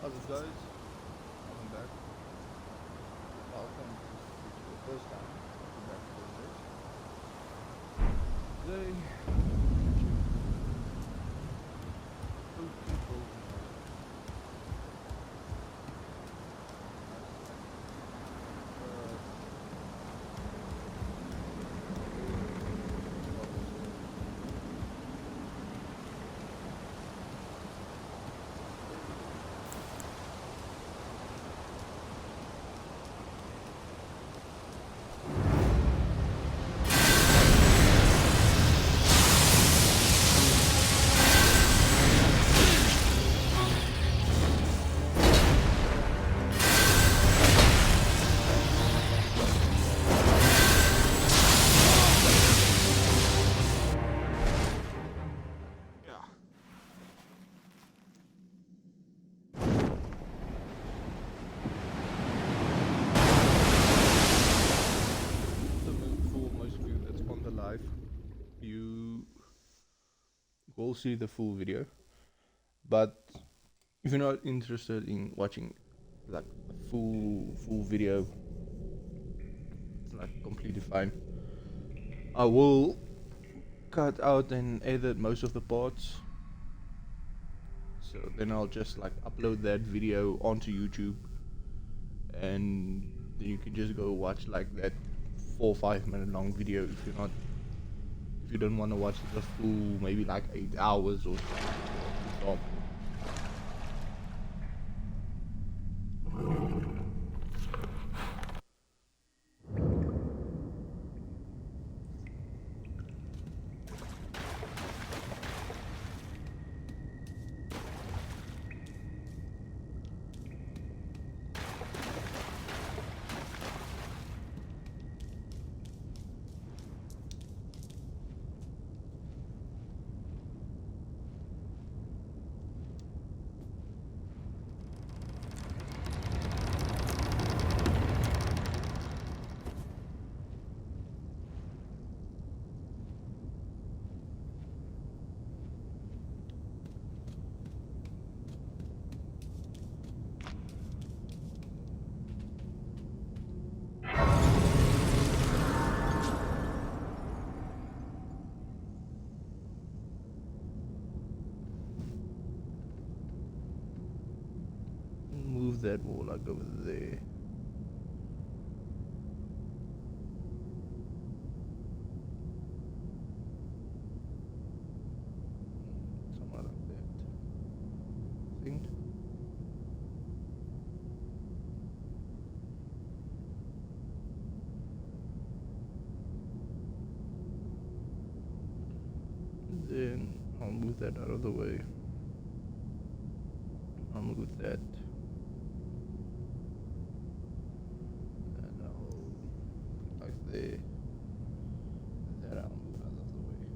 How's it guys? Welcome back. Welcome to the first time. Welcome back to the list. Today, two people. Yeah. So for most of you that's on the live, you will see the full video. But if you're not interested in watching like a full video, it's like completely fine. I will cut out and edit most of the parts. So then I'll just like upload that video onto YouTube, and then you can just go watch like that 4 or 5 minute long video if you don't want to watch the full maybe like 8 hours or something. Move that wall like over there. Somewhere like that. Think. Then I'll move that out of the way. I'll move that. And I'll like there. That I'll move out of the way.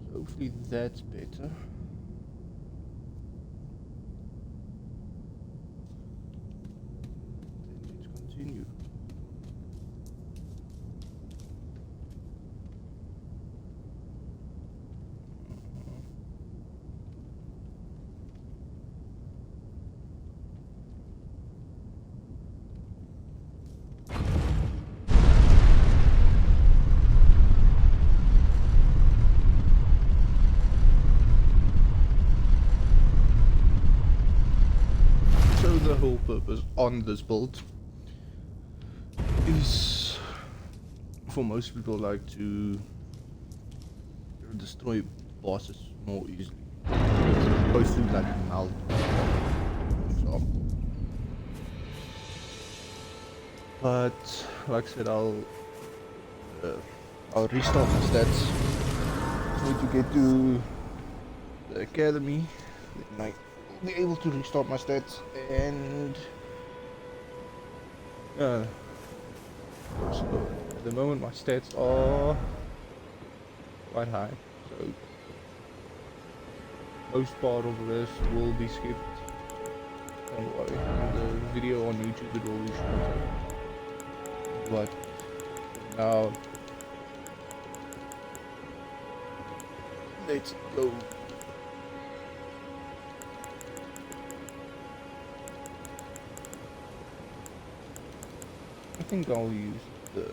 So hopefully that's better. Then let's continue. So the whole purpose on this build is for most people like to destroy bosses more easily. It's supposed to like melt. So. But like I said, I'll restart my stats. Need to get to the academy, then I will be able to restart my stats and so at the moment my stats are quite high, so most part of this will be skipped. Don't worry, the video on YouTube it will be shorter. But now let's go. think I'll use the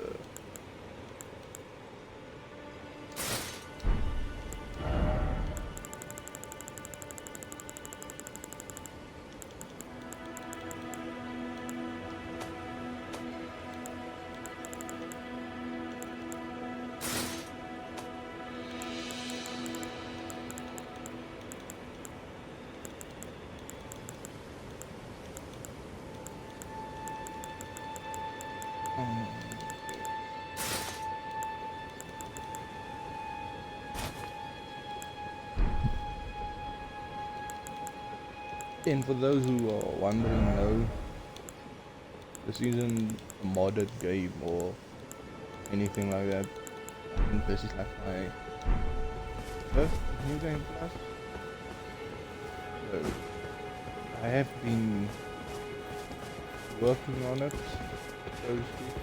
and for those who are wondering, no, this isn't a modded game or anything like that. I think this is like my first New Game Plus. So I have been working on it, so to speak.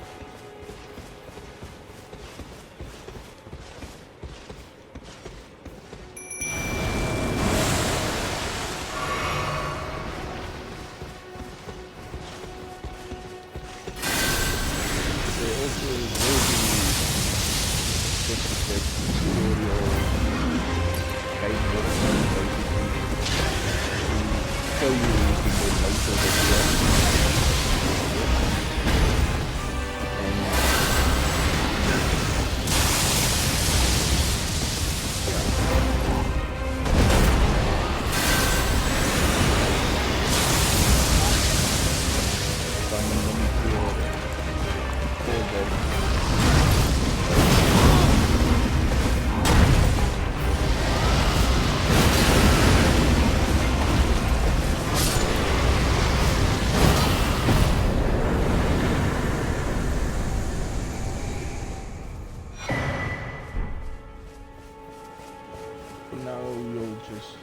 Now we'll just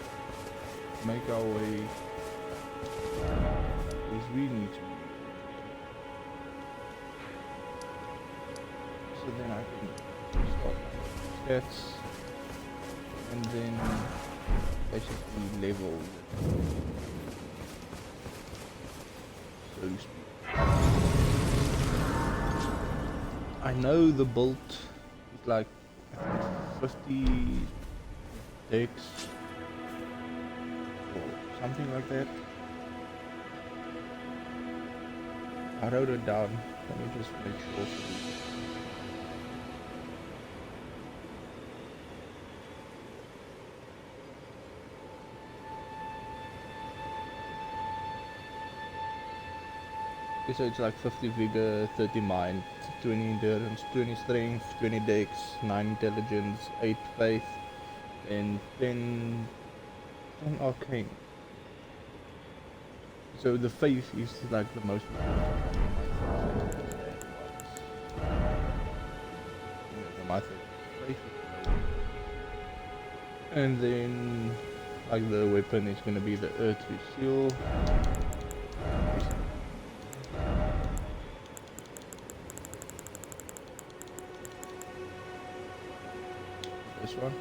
make our way as we need to. So then I can start my stats and then basically level, so to speak. I know the build is like, I think 50 decks or something like that. I wrote it down. Let me just make sure for you. Okay, so it's like 50 vigor, 30 mind, 20 endurance, 20 strength, 20 dex, 9 intelligence, 8 faith, and 10 arcane. So the faith is like the most important. My faith. And then like the weapon is gonna be the earthly seal. This one.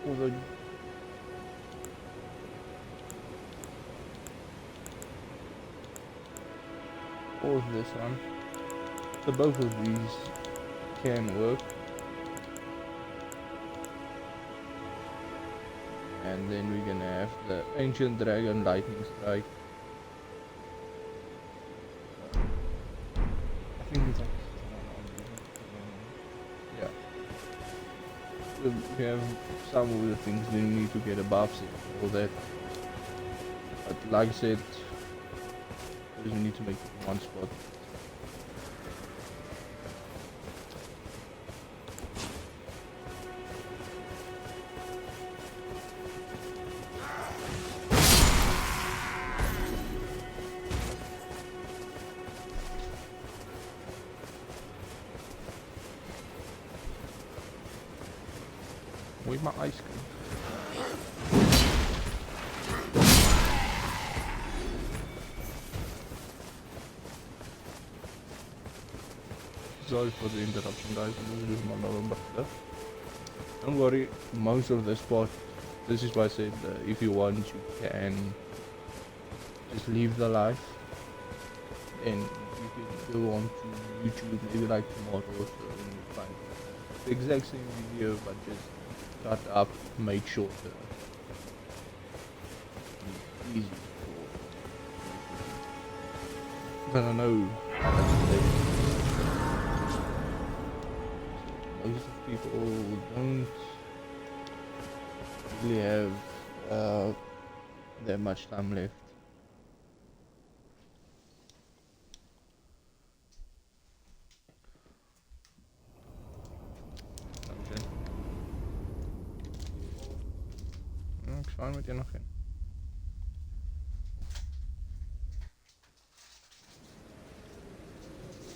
Although or this one. So both of these can work. And then we're gonna have the Ancient Dragon Lightning Strike. I think it's like we have some of the things we need to get buffs and all that. But like I said, we need to make it in one spot. Where's my ice cream? Sorry for the interruption, guys. This is my November stuff. Don't worry, most of this part, this is why I said if you want, you can just leave the life, and you can go on to YouTube maybe like tomorrow or so and you find the exact same video but just cut up, made shorter. Easy for, but I know that's the thing. Most of people don't really have that much time left. Ik zwaar met je nog in.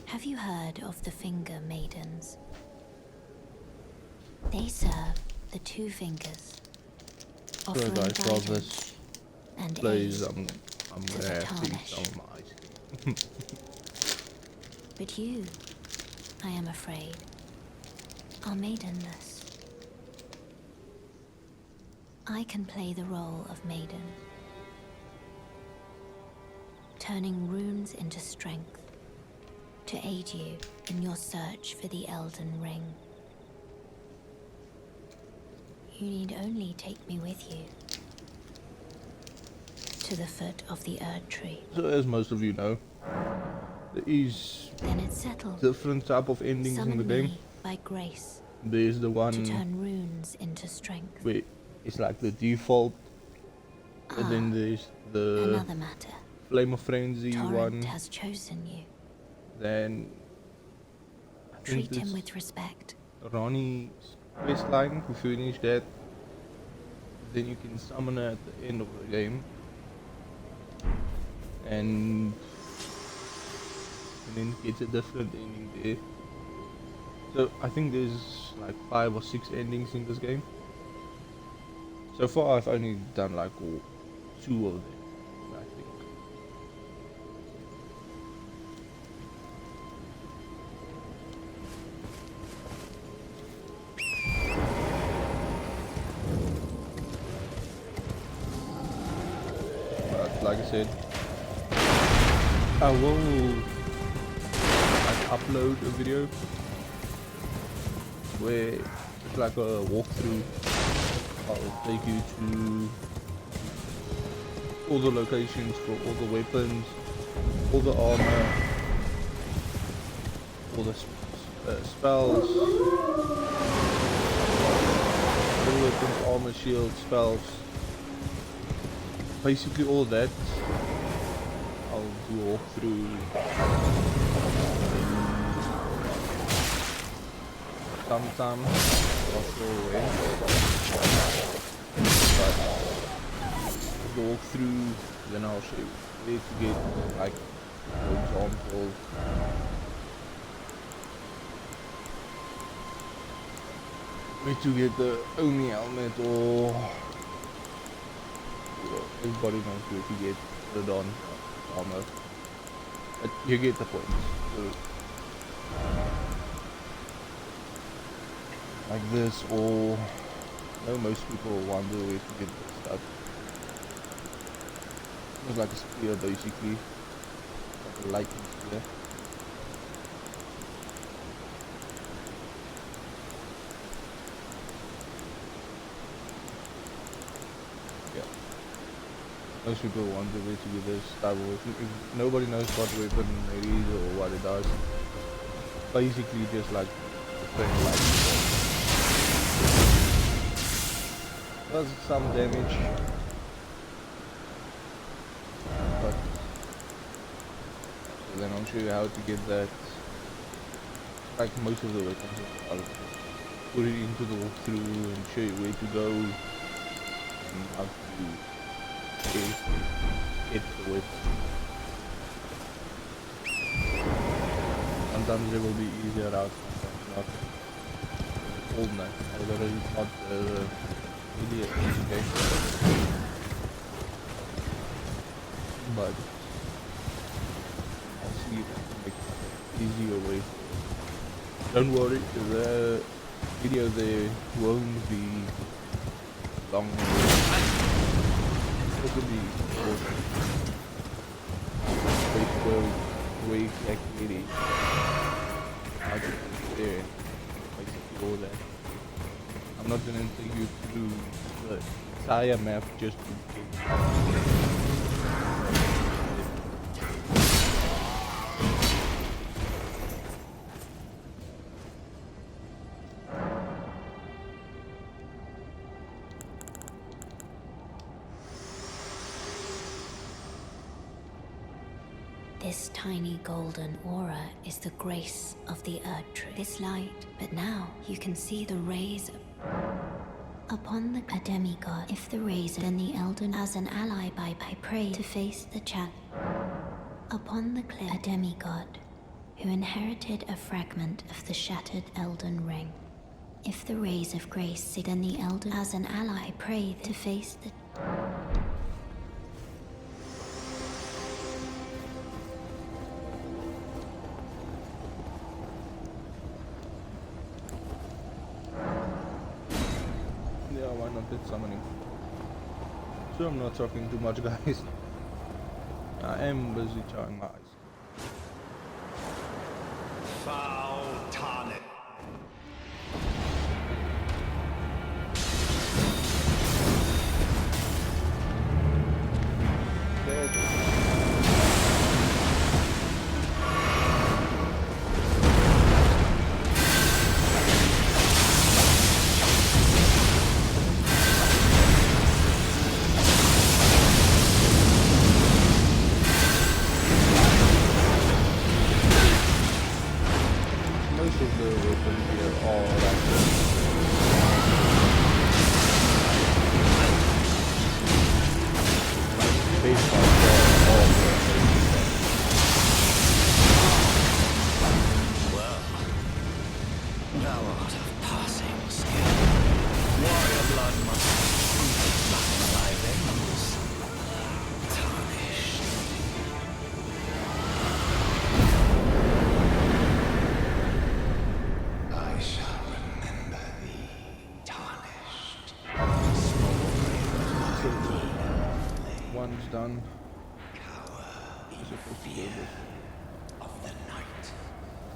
Have you heard of the Finger Maidens? They serve the two fingers, offering Guys, while guidance this and plays, aid I'm to gonna the have to eat tarnish. some of my ice cream. But you, I am afraid, are maidenless. I can play the role of maiden, turning runes into strength to aid you in your search for the Elden Ring. You need only take me with you to the foot of the Erd Tree. So as most of you know, there is Then it's settled. different type of endings in the Summon game. me by grace There's the to one turn runes into strength. where it's like the default, and then there's the Another matter. Flame of Frenzy Torrent one. has chosen you. Then I think Treat him there's with respect. Ronnie's quest line. If you finish that, then you can summon her at the end of the game, and then it's a different ending there. So I think there's like 5 or 6 endings in this game. So far I've only done like 2 of them, I think. But like I said, I will upload a video where it's like a walkthrough. I'll take you to all the locations for all the weapons, all the armor, all the spells, all weapons, armor, shield, spells, basically all that. I'll do a walkthrough sometime, not sure when, but the walkthrough, then I'll show you where to get, like, for example, where to get the Omi helmet, or everybody knows where to get the Dawn armor, but you get the point. So, like this, or I know most people wonder where to get this stuff. It's like a spear basically, like a lightning spear. Yeah. Most people wonder where to get this type of weapon. If nobody knows what weapon it is or what it does. Basically just like the thing like does some damage, but so then I'll show you how to get that. Like most of the weapons, I'll put it into the walkthrough and show you where to go and how to hit the weapon. Sometimes they will be easier routes, sometimes not. All night, although it's not really an easy game, but I'll see if I can make an easier way. Don't worry, the video there won't be long. It will be short. where exactly it is. How to get there, basically all that. I'm not gonna take you through the entire map just to This tiny golden aura is the grace of the Earth Tree. This light, but now you can see the rays upon a demigod. If the rays, then the Elden as an ally by pray to face the chat. Upon the cliff, a demigod who inherited a fragment of the shattered Elden ring. If the rays of grace, then the Elden as an ally pray to face the yeah, why not that summoning? So I'm not talking too much, guys. I am busy trying my eyes. Foul tonic. There it is. Most of the weapons here are like based on all Thou art of passing skill. Warrior blood must be in thy veins. Tarnished. I shall remember thee, tarnished. so one's done. You're supposed to go this way. Of the night,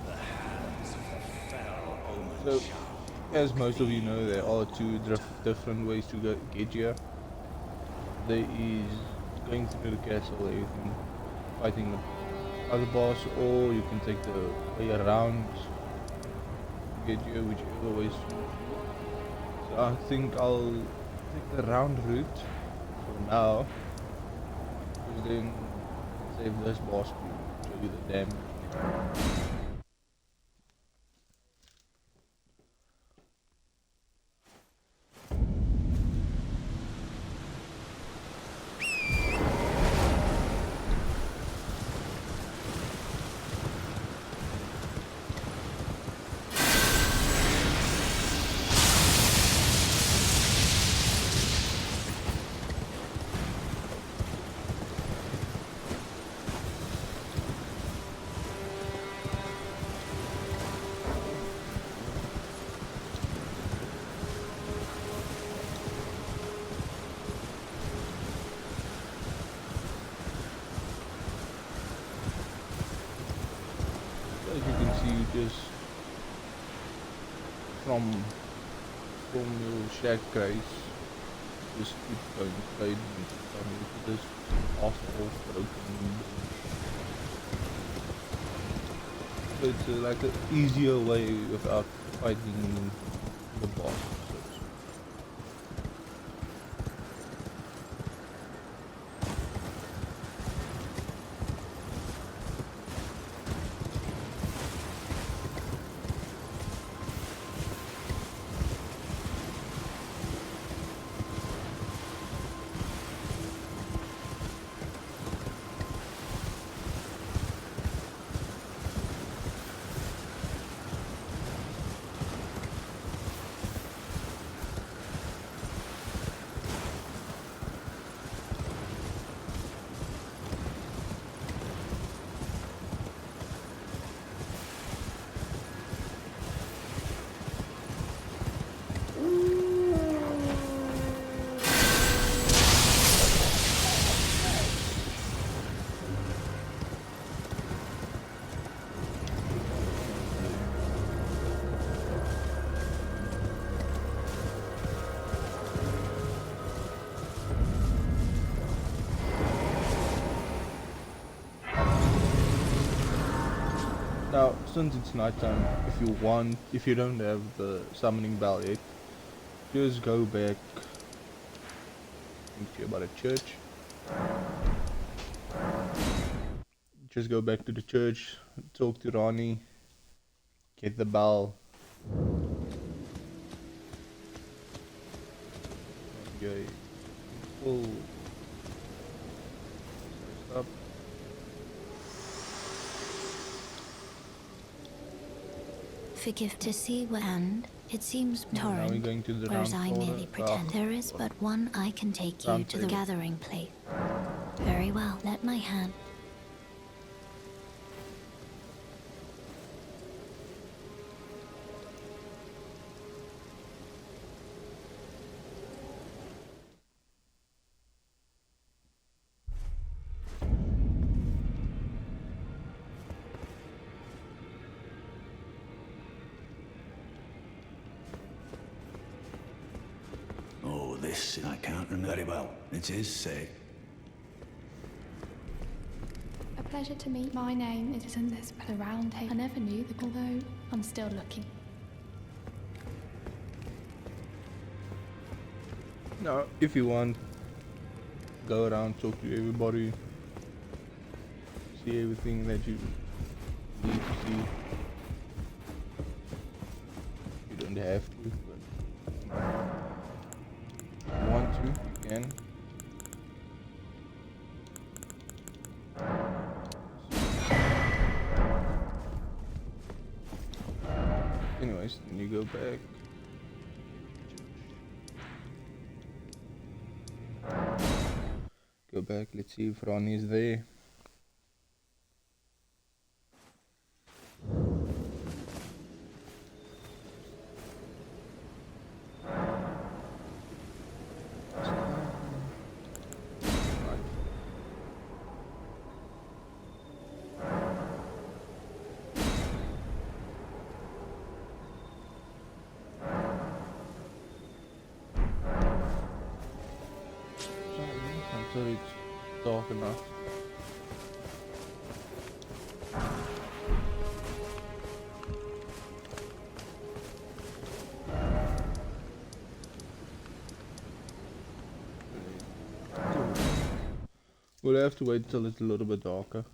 the hands of the fell omen So, shall as most of you know, there are two different ways to get here. There is going through the castle, everything, fighting the other boss, or you can take the way around to get here, whichever way suits you. So I think I'll take the round route for now, because then save this boss to show you the damage. As you can see, you just from your shack guys, just keep going straight into this awful broken. So it's like an easier way without fighting the boss. So to speak. since it's nighttime, if you don't have the summoning bell yet, just go back into about a church. Just go back to the church, talk to Ronnie, get the bell. Okay, full up. Forgive to see what and it seems Now we're torrent, going to the whereas round I corner. merely pretend. There is but one I can take you Round to the table. gathering place. Very well, let my hand. Oh, this I can't remember very well. It is say. A pleasure to meet. My name isn't this round table. I never knew the although I'm still looking. Now, if you want, go around, talk to everybody, see everything that you need to see. You don't have to, but if you want to, you can. Anyways, then you go back. Go back, let's see if Ronnie is there. Until it's dark enough. We'll have to wait till it's a little bit darker.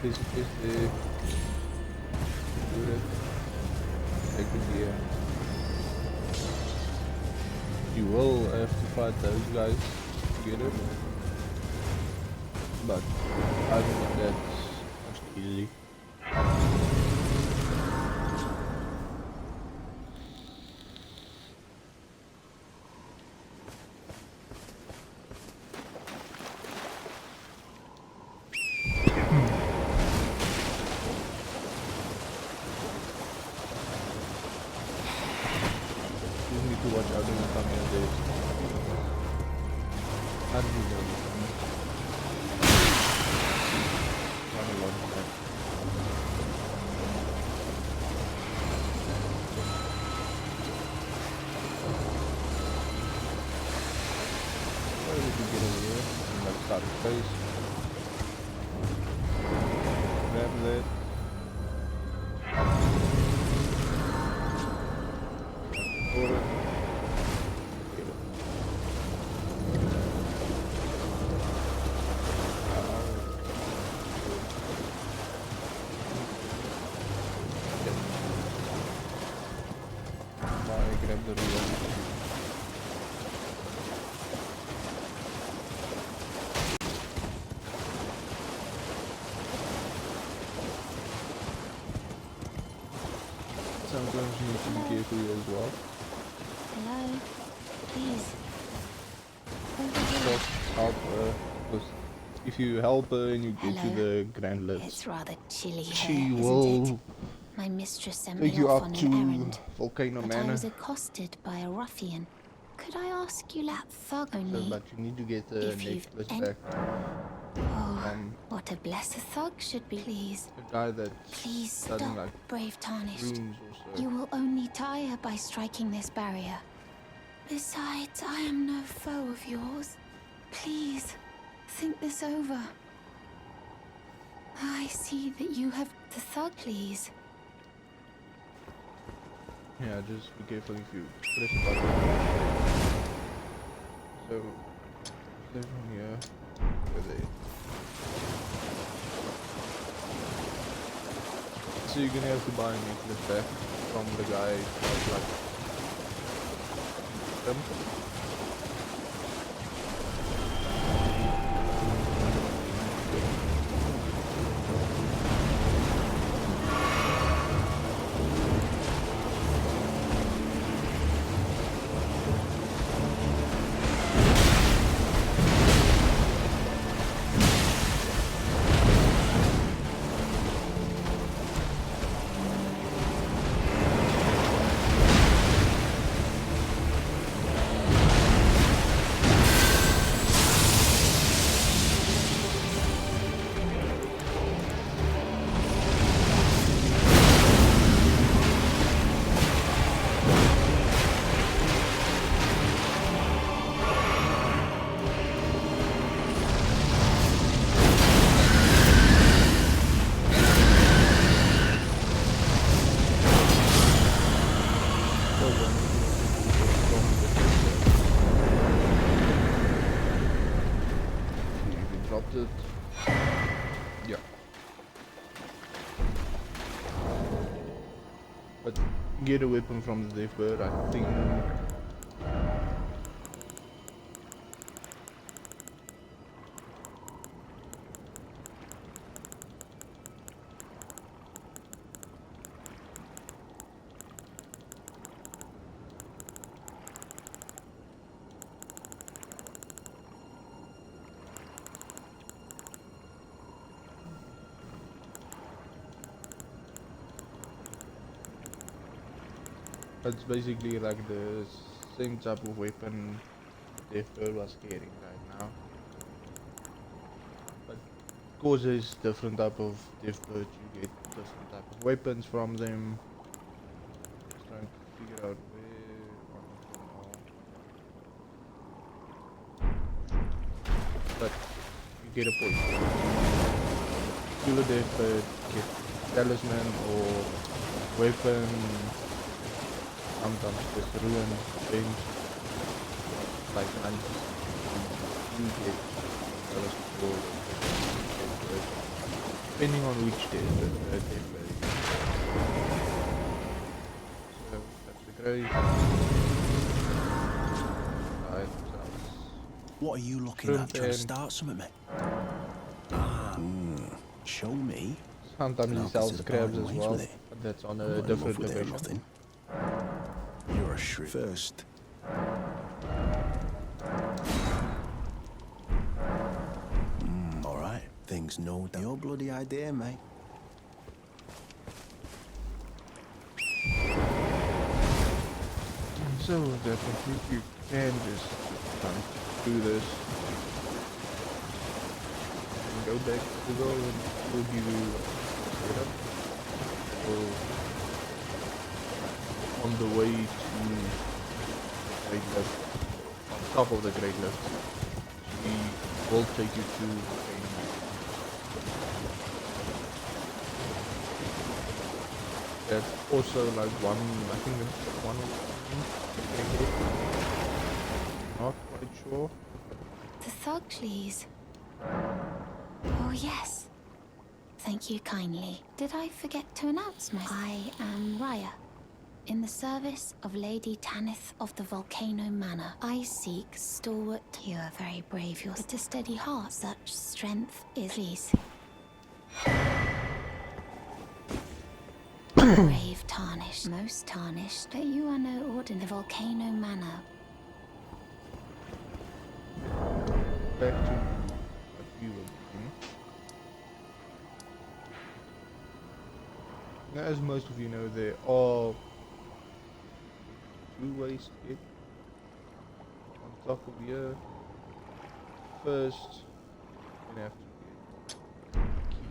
Is the do it take it here. You will have to fight those guys together, but I think that's most easy. You need to watch out when you come here, Dave. How did you know this one? Not a lot of that. Why did you get over here? And let's start the face. Grab that. Hold it. Get it. sometimes need to be careful as well. Hello? Please. Over So here. help her, because if you help her and you get to Hello. the Grand Lifts, It's rather chilly she here, isn't it? will My mistress sent take me you off up on to an errand, Volcano but I Manor. was accosted by a ruffian. Could I ask you that thug So, only? but you need to get the If you've necklace any- back Oh, from what a blessed thug should be. Please, the guy that please doesn't stop, like brave tarnished. runes or so. You will only tire by striking this barrier. Besides, I am no foe of yours. Please, think this over. I see that you have the thug, please. Yeah, just be careful if you press a button. So, there's one here. Over there. So you're gonna have to buy a necklace back from the guy who's like them. Dropped it. Yeah. But get a weapon from the Death Bird, I think. It's basically like the same type of weapon Death Bird was carrying right now. But because there's different type of Death Bird, you get different type of weapons from them. Just trying to figure out where one of them are. But you get a point. Kill a Death Bird, get talisman or weapon. Sometimes just ruin things like you get colors of gold, depending on which day the day varies. So that's the grave. What are you looking Shrimp at? Trying to and- start something, mate? Ah, show me. Sometimes he Now, sells this is crabs bargain as ways well, with it. but that's on I'm a not in love different with it or division. nothing. You're a shrimp. First. Alright. Things no doubt. Your bloody idea, mate. So definitely you can just do this and go back to the and we'll give you a setup. So on the way to the Great Lift, on top of the Great Lift, we will take you to a there's also like one, I think there's one not quite sure. The thug, please. Oh, yes. Thank you kindly. Did I forget to announce myself? I am Raya, in the service of Lady Tanith of the Volcano Manor. I seek stalwart. You are very brave, but a steady heart. Such strength is. Please. Brave tarnished, most tarnished, but you are no ordinary volcano manor. Back to what we were doing. Now, as most of you know, there are 2 ways to get on top of here. First, you're gonna have to get a key.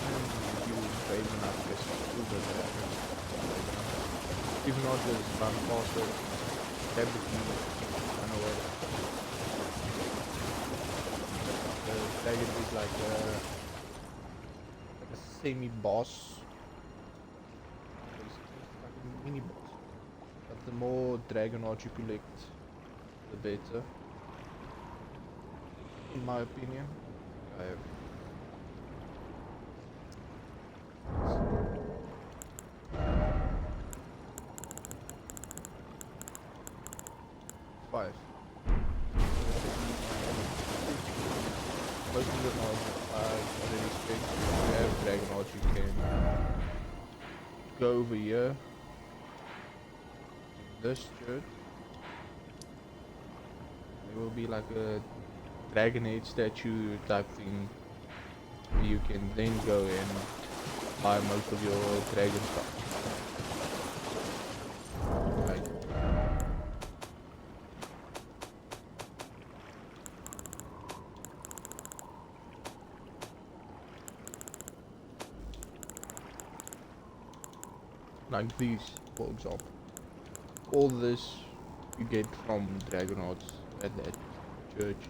And you brave enough, guess over there. If not, just run faster, grab the key, run away. The dragon is like a semi-boss. Basically, like a mini-boss. But the more Dragonauts you collect, the better. In my opinion. I have 5. Most of them are already spent. If you have Dragonauts, you can go over here. This church. There will be like a Dragonade statue type thing. You can then go and buy most of your dragon stuff. Like, like these, for example. All this you get from Dragonauts at that church.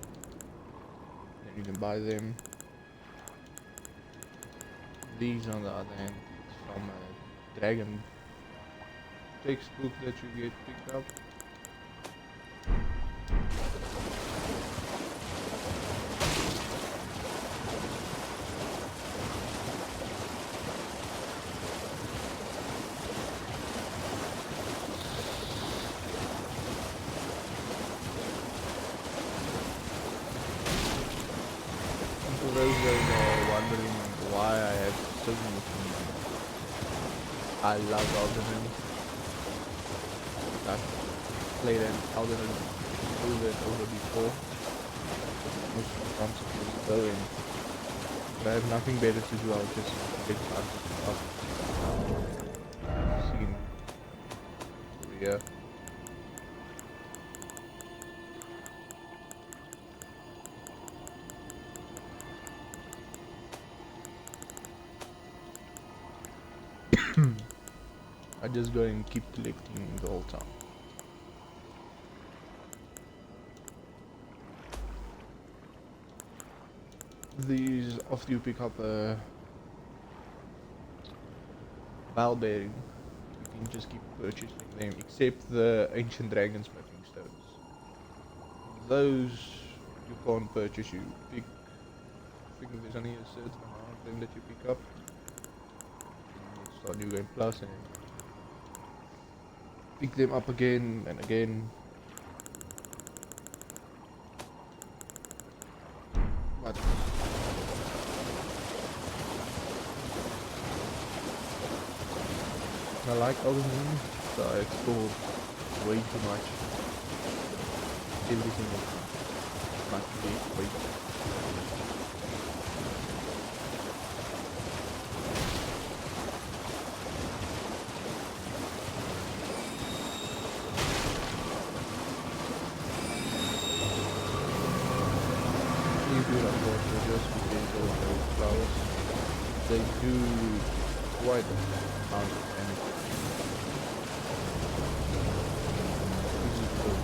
Then you can buy them. These on the other hand, it's from a dragon textbook that you get picked up. And for those that are wondering why I have so many keys, I love Elden. I've played an Elden over and over before. Most of the times I just go in. If I have nothing better to do, I'll just get started up. Scene over here. I just go and keep collecting the whole time. These, after you pick up a bell bearing, you can just keep purchasing them, except the ancient dragon smithing stones. Those you can't purchase. You pick, I think there's only a certain amount of them that you pick up. And you start new game plus and pick them up again and again. But I like Elden Ring, so I explored way too much. Every single time. Must be way too much. You do like water just because of those flowers. They do quite a amount of damage. Which is good.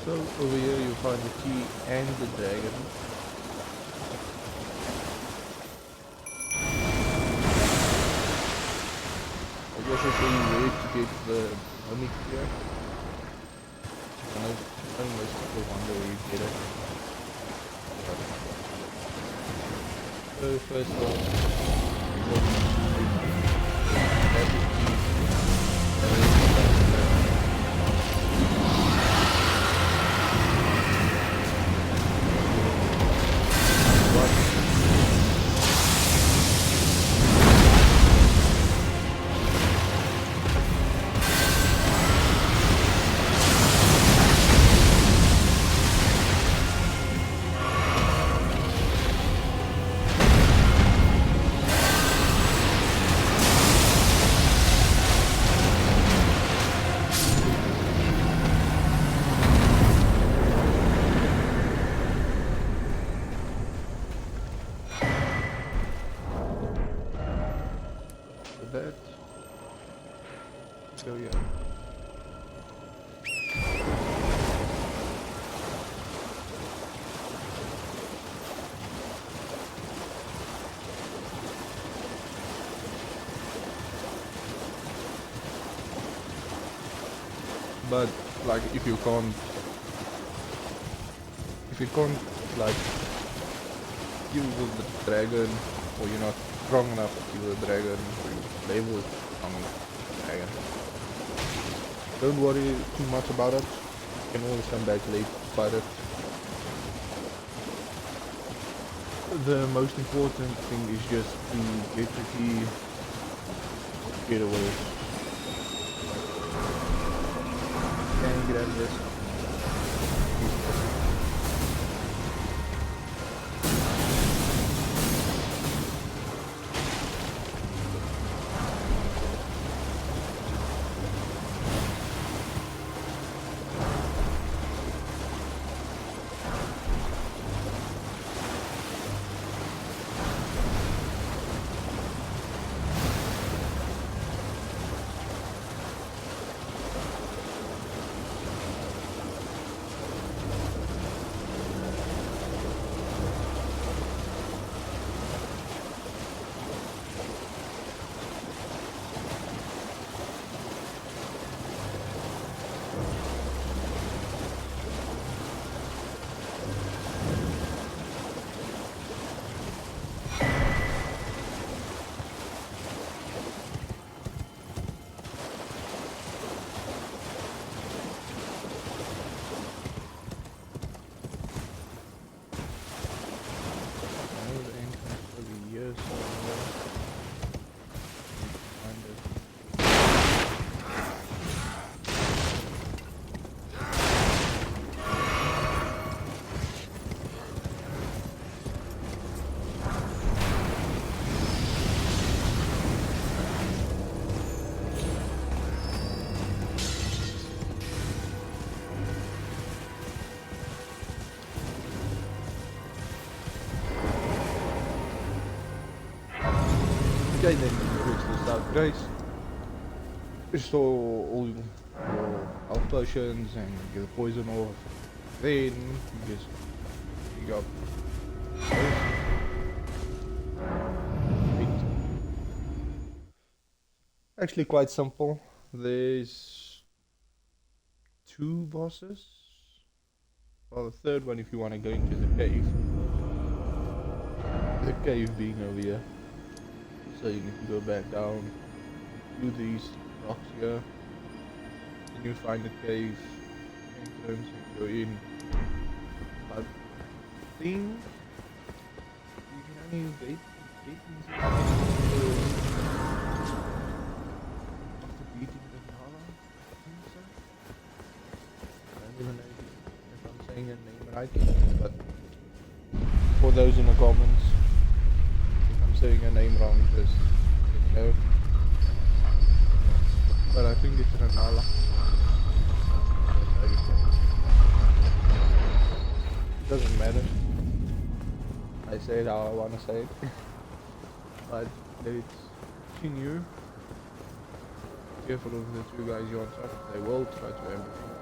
So over here you find the key and the dragon. I'll also show you where to get the mummy here. I know most people wonder where you get it. So first of all, that. So yeah. But like if you can't like kill the dragon, or you're not strong enough to kill the dragon, or your level is strong enough to kill the dragon, don't worry too much about it. You can always come back late to fight it. The most important thing is just to get the key, get away. Can grab this. Okay, then you reach the south base. Restore all your health potions and get the poison off. Then you just pick up actually quite simple. There's two bosses. Well, the third one if you want to go into the cave. The cave being over here. So you need to go back down through these rocks here. Then you find the cave entrance and go in. But I think you can only get into the cave after beating the Nala. I think so. I don't even know if I'm saying her name right, but for those in the comments, saying her name wrong, just let me know. But I think it's Renala. It doesn't matter. I say it how I want to say it. But it's continue. Careful of the two guys you on top. They will try to ambush you.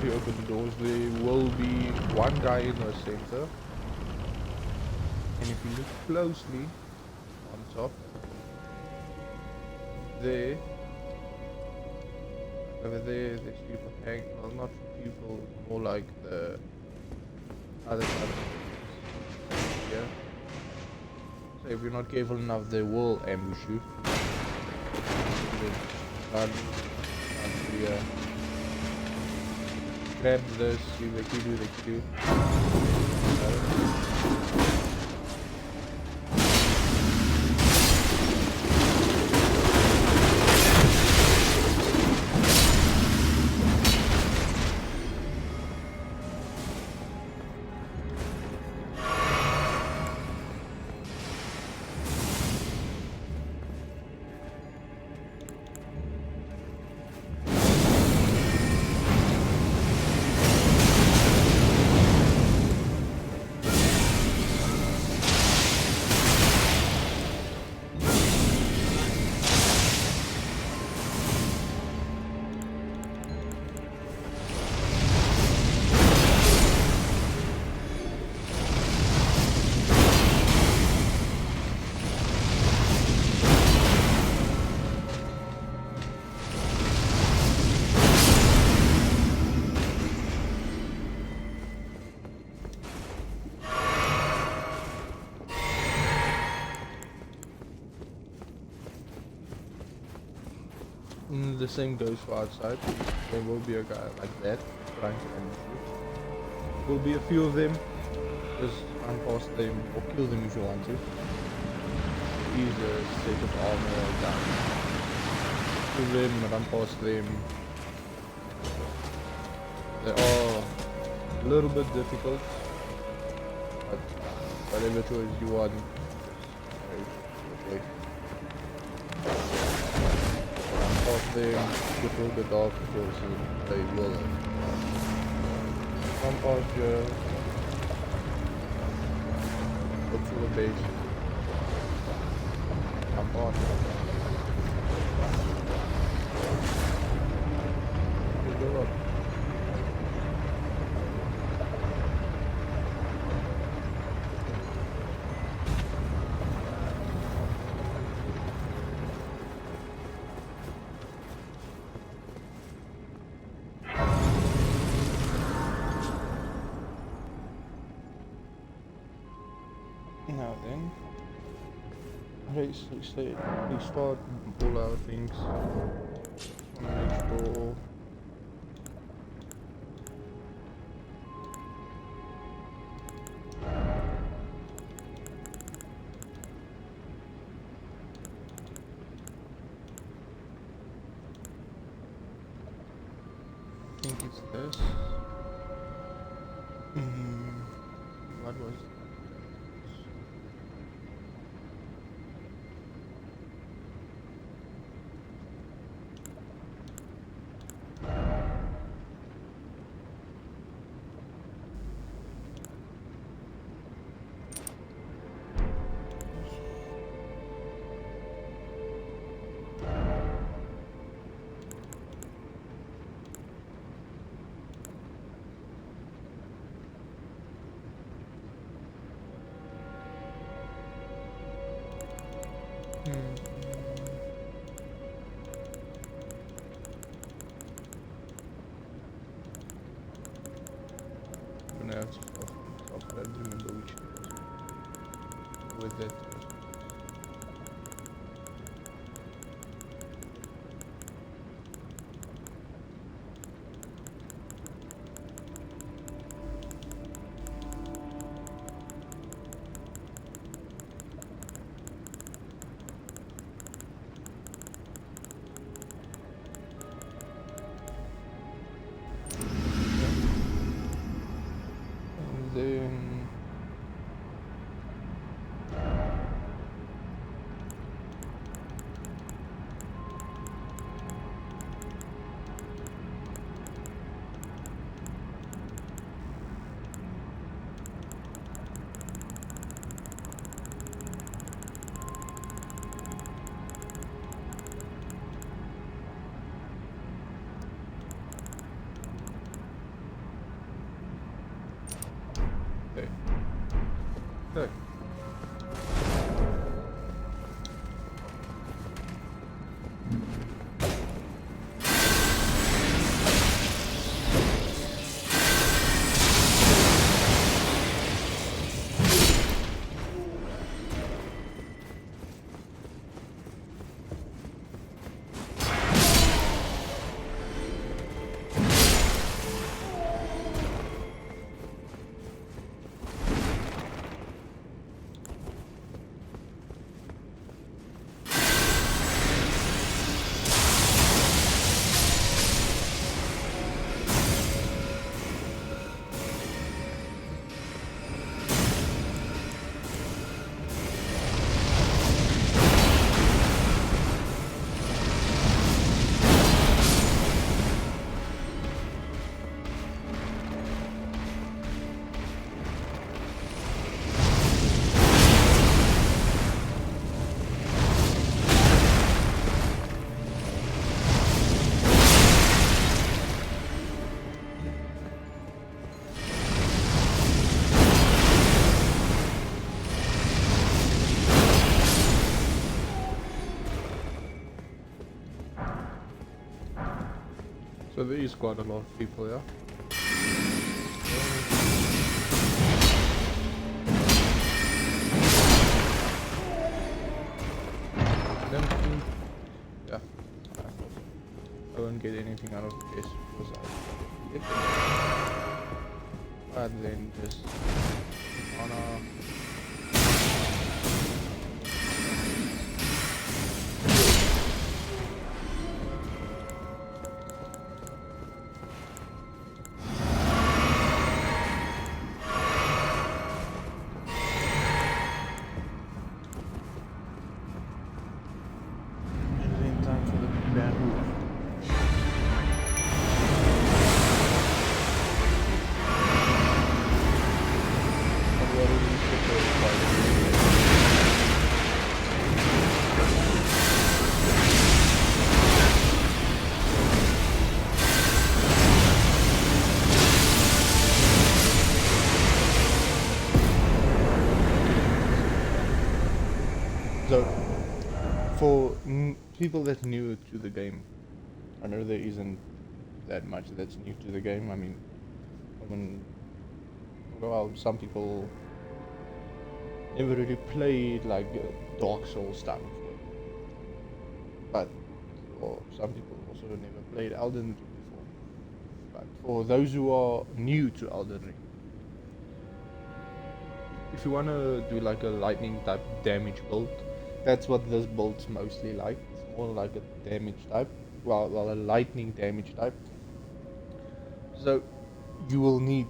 if you open the doors, there will be one guy in the center. And if you look closely on top, there, over there's people hang. Well, not people, more like the other side of things. Yeah. So if you're not careful enough, they will ambush you. Run, clear. Grab this, see they kill you, they kill you. The same goes for outside. There will be a guy like that trying to ambush you. There will be a few of them. Just run past them or kill them if you want to. Use a set of armor or gun. Kill them, run past them. They are a little bit difficult, but whatever choice you want, okay. Past them, get a little bit off because they will come past you, look for the base, come past you, go up. Now then, restart all our things. Just wanna make sure. I think it's this. What was that? Okay. So there is quite a lot of people here. Then, yeah, I won't get anything out of this because I hit them. And then just honor. So, for people that new to the game, I know there isn't that much that's new to the game. I mean, well, some people never really played like Dark Souls stuff, but or some people also never played Elden Ring before. But for those who are new to Elden Ring, if you wanna do like a lightning type damage build, that's what this build's mostly like. It's more like a damage type, well, a lightning damage type. So you will need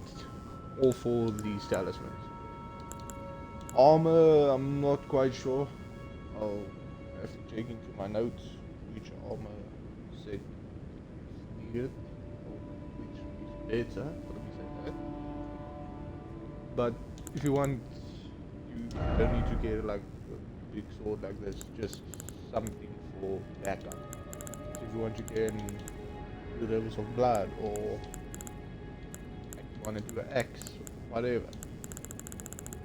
all four of these talismans. Armor, I'm not quite sure. I'll have to check into my notes which armor set is needed, or which is better, let me say that. But if you want, you don't need to get like a big sword like this, just something for backup. So if you want to gain the levels of blood, or like you want to do an axe, or whatever,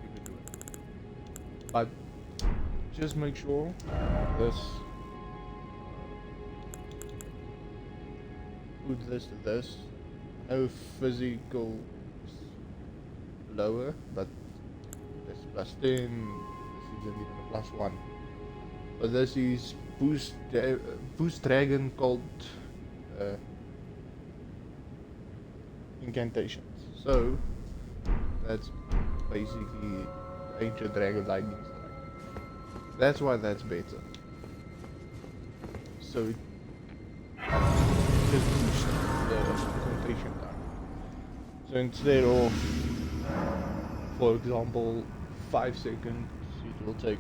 you can do it. But just make sure this, put this to this. No physical lower, but this plus 10, this isn't even a plus 1. But this is boost dragon called incantations. So that's basically ancient dragon lightning strike. That's why that's better. So it just boosts the incantation time. So instead of, for example, 5 seconds, it will take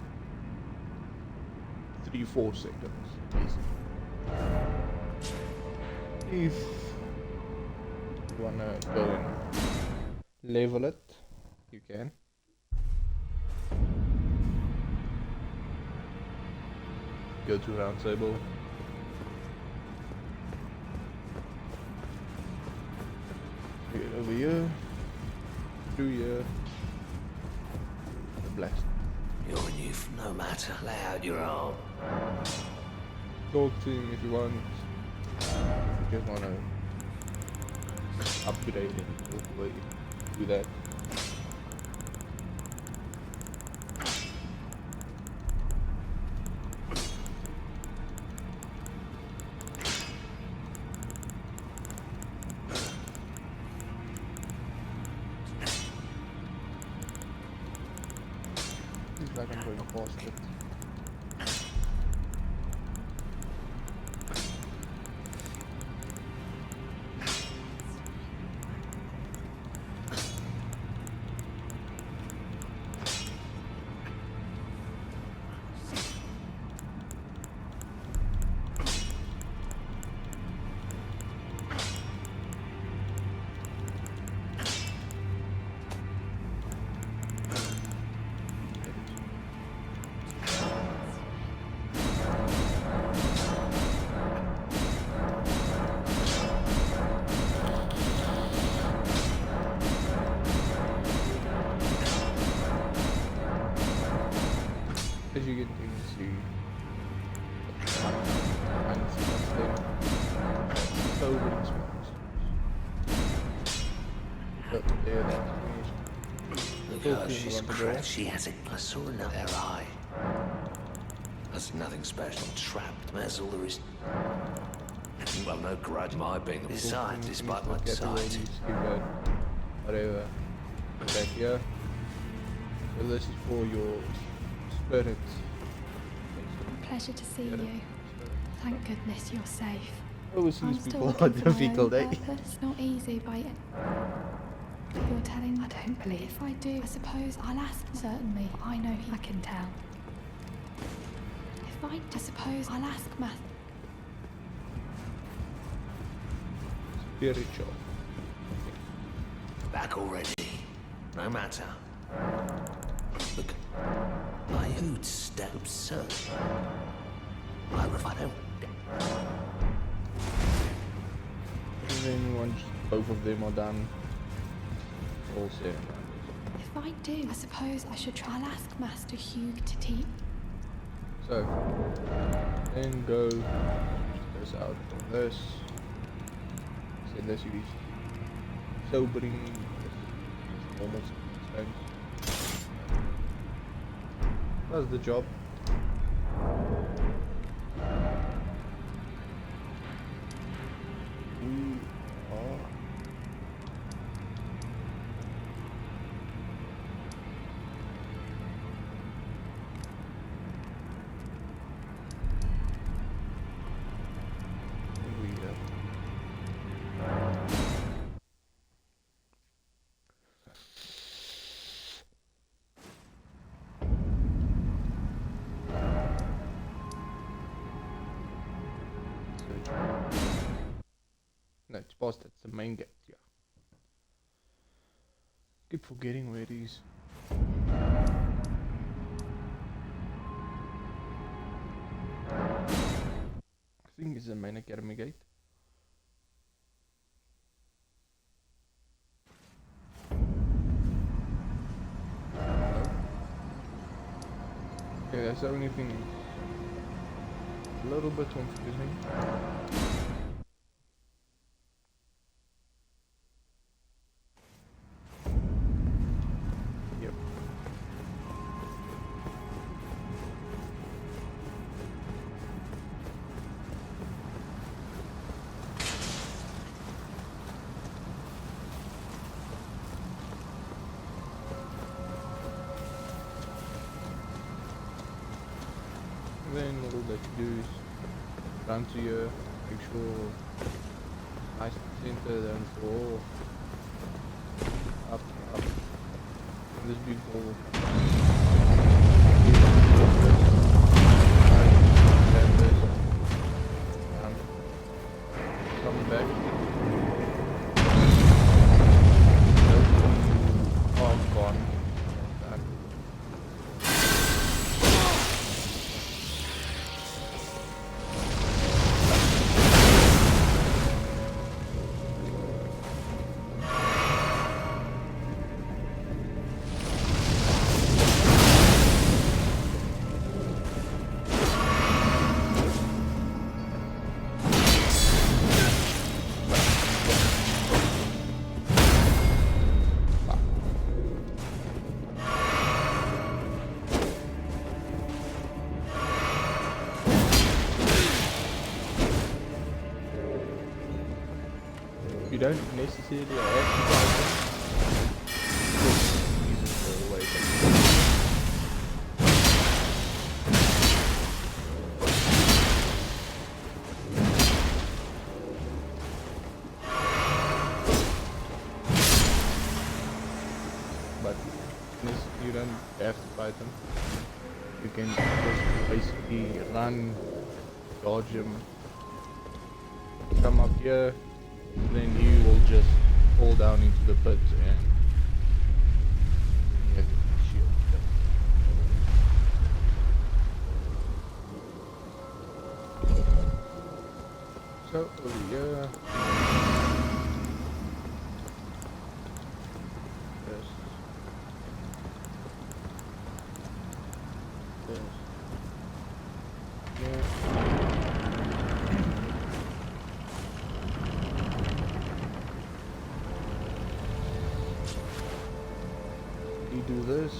3-4 seconds, basically. If you wanna go and level it, you can. Go to round table. Get over here, through here, blast. You're new, no matter. Lay out your arm. Talk to him if you want. If you just want to upgrade him, we'll let you do that. Seems like I'm going past it. As you get into so many smells. But there, that's Look Talk how to him she's about the girl. cracked. She has I saw in her eye. That's nothing special. Trapped. That's all there is. Well, no grudge my being a besides, despite my sight. Whatever. Back here. So this is for your spirit. Pleasure to see you. Thank goodness you're safe. Overseas I'm still people are looking for my own difficult, eh? purpose. Not easy by it. You're telling I don't believe. If I do, I suppose I'll ask. Certainly, I know I can tell. If I suppose I'll ask Matt. Spiritual. Back already. No matter. Look, my hood step absurd. I don't. And then once both of them are done, all 7 rounds. If I do, I suppose I should try. I'll ask Master Hugh to teach. So, then go this out of this. So this is sobering, this normal strength. That's the job. We are no, it's past, that's the main gate, yeah. Keep forgetting where it is. I think it's the main academy gate. No. Okay, that's the only thing. A little bit confusing. Yep. Then all that you do is run to you, make sure nice and center, then fall up, up. And this beautiful coming back. Oh, gone. Back. You don't necessarily have to buy them. Just use it for a way. But you don't have to fight them. You can just basically run, dodge them, come up here, then you will just fall down into the pit and you have to shield them. So over here. You do this.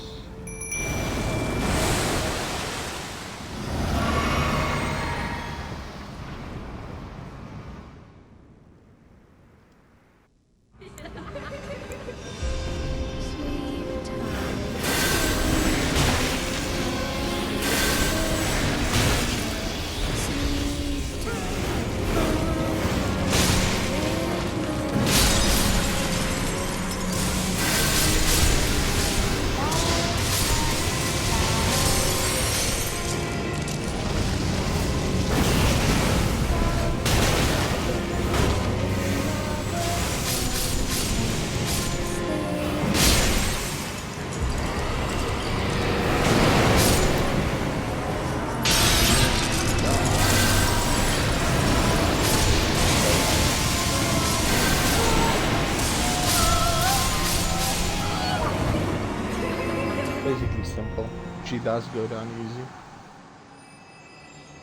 Basically simple. She does go down easy.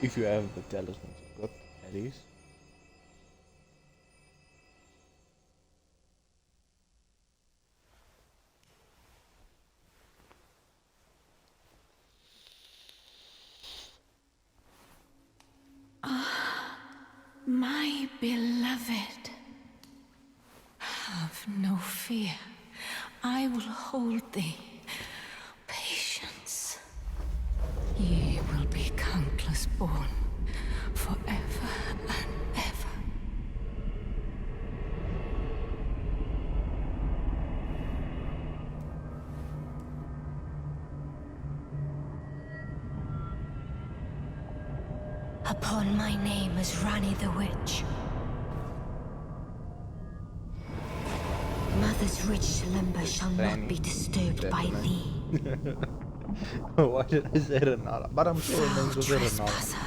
If you have the talismans you've got, that is. My beloved, have no fear. I will hold thee. Patience. Ye will be countless born, forever and ever. Upon my name as Rani the Witch. Mother's rich limber shall not be disturbed by thee. Why did I say Renata? But I'm sure it means Renata. Trespasser.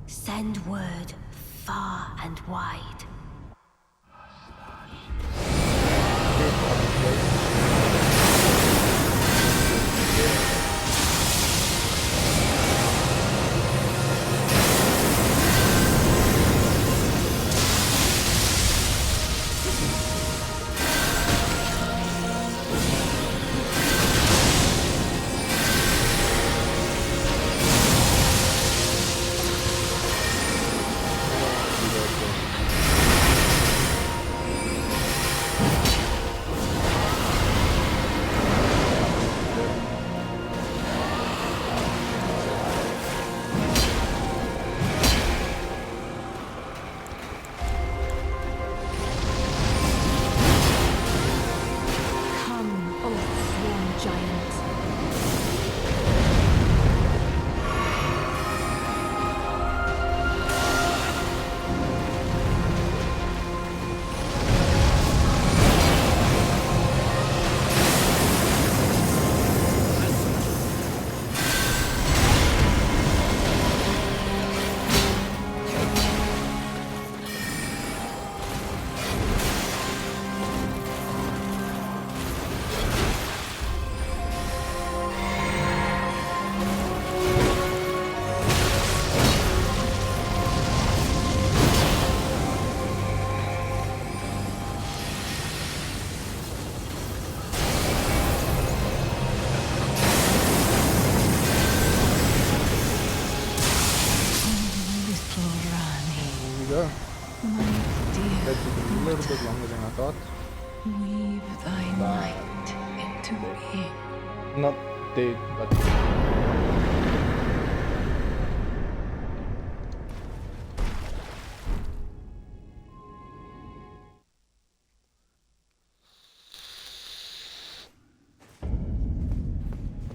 Send word far and wide. My dear That took a little bit daughter, longer than I thought. weave thy might into being. Not dead, but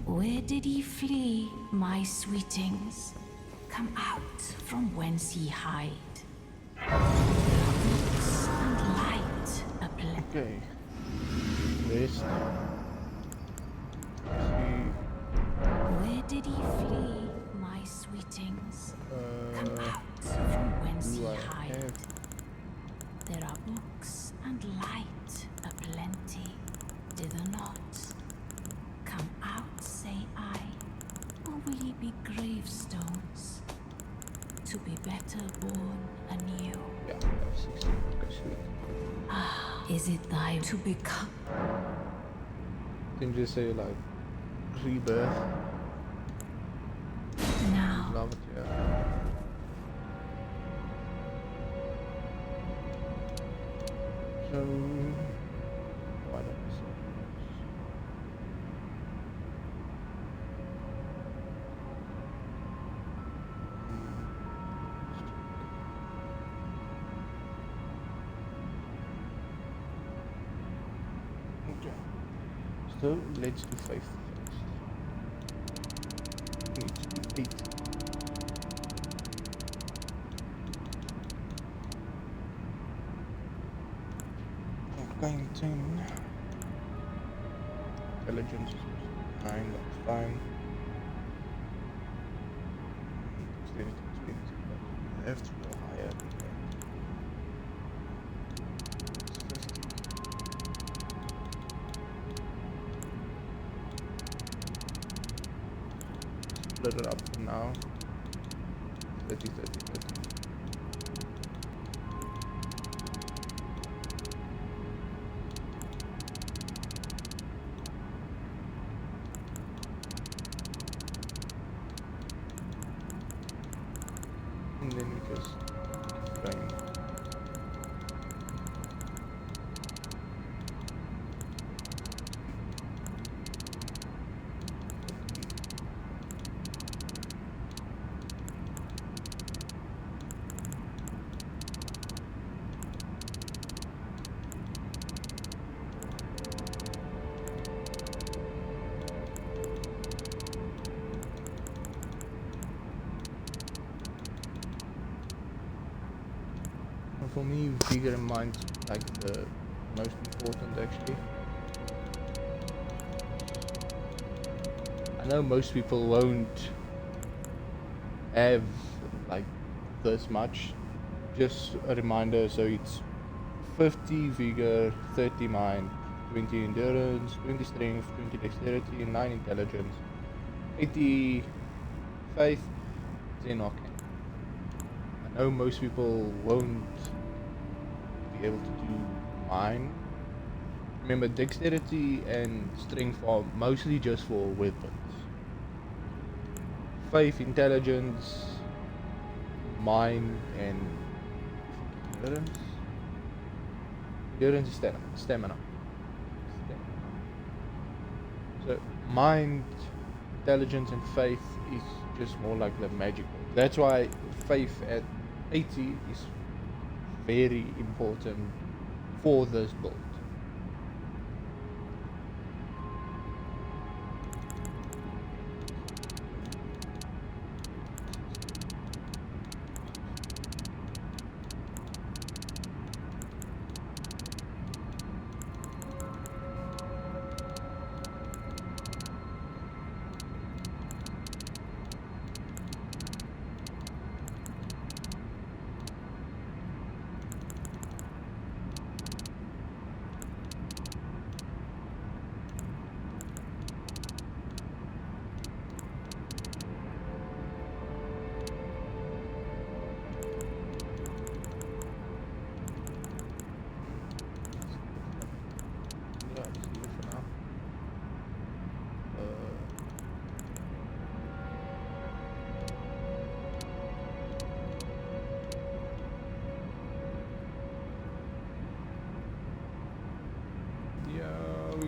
Where did ye flee, my sweetings? Come out from whence ye hide. There are books and light ablaze. okay. Rest. See. Where did ye flee, my sweetings? Come out from whence Do ye I hide. have? There are books and light aplenty. Dither not. Come out, say I, or will ye be gravestones, to be better born anew? Yeah, I have 16. Okay, sweet. Is it thy to become? Then just say like rebirth. Now, Love it, yeah. So, why don't I say okay. So let's do faith first. Let's do faith. Going 10. Intelligence is 9, that's fine. Dexterity is 20, but I have to go higher than that. It's 50. Split it up for now. 30, 30, 30. And then we just keep going. And for me, vigor and mind like the most important actually. I know most people won't have like this much. Just a reminder, so it's 50 vigor, 30 mind, 20 endurance, 20 strength, 20 dexterity, 9 intelligence, 80 faith, 10 arcane. I know most people won't be able to do mine. Remember, dexterity and strength are mostly just for weapons. Faith, intelligence, mind, and endurance. Endurance is stamina. So mind, intelligence, and faith is just more like the magical. That's why faith at 80 is very important for this build.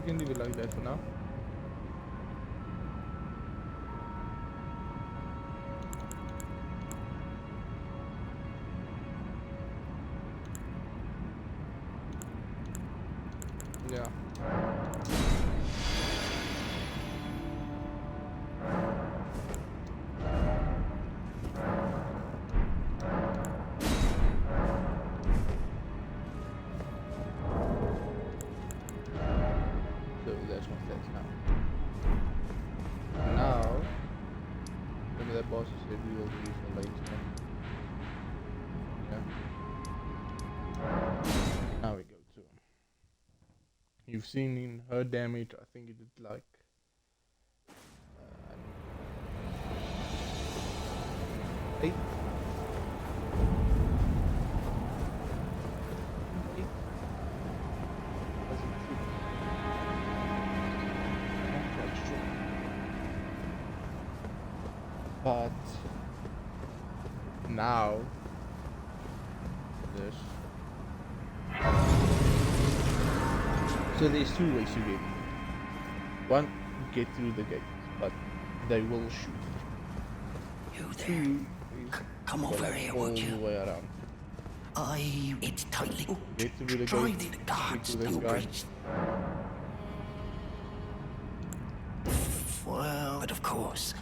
you can leave it like that for now. Yeah. So that's my stats now. Now, remember that boss said we will leave for later. Yeah. Now we go to him. You've seen in her damage, I think it did like 8. But now this. So there's 2 ways to get in. One, get through the gate, but they will shoot. You there? 2 is Come over go here, all won't the you? way around. It's tightly. Get through the Drive gate. the Stick guards, to this no guy. bridge. Well, but of course.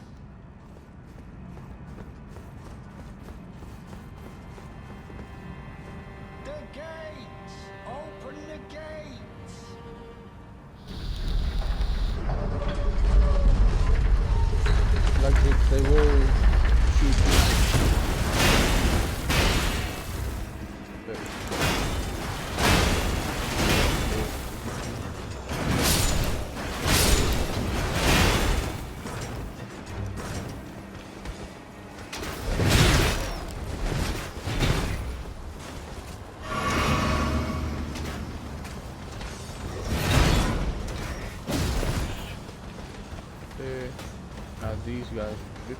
The gates! Open the gates! Like they will shoot you. Okay. Okay. Now these guys. They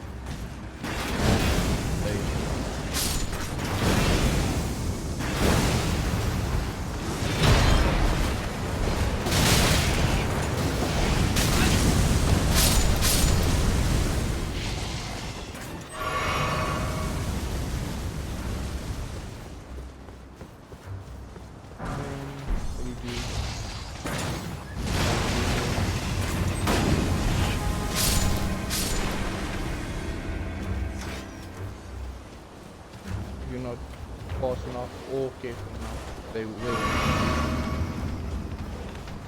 what do you do? If you're not fast enough or careful enough, they will.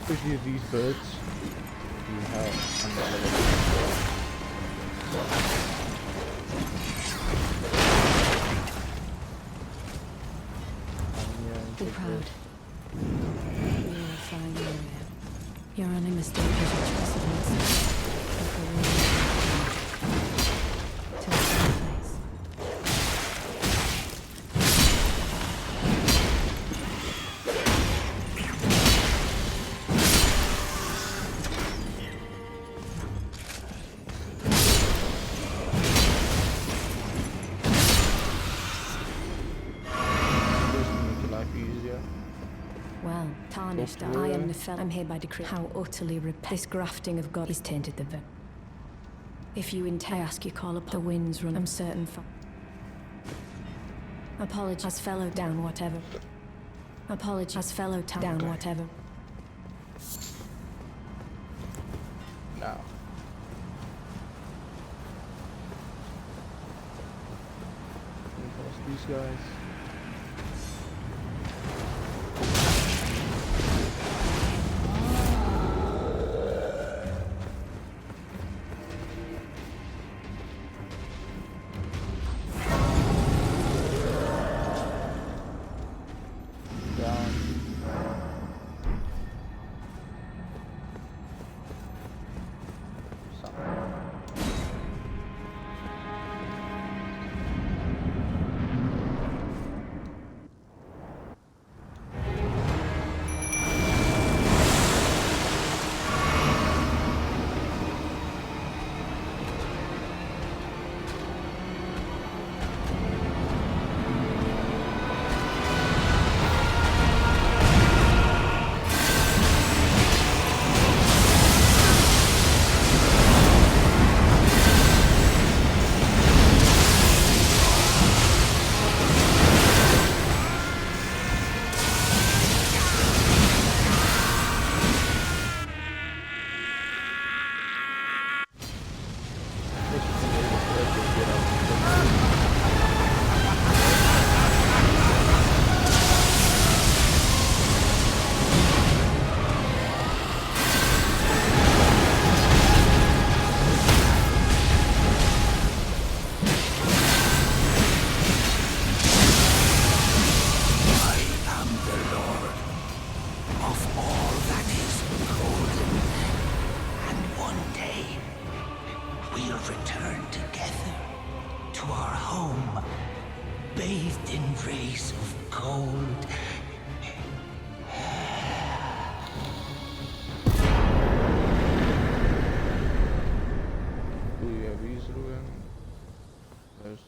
Especially these birds. You have under level. Be proud. You're a fine warrior. Your only mistake is your trust in yourself. To a safe place. Just to make your life easier. Well, tarnished, Go I for am it. the fel- I'm hereby decree how utterly this grafting of God is tainted the ver- If you I ask you call up the winds run, I'm certain for. Apologize, fellow down whatever. Apologize, fellow down Okay. whatever. Now. Past these guys. Down. Some. this ruin. There's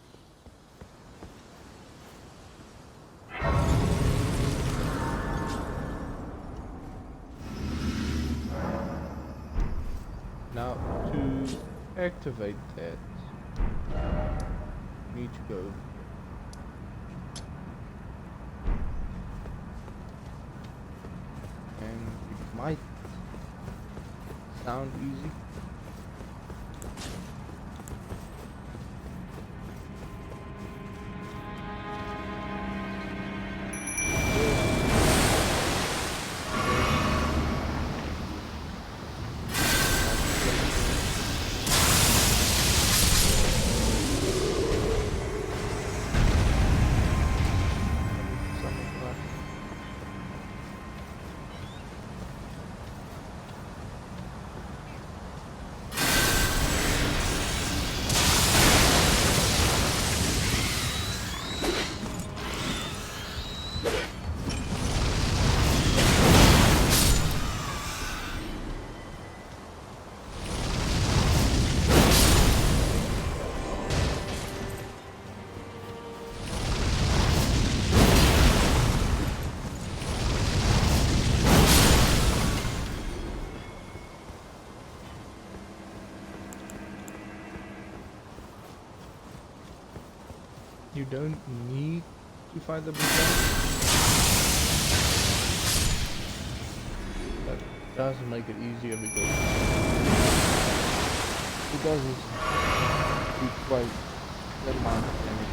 now to activate that. Need to go. And it might sound easy. You don't need to fight the big guy. That does make it easier because it does do quite that amount of damage.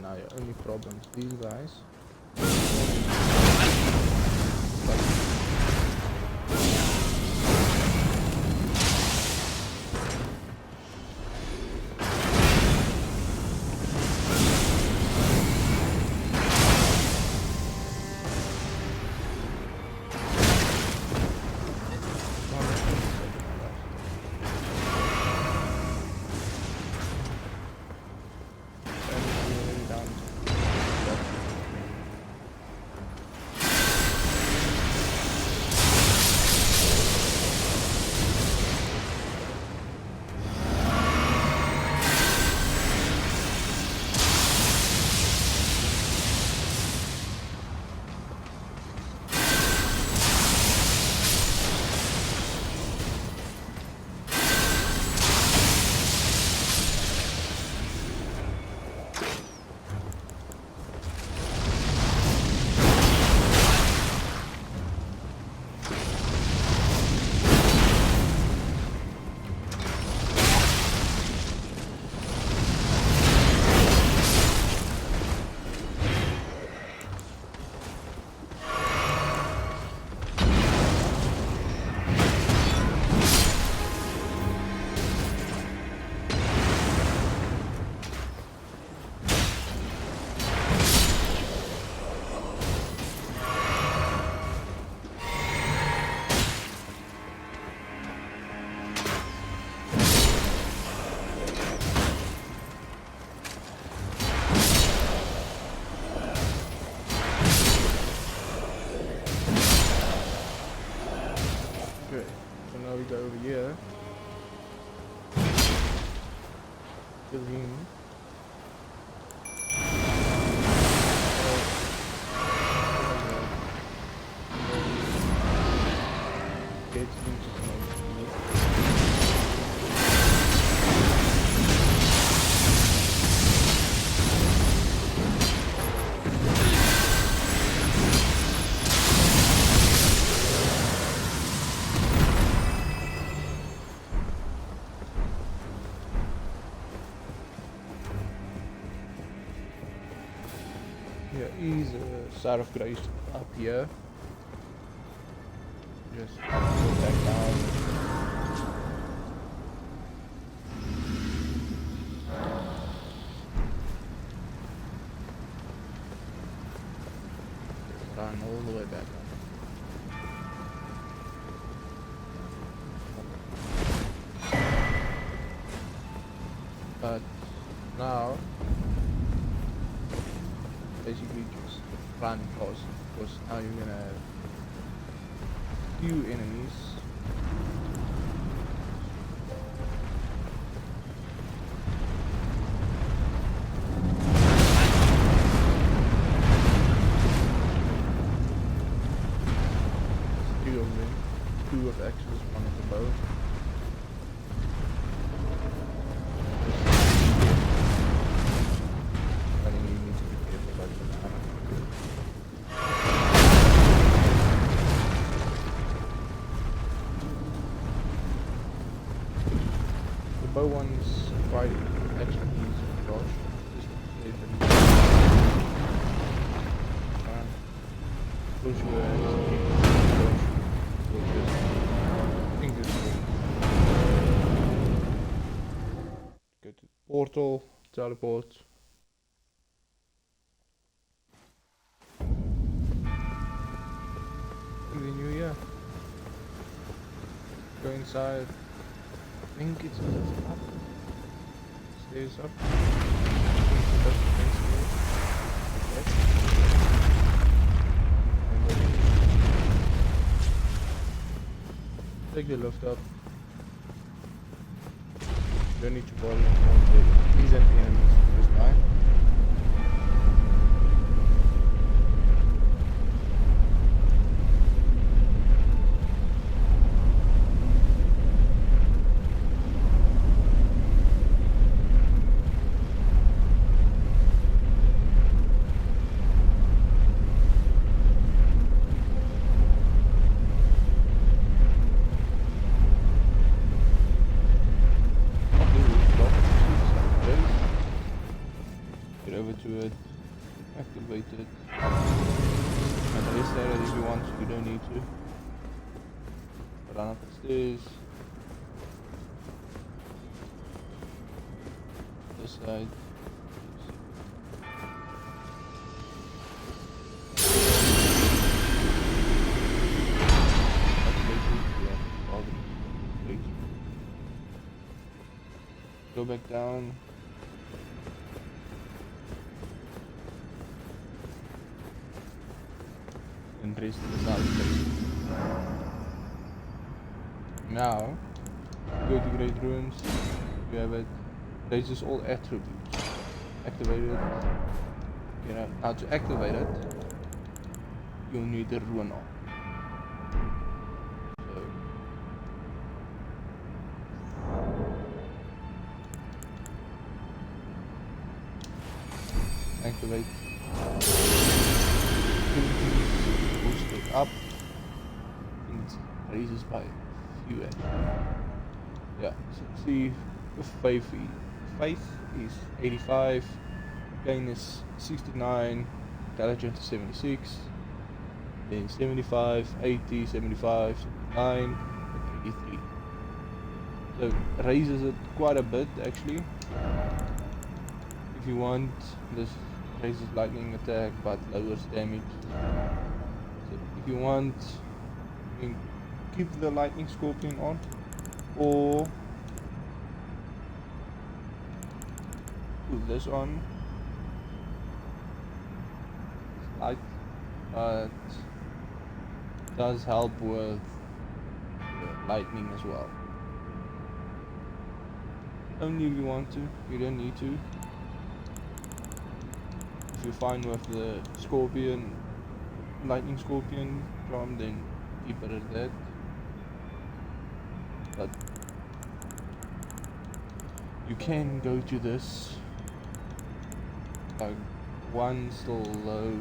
Now your only problem is these guys. Go over here. Kill him. is a side of grace up here. Just go back down. Run all the way back up. But now, basically just run fast, because now you're gonna have few enemies. Three of them, two of axes, one of the bow. I think you need to be careful about your ammo. The bow one's quite actually easy to dodge. Just save them. Close your eyes and keep dodge. We'll just think this through. Go to the portal, teleport. And then you, yeah. Go inside. I think it's up. Stairs up. That's the main stairs. Okay. And then take the lift up. You don't need to bother with these and enemies just die. Get over to it, activate it, and restart it if you want, you don't need to. Run up the stairs. This side. Go back down. And raise to the south. Now, go to Great Ruins. You have it. Raises all attributes. Activate it. You know, now to activate it, you'll need the rune on. So, activate. Boost it up. And it raises by a few. Yeah, so see, faith is 85, gain is 69, intelligence is 76, then 75, 80, 75, 79, and 83. So it raises it quite a bit actually. If you want, this raises lightning attack but lowers damage. So if you want, you can keep the lightning scorpion on, or put this on. It's light, but does help with lightning as well. Only if you want to, you don't need to. If you're fine with the scorpion, lightning scorpion charm, then keep it at that. But you can go to this, like one still low.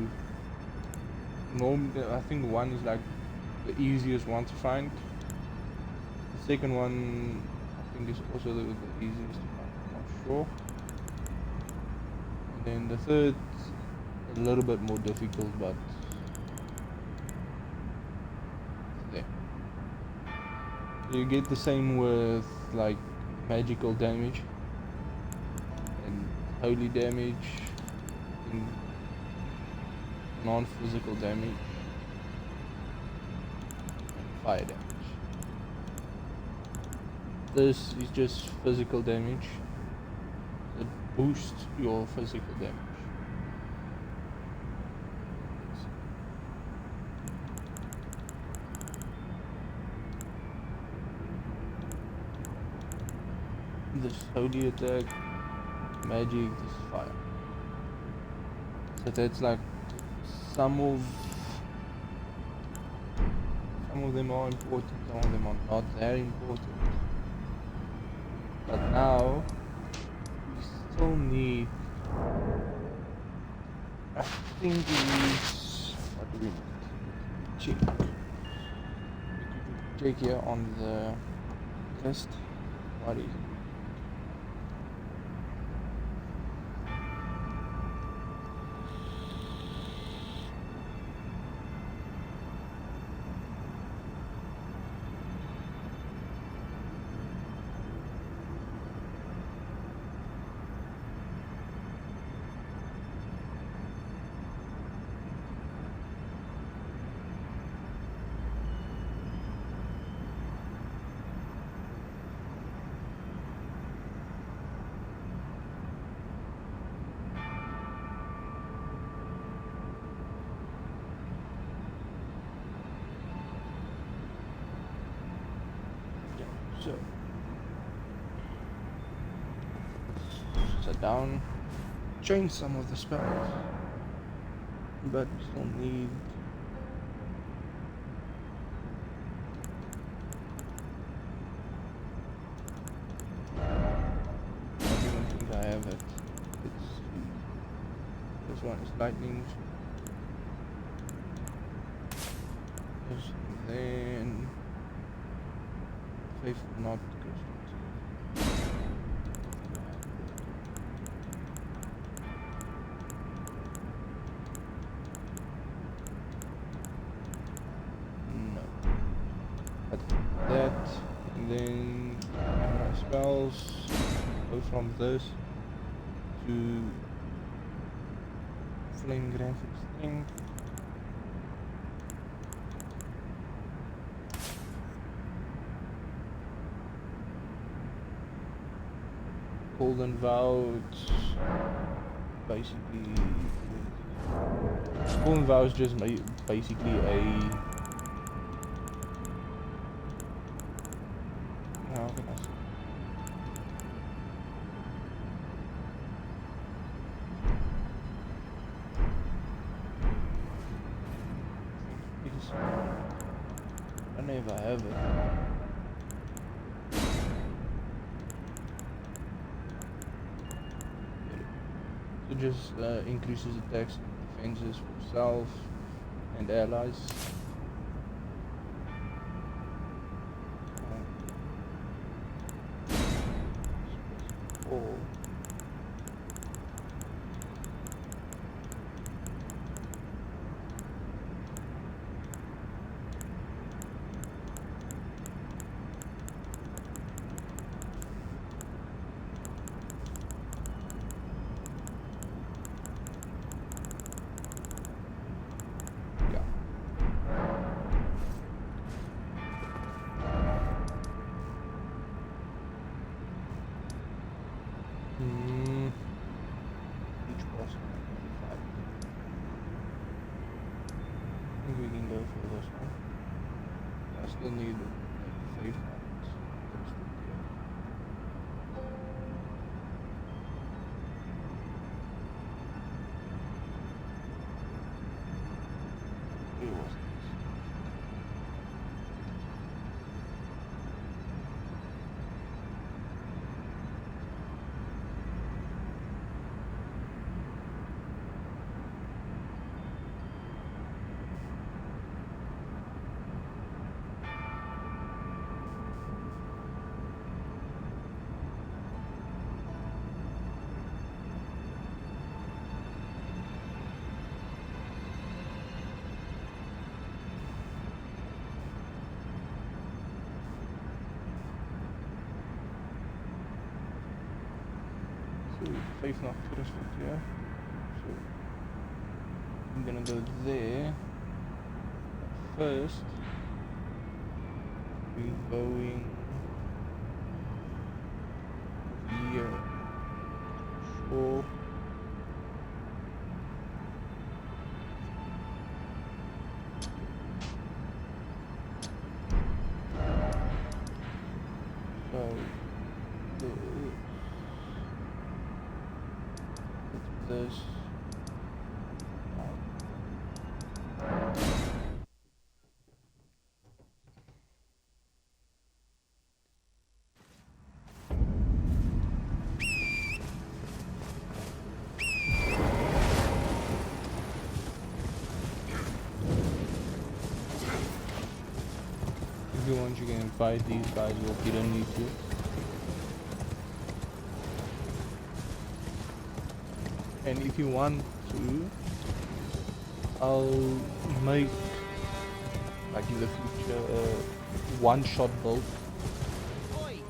Normally, I think one is like the easiest one to find. The second one, I think, is also the easiest to find. I'm not sure. And then the third, a little bit more difficult, but there. You get the same with like magical damage and holy damage and non-physical damage and fire damage. This is just physical damage. It boosts your physical damage. This holy attack, magic, this is fire. So that's like some of them are important, some of them are not that important. But now we still need, I think we need, what do we need? Check. We could check here on the list. What is it? So, set down, change some of the spells, but we still need I don't think I have it. This one is lightning. Then faithful not no. But that, and then my spells go from this to flame graphic strength. Golden Vow, it's basically Golden Vow is just basically a how can I say? Because I don't know if I have it. It just increases attacks and defenses for self and allies. All. Each boss can have 5. I think we can go for this one. I still need like 5 points. Where was this? Faith not trusted, yeah. So I'm gonna go there. First, we're going here. Or so this. If you want, you can fight these guys off. You don't need to. And if you want to, I'll make, like in the future, one-shot bolt. Oi!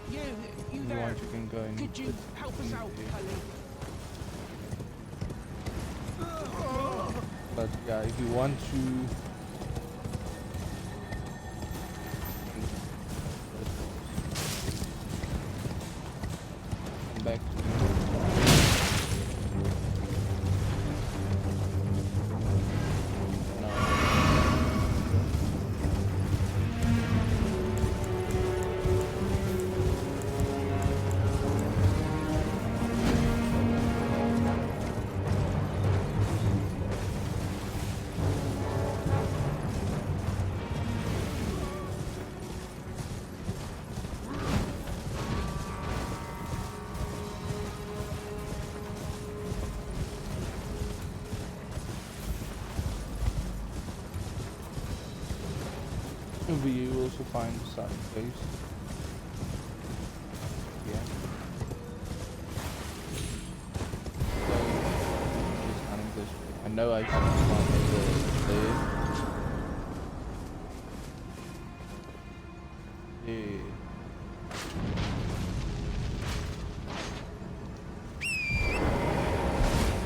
You If you there? want, you can go and Could you put help us in out, there. Cully? But yeah, if you want to, come back to me. No. Over here you also find the side place. Yeah. So just running this way. I know I see one over there. Yeah.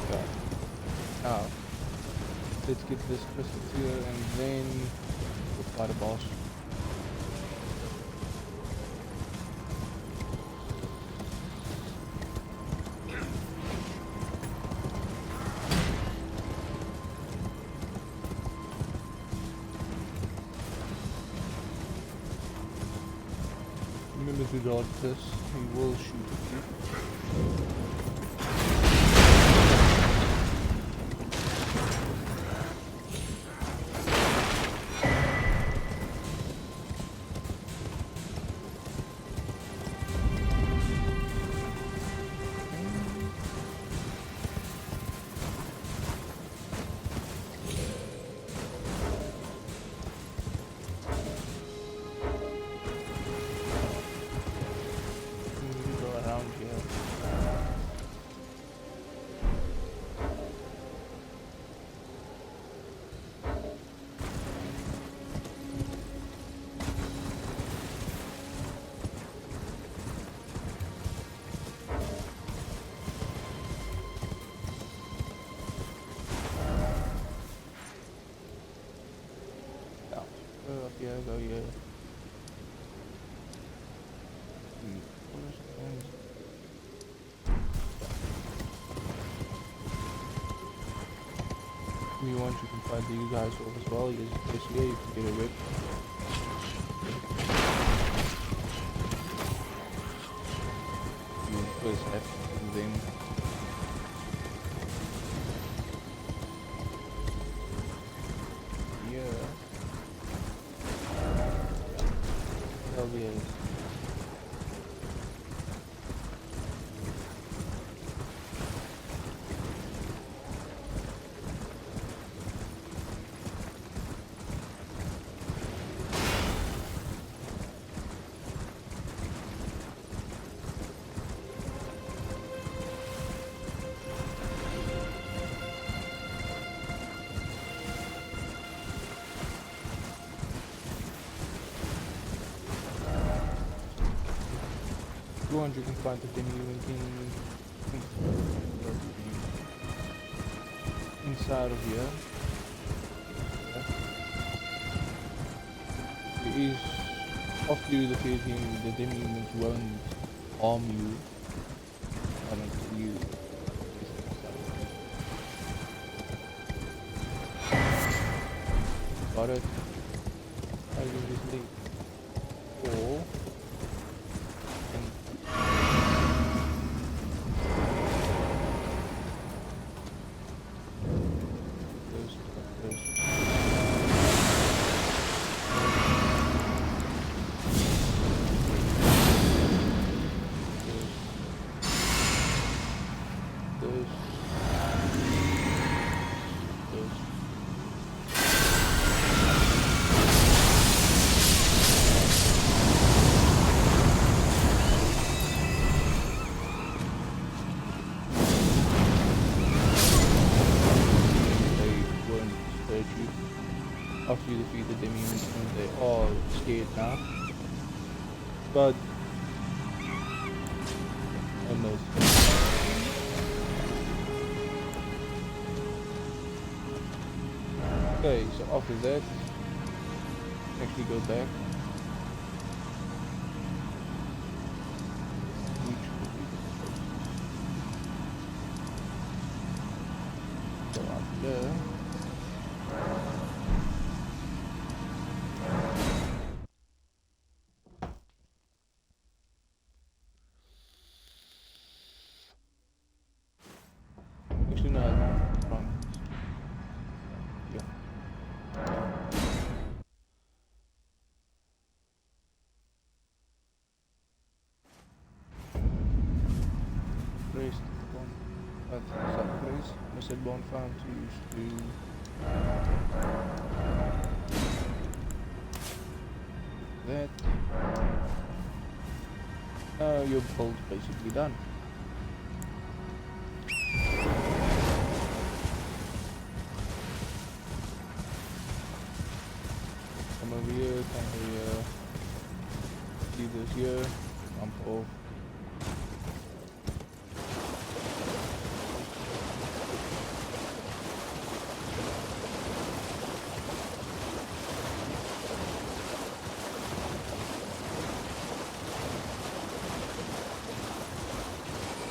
Okay. Now let's get this crystal here and then we'll fight a boss. Remember to dodge this, he will shoot at you. You go around here. Yeah. Go up here, go here. Where's the end? If you want, you can fight these guys off as well. You just press here, you can get a rip. You press F and then here. Hell yeah. you want, you can find the venue inside of here. It is after you defeat him, the demi-humans won't harm you until you got it. I will just leave. Or after you defeat the demi-humans, they're all scared now. But almost. Okay, so after that, actually go back. Go up there. Actually, no, wrong. Yeah. Place one at south place. Missile bone found to use to that. Your build's basically done. Come over here, come over here. See this here. Jump off.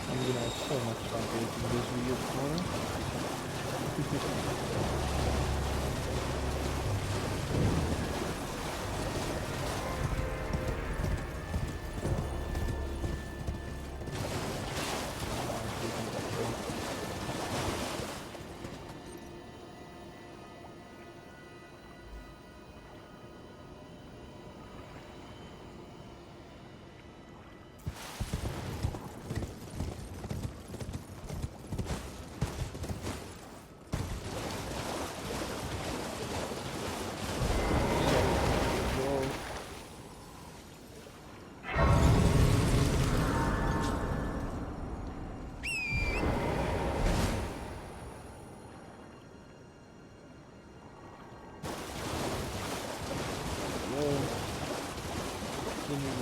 I'm gonna have so much fun editing this video tomorrow. Then you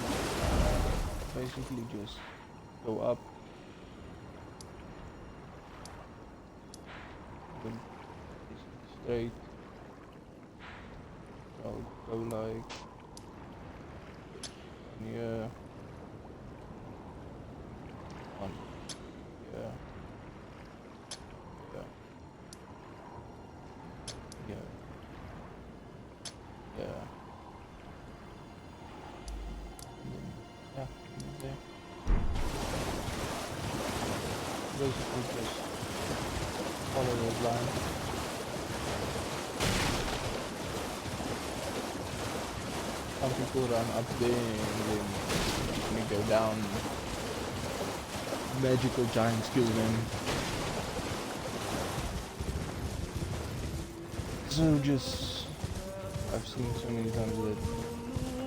basically just go up, then straight. I'll go like yeah, one, yeah, yeah, yeah, yeah. Yeah, there. Basically just follow the line. Some people run up there and then we go down. Magical giants kill them. So just I've seen so many times that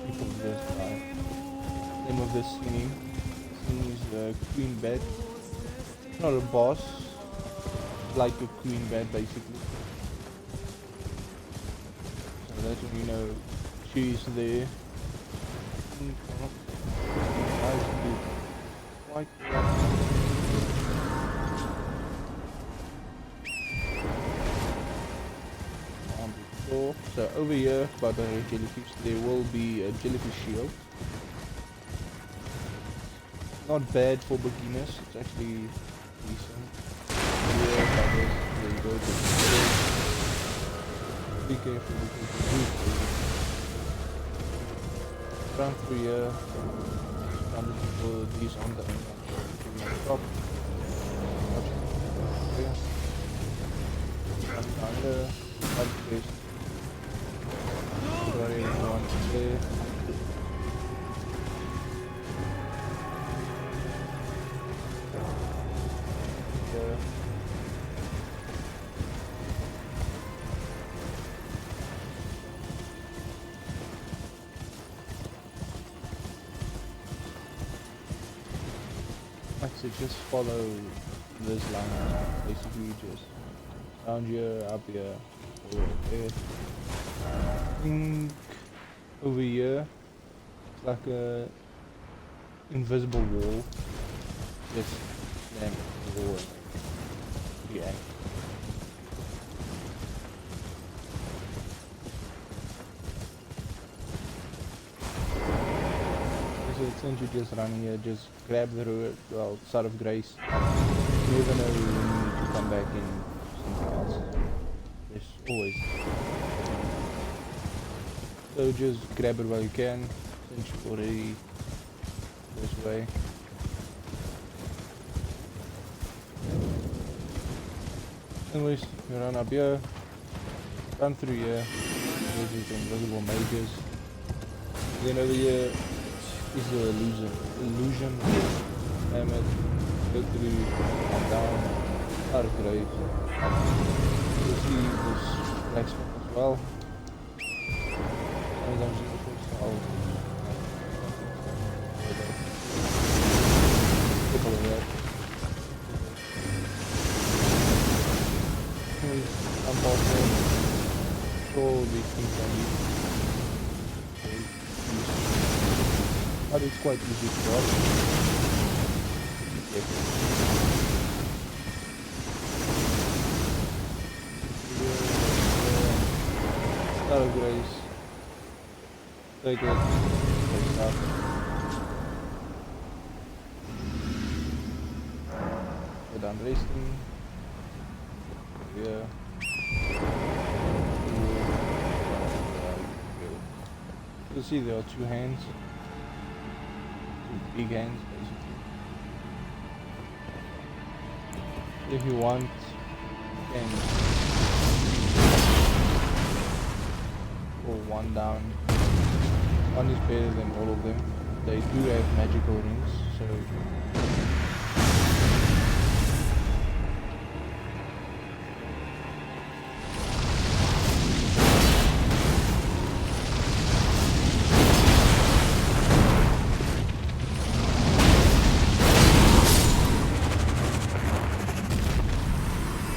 people just die. Name of this scene is Queen Bed. Not a boss, like a Queen Bed basically. So that's when you know she's there. Nice dude. quite on the floor. So over here by the jellyfish there will be a jellyfish shield. Not bad for beginners, it's actually decent. Here by this, there you go. Be careful because the roof is run through here. I'm looking for these on the top. Okay. Run down there. Right place. Got everyone there. There. Like I said, just follow this line. Basically, just down here, up here, over there. I think over here, it's like a invisible wall. Just slam the wall and react. So since you just run here, just grab the road, well, side of grace. You never know when you need to come back in something else. There's always. So just grab it while you can, since you're already this way. Anyways, you run up here, run through here, there's these invisible mages. Then over here is the illusion, damn it, go through, come down, out of grave. You'll see this black spot as well. Sometimes you first I'll couple of that. I'm off all these things I need. But it's quite easy to watch. Star of Grace. Take it. Take stuff. Go down resting. Yeah. You'll see there are two hands. Big hands basically. If you want, you can pull one down. One is better than all of them. They do have magical rings, so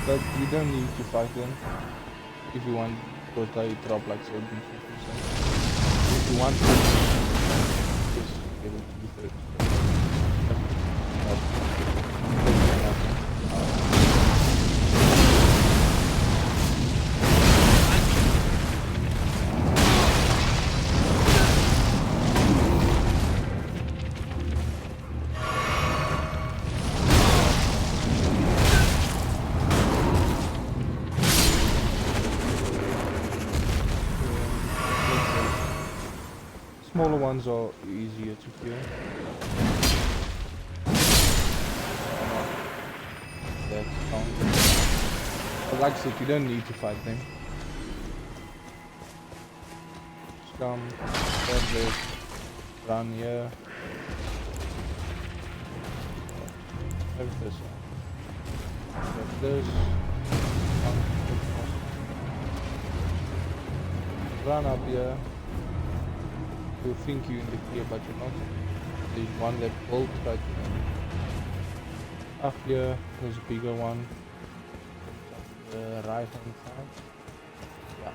but you don't need to fight them if you want, because they drop like 17%. If you want to, just get it to be 30. Smaller ones are easier to kill. That's fine. But like I said, you don't need to fight them. Just come, grab this, run here. Have this one. Grab this. Run up here. You think you're in the clear, but you're not. There's one that bolts right up here. There's a bigger one. The right hand side. Yeah.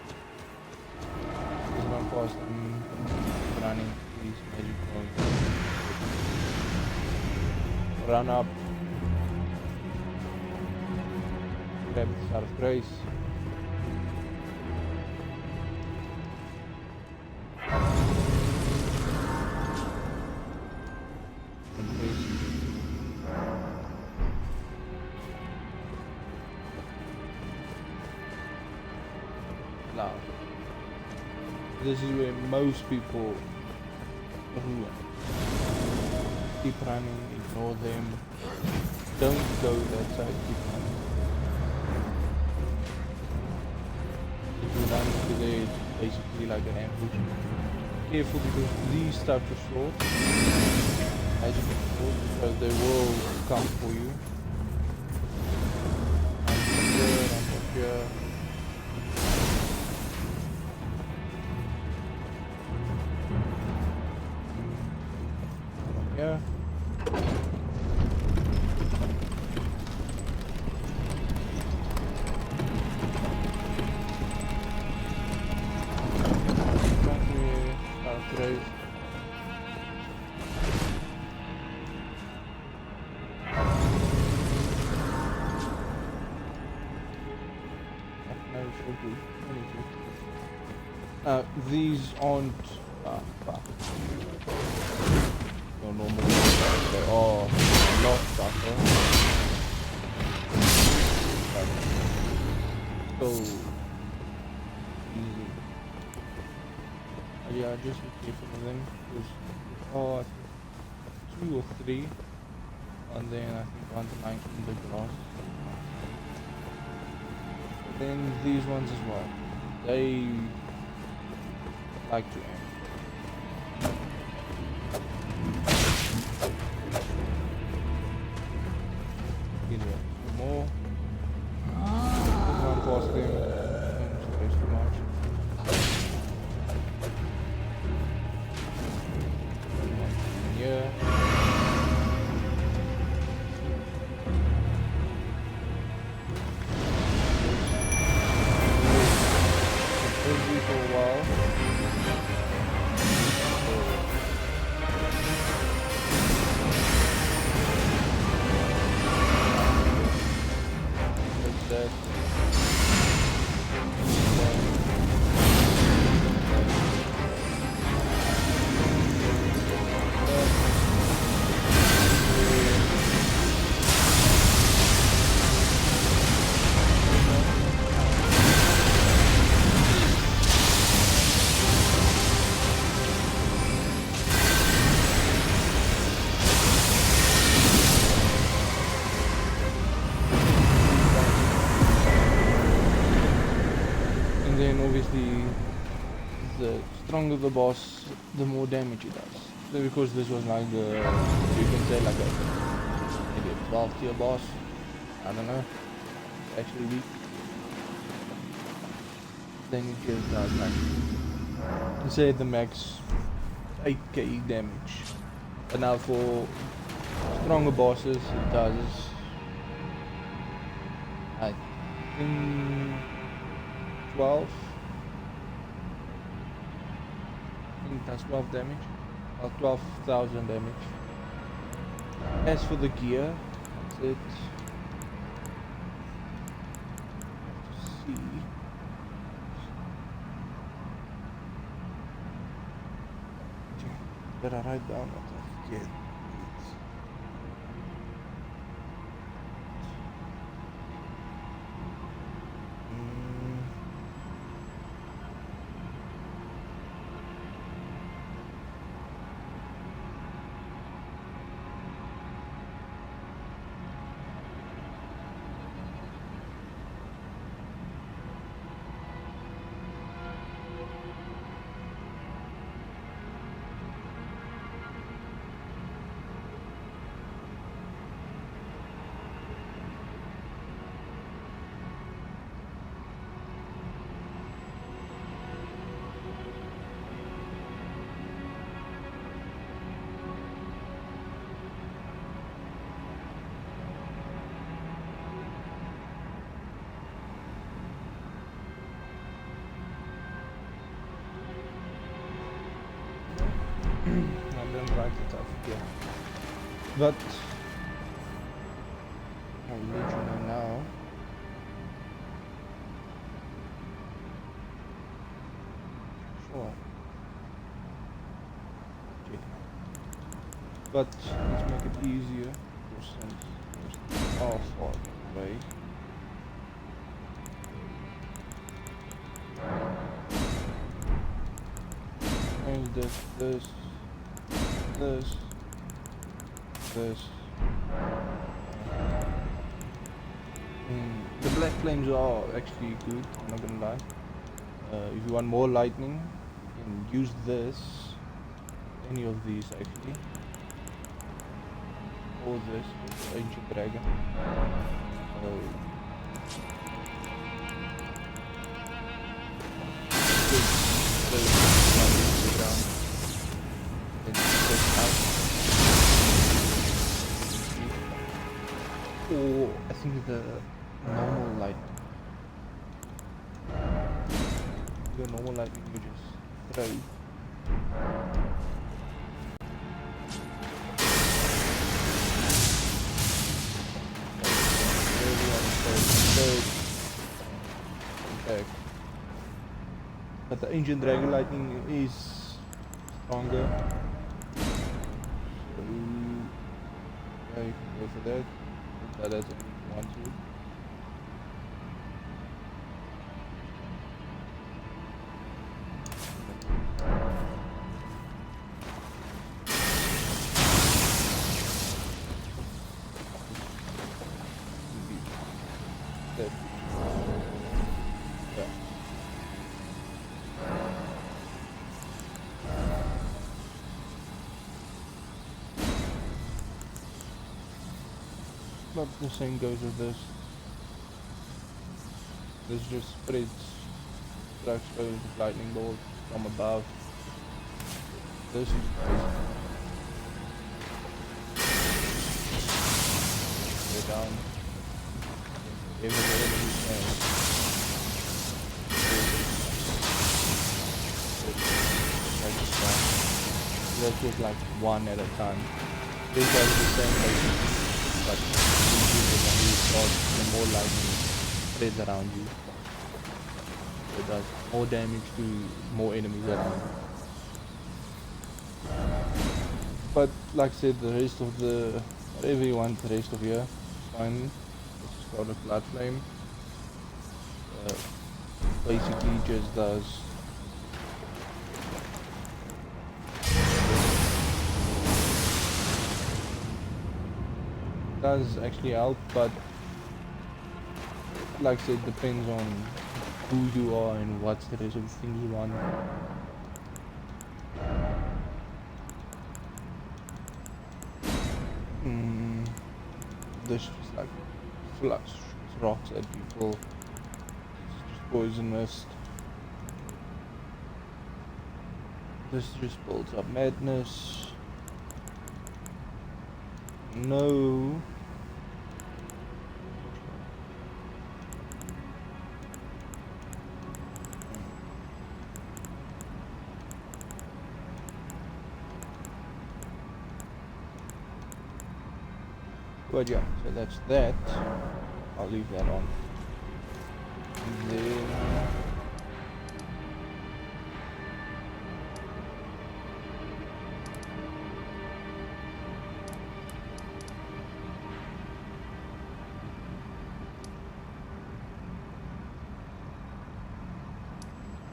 There's one past them running these magic points. run up, grab the Star of Grace. And paste. Now, this is where most people ruin. Keep running, ignore them. Don't go that side, keep running. If you run into there, it's basically like an ambush. Careful because these types of swords, magical swords, so they will come for you. I'm from here, I'm from here. Yeah. These aren't your normal ones. They are a lot tougher. But still easy. Yeah, just be careful with them because I think 2 or 3, and then I think 1 to 9 in the grass. But then these ones as well. They like to aim. Anyway, more. Just run past them. Don't space too much. Yeah. Busy for a while. That. And then obviously the stronger the boss, the more damage it does. So because this was like you can say like maybe a 12 tier boss. I don't know. It's actually weak. Then it gives like let's say the max 8k damage. But now for stronger bosses it does I think 12. I think that's 12 damage. Or 12,000 damage. As for the gear, that's it. Let's see. Better write down what I forget. I didn't write it, I forget. But I'll let you know now. Sure. Okay. But let's make it easier. Since there's all far away. And this. The black flames are actually good, I'm not gonna lie. If you want more lightning, you can use this, any of these actually, or this, the ancient dragon. Or I think the normal lightning. The normal lightning you just throw. Okay. But the ancient dragon lightning is stronger. So yeah, you can go for that. That doesn't mean you want to. That. Yeah. But the same goes with this. This just spreads, strikes those lightning bolts from above. This is crazy. Go down. Every enemy can. Let's just like one at a time. This does the same basically, but the more lightning spreads around you, it does more damage to more enemies around you. But like I said, the rest of the, whatever you want, the rest of here, fine. This is called a blood flame. Basically just does actually help, but like I said, depends on who you are and what's the rest of the things you want. This just like flux rocks at people. It's just poison mist. This just builds up madness. No. But yeah, so that's that. I'll leave that on.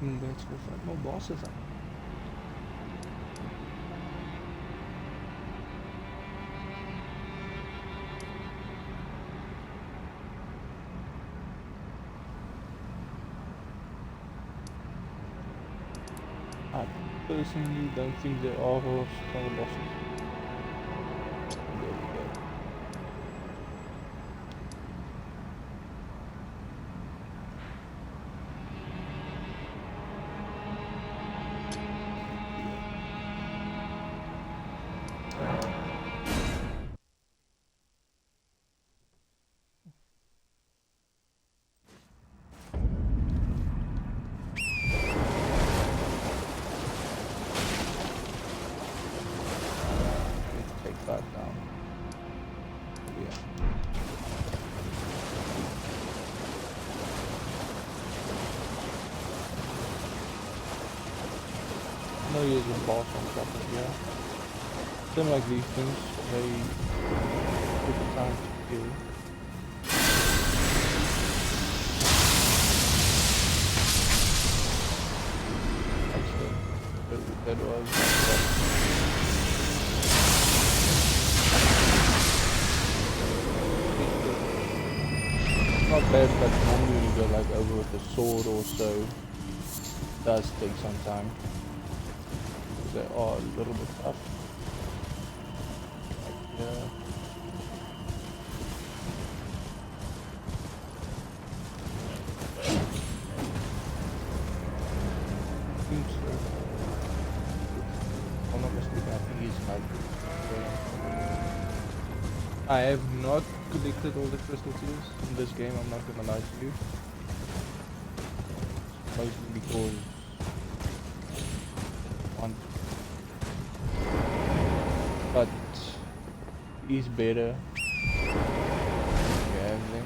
And then let's go fight more bosses up. I personally don't think there are strong bosses. There we go. Take that down. Yeah. there's a boss on top of here. Something like these things, they take the time to kill. That was not bad, but normally when you go like over with a sword or so, it does take some time. They are a little bit tough. Yeah. I have not collected all the crystal seals in this game, I'm not gonna lie to you. Mostly because I want, but it is better if you have them.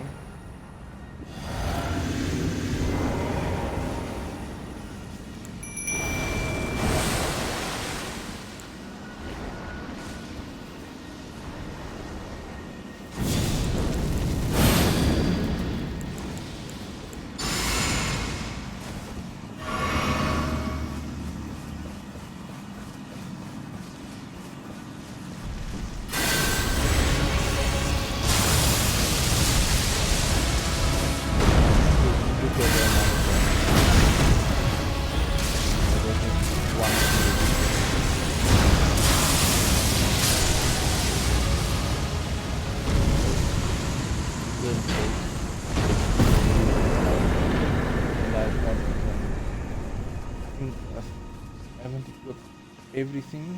Everything.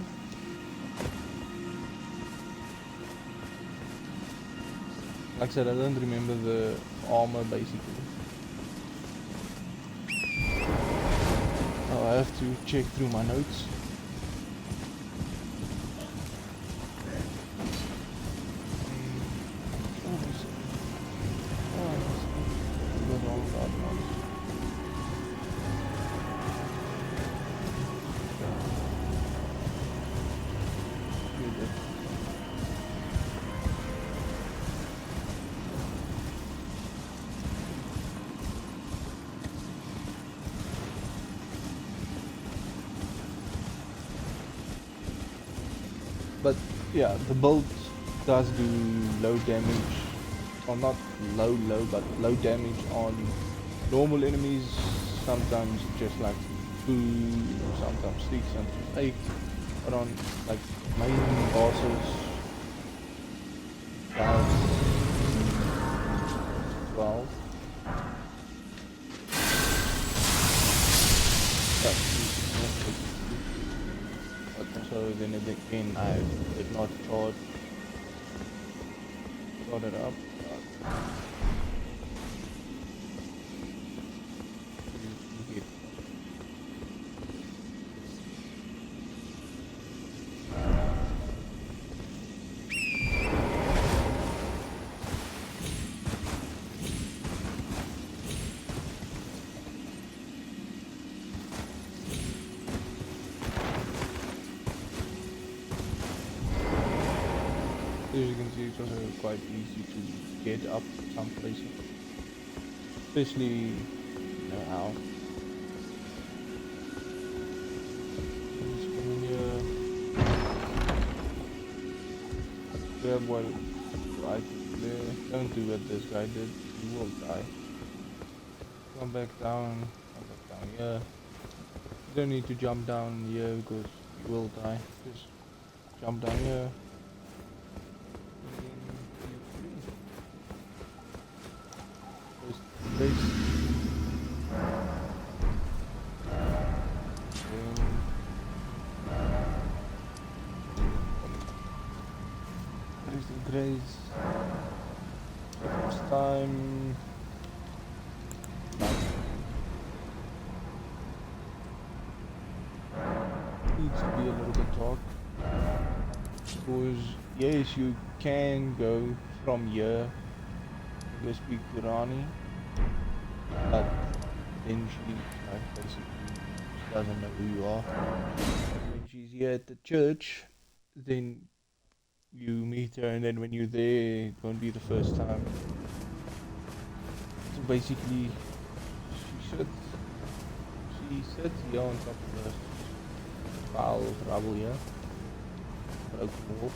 Like I said, I don't remember the armor basically. Oh, I have to check through my notes. But yeah, the build does do low damage, or not low, but low damage on normal enemies, sometimes just like 2, sometimes 6, sometimes 8, but on like main bosses, about 12. So then again, I did not start it up. As you can see, it's also quite easy to get up some places, especially now. Just come in here, grab one right there. Don't do what this guy did, you will die. Come back down here. You don't need to jump down here because you will die. Just jump down here. Base. There's the grace. First time. Needs to be a little bit talk. Because yes, you can go from here. Go speak to Rani. But then she like basically she doesn't know who you are. here at the church, then you meet her, and then when you're there, it won't be the first time. So basically, she sits here on top of the pile of rubble here, broken wall.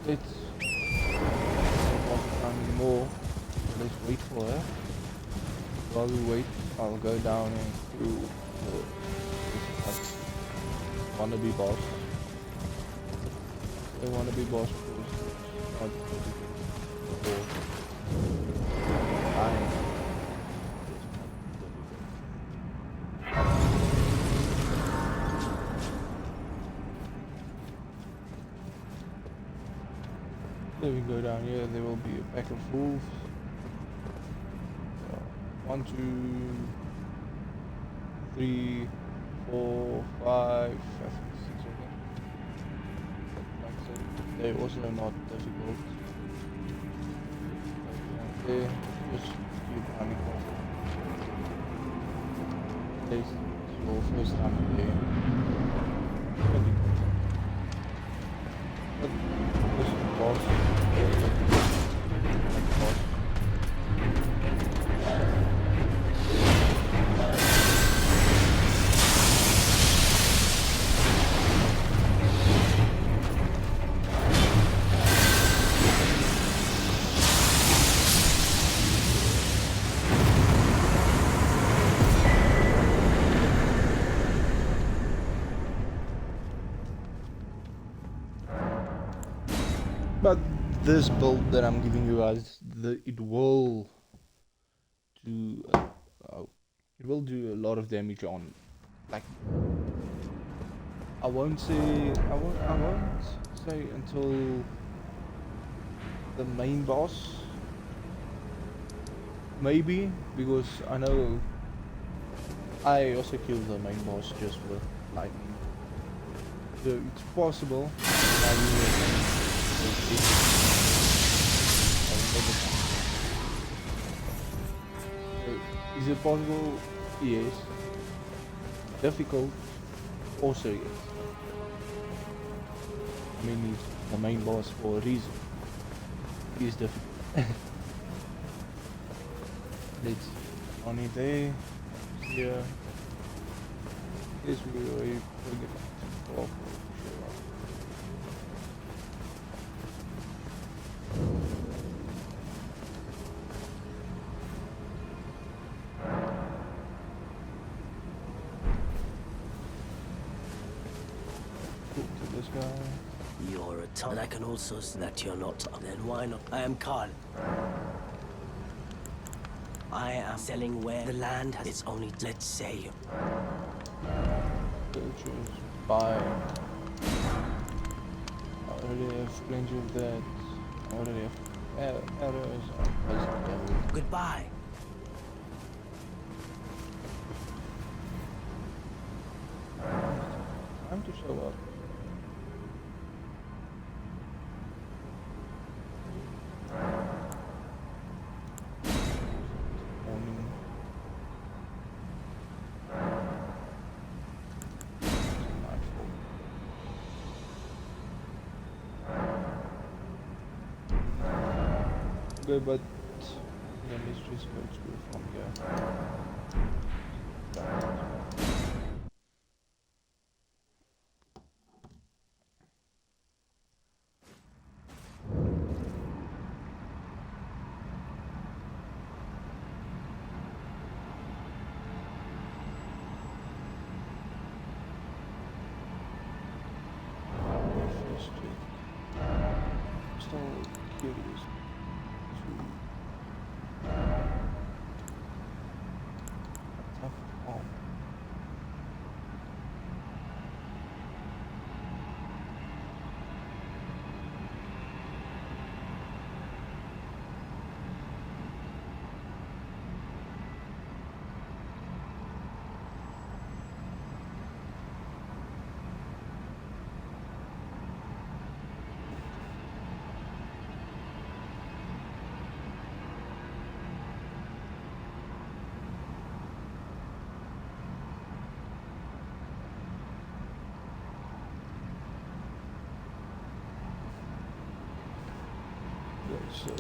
Let's not waste time anymore. Let's wait for her. While we wait, I'll go down and do the wannabe boss. They wannabe boss because not before dying. Then we go down here, there will be a pack of wolves. 1, 2, 3, 4, 5, 6 of them. Like I said, they're also not difficult. There, just keep running off. This is your first time there. But this is the boss. Like the boss. But this build that I'm giving you guys, it will do a lot of damage on, like, I won't say until the main boss, maybe, because I know I also killed the main boss just with lightning, so it's possible. Is it possible? Yes. Difficult? Also yes. I mean, he's the main boss for a reason. He is difficult. Let's on it there. Here. Yes, we already forget off. You're a ton. And I can also see that you're not. Then why not? I am Carl. I am selling where the land has its only. Let's say. Buy. I already have plenty of that. I already have arrows. Goodbye. Time to show up. Okay, but then let's just go through from here. Still curious. So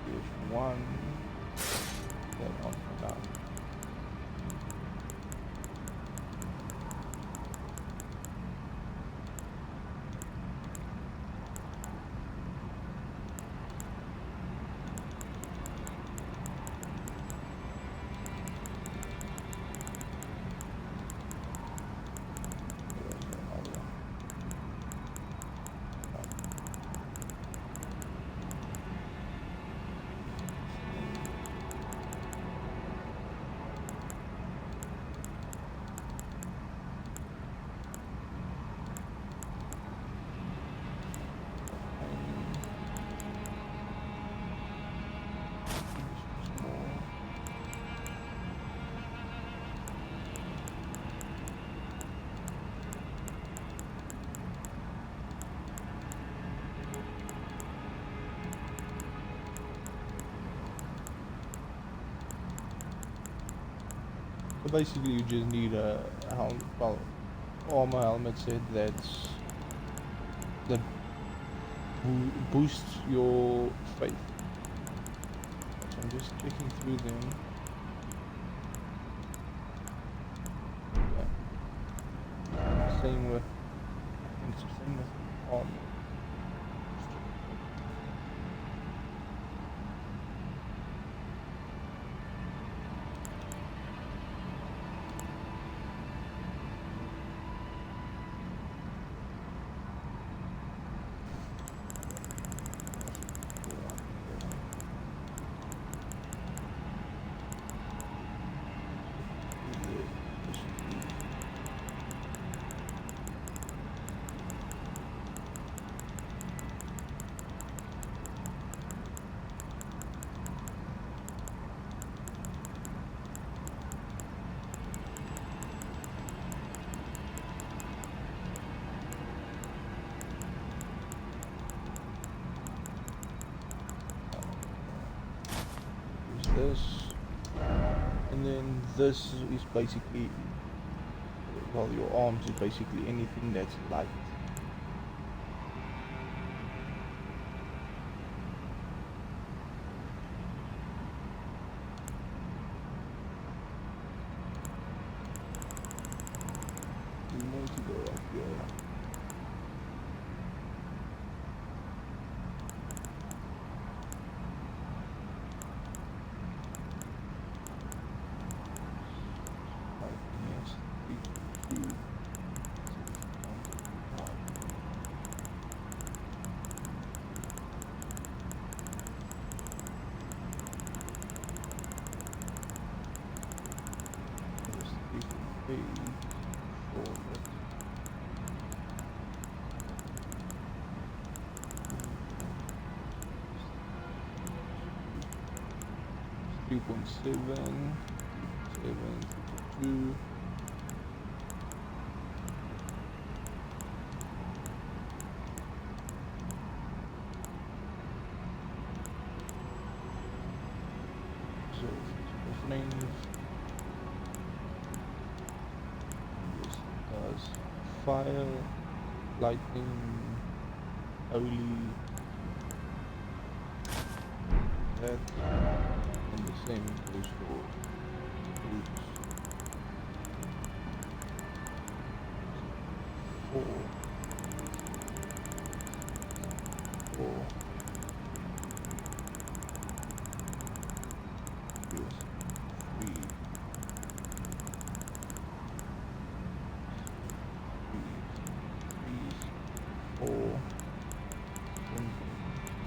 here's one. That one for now. There's another one. There's more. So basically you just need a helmet, well, armor helmet set that's that boosts your faith. So I'm just checking through them. Yeah. Same with, I think it's the same with armor. This, and then this is basically, well, your arms is basically anything that's light. You want to go up here. Yes, 3, 2, 3.7, 2. names. This does fire, lightning, holy, that, and the same goes for boots. 4, 4. Yes, 3, 4,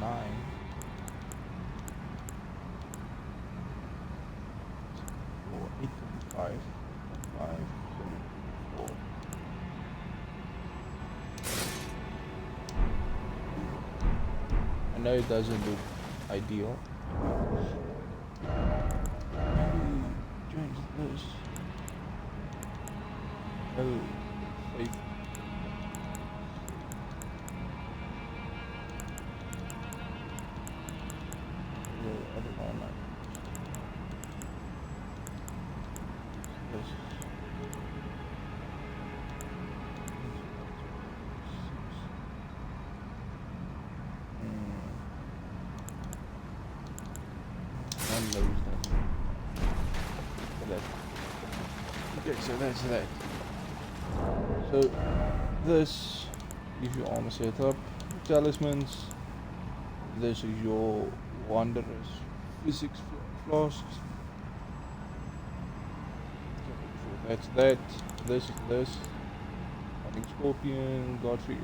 9, 4, 8.5, 5, 4. I know it doesn't look ideal. Maybe change this. Oh, faith. The other one, like this. One knows that. So that. Okay, so that's that. So this is your armor setup, talismans. This is your wanderer's physics flasks. So that's that. This is this. Hunting scorpion, Godfrey.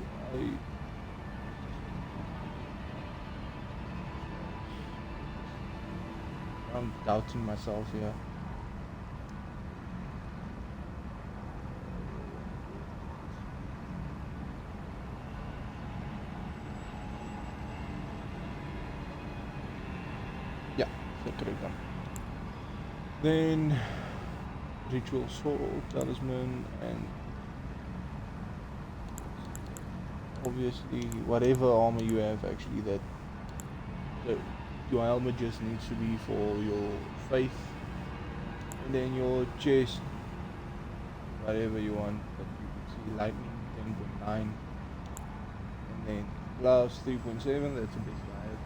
I'm doubting myself here. Yeah, so correct one. Then ritual sword, talisman, and obviously whatever armor you have actually that your helmet just needs to be for your faith, and then your chest whatever you want, but you can see lightning 10.9, and then gloves 3.7, that's a bit higher.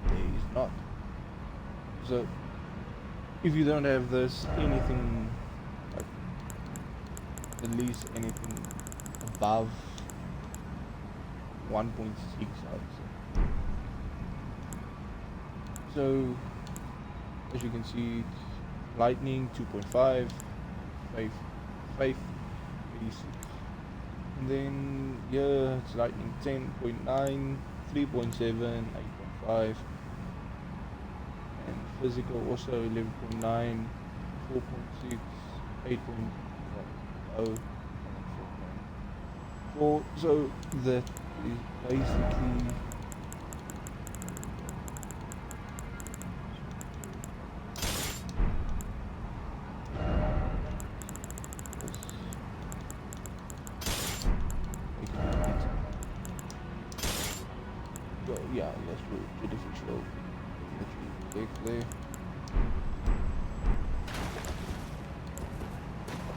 There is not. So if you don't have this, anything like at least anything above 1.6 I would say. So as you can see, lightning 2.5, faith 86, and then yeah, it's lightning 10.9, 3.7, 8.5, and physical also 11.9, 4.6, 8.0, 4. So that is basically yeah, let's do the differential there.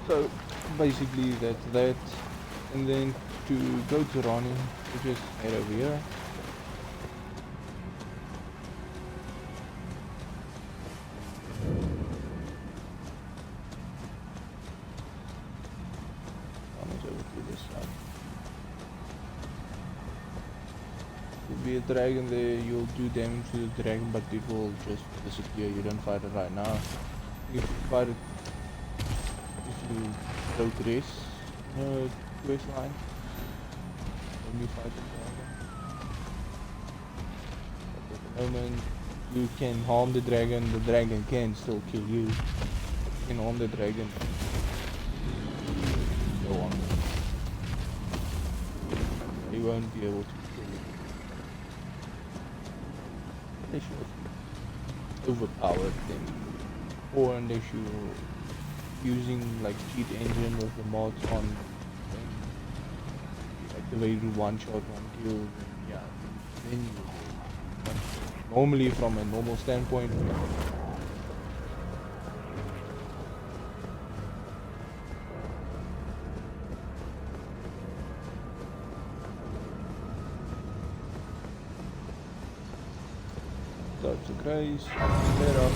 So basically that's that, and then to go to Ronnie, we just head over here. Ronnie's over to this side. There'll be a dragon there, you'll do damage to the dragon, but it will just disappear. You don't fight it right now. If you fight it, if you go to this quest line, then you fight the dragon. But at the moment, you can harm the dragon can still kill you. You can harm the dragon. Go on. He won't be able to kill you. Unless you're overpowered, then, or unless you using like cheat engine with the mods on, like the way you do one shot, one kill, then yeah, then you will. But normally from a normal standpoint, that's a grace, clear up.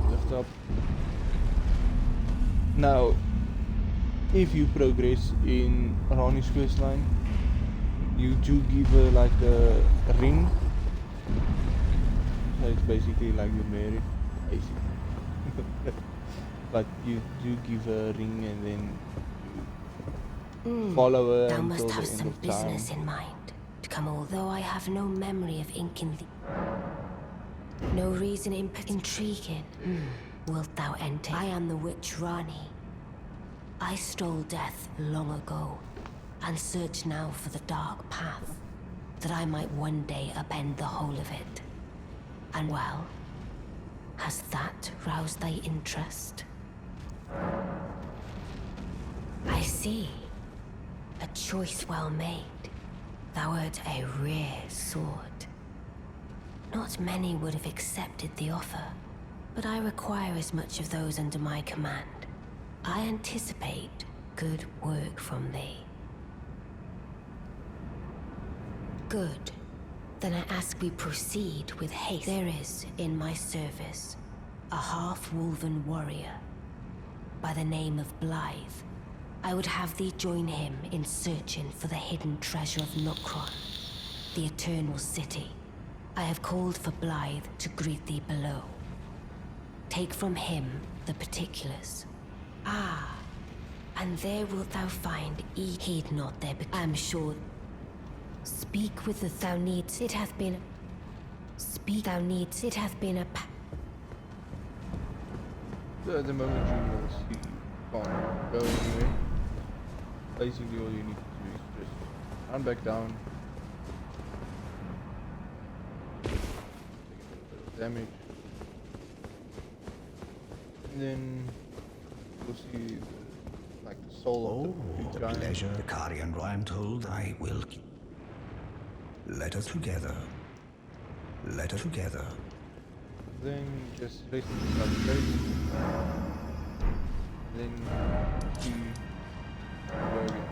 Lift up. Now, if you progress in Rani's quest line, you do give her like a ring. So it's basically like you're married, basically. But you do give her a ring and then you follow her Thou until must the have end some of time. business in mind to come, although I have no memory of inking the. No reason intriguing. Wilt thou enter? I am the witch Rani. I stole death long ago, and search now for the dark path, that I might one day upend the whole of it. And well, has that roused thy interest? I see. A choice well made. Thou art a rare sword. Not many would have accepted the offer, but I require as much of those under my command. I anticipate good work from thee. Good. Then I ask we proceed with haste. There is, in my service, a half-wolven warrior by the name of Blythe. I would have thee join him in searching for the hidden treasure of Nokron, the Eternal City. I have called for Blythe to greet thee below. Take from him the particulars. Ah, and there wilt thou find heed not there, but I am sure. Speak with the thou needs. It hath been. Speak thou needs. It hath been a. The moment you will see, can't go anywhere. Basically, all you need to do is just run back down, take a bit of damage, and then you'll see like the soul of the giant. Pleasure, the Karian, I am told I will. Let us together. Let us together. Then just basically start trading. Then see go again.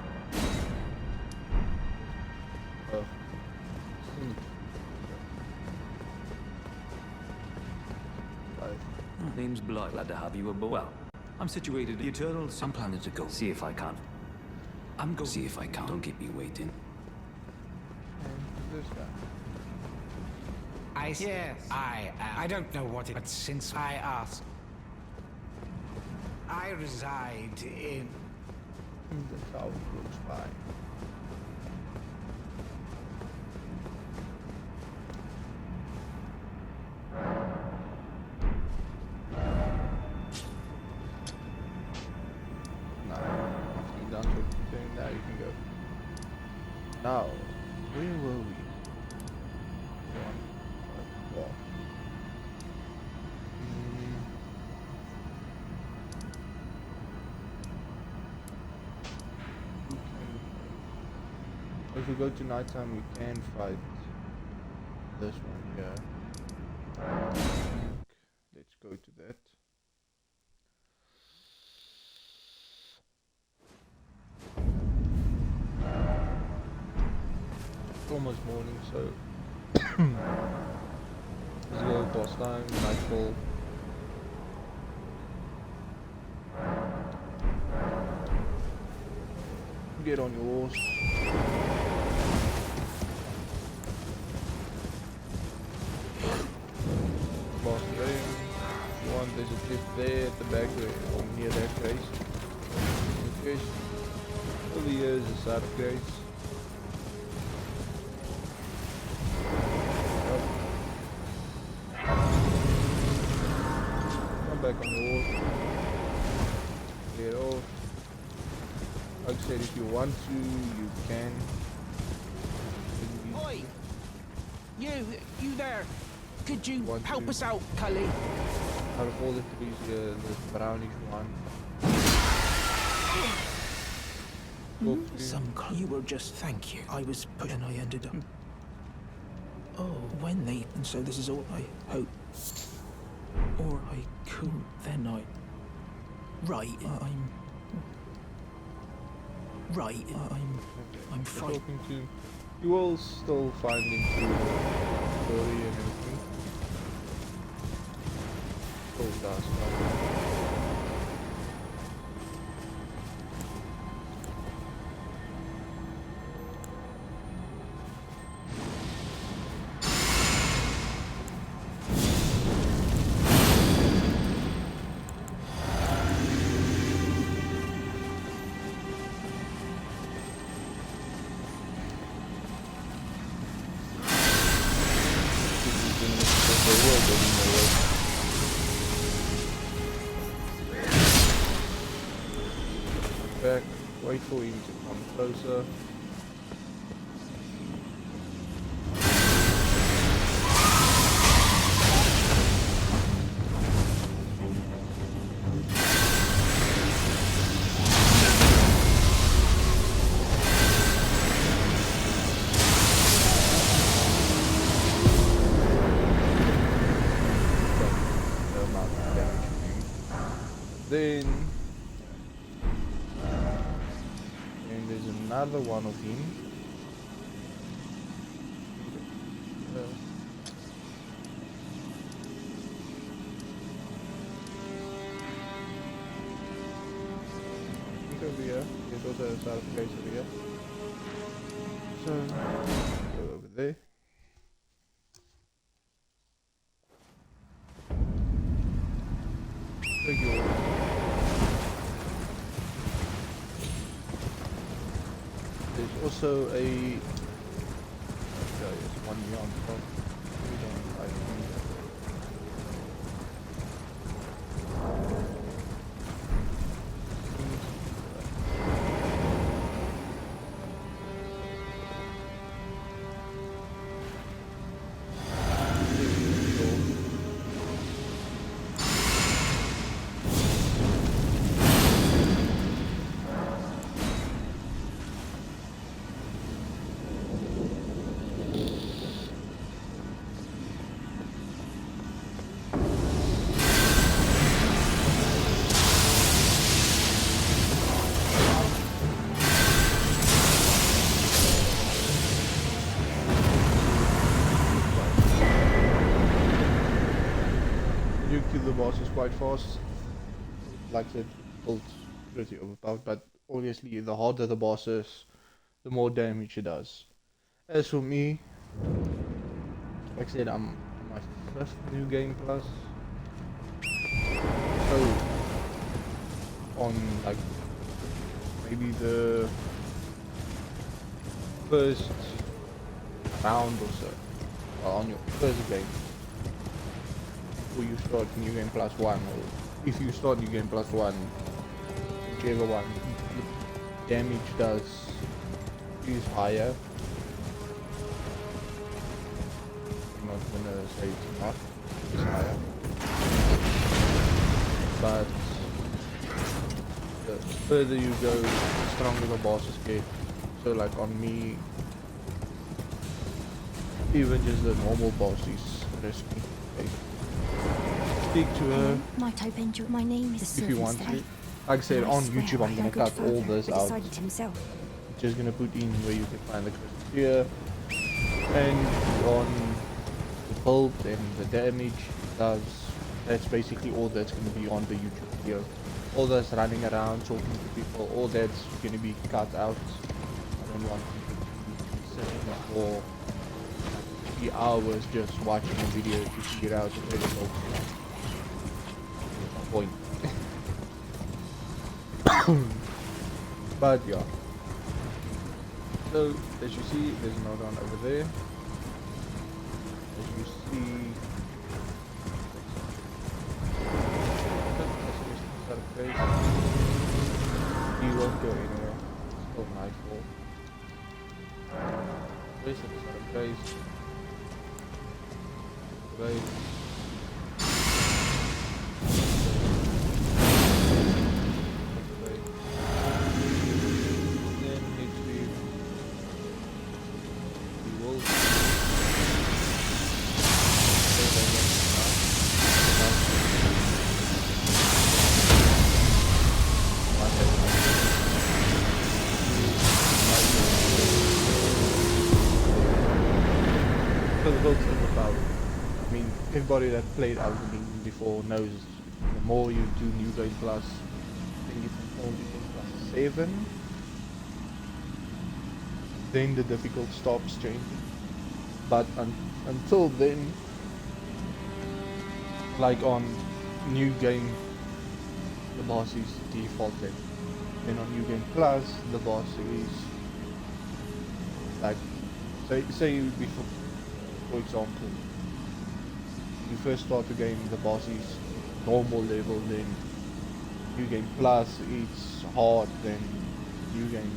Name's Blythe. Glad to have you aboard. Well, I'm situated in the Eternal. I'm planning to go. See if I can. I'm going. See if I can. Don't keep me waiting. And this guy. Yes, I don't know what it, but since I asked, I reside in. The south looks fine. Now, after you're done with the thing, now you can go. Now, where were we? Wall. If we go to nighttime, we can fight this one here. Let's go to that. It's almost morning, so let's go past time, nightfall. Get on your horse. Boss room. If you want, there's a cliff there at the back where near that grace. Fish. Over here is the side of grace. Come back on the horse. Get off. Like I said, if you want to, you can. Oi! You there? Could you Want help to- us out, Cully? Out of all the trees here, the brownish one. Talk to You were just thank you. I was put and I ended up. Oh, when they and so this is all I hope. Or I couldn't. Then I. Right. I'm. Right. I'm fine. talking to. You will still finding through the story and everything. Still does, right? Back, wait for him to come closer. Then there's another one of him. I think over here. There's also a side of the place over here. So go over there. Take your There's also a there's one beyond top. We don't like you kill the bosses quite fast. Like I said, built pretty overpowered, but obviously the harder the boss is, the more damage it does. As for me, like I said, I'm on my 5th new game plus. So on like maybe the first round or so, on your first game, before you start New Game Plus 1, or if you start New Game Plus 1, whichever one, the damage does is higher. I'm not gonna say it's not, it's higher. But the further you go, the stronger the bosses get. So like on me, even just the normal boss is risky. Speak to her Might I bend you? My name is if you want to. Like I said, on YouTube I'm gonna cut all this out. I'm just gonna put in where you can find the crystals here, and on the build and the damage it does. That's basically all that's gonna be on the YouTube video. All that's running around, talking to people, all that's gonna be cut out. I don't want people to be sitting for 3 hours just watching a video to figure out the results. There's no point. But yeah. So as you see, there's another one over there. As you see, he won't go anywhere. It's still nightfall. Rest of the side of base. Right. Then next we will so the build's about. I mean, everybody that played Elden before knows the more you do New Game Plus, I think it's on New Game Plus 7, then the difficult stops changing. But until then, like on New Game, the boss is defaulted. Then on New Game Plus, the boss is like, say before, for example, you first start the game, the boss is normal level, then New Game Plus it's hard, then New Game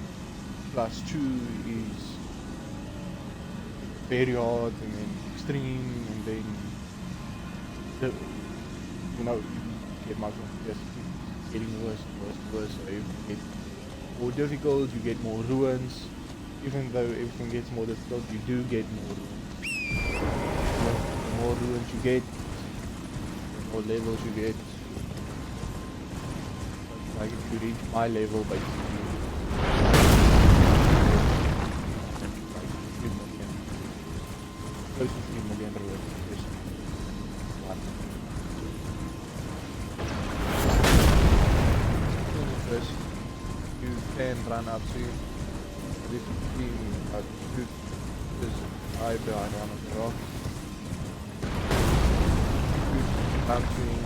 Plus 2 is very hard, and then extreme, and then the, you know, you get much more, just getting worse and worse and worse. So you get more difficult, you get more ruins. Even though everything gets more difficult, you do get more ruins. The more ruins you get, the more levels you get. Like if you reach my level, basically, like 3 million, close to 3 million ruins. Just one. First, you can run up to 15, but shoot this eye behind one of the rocks. Shoot bouncing.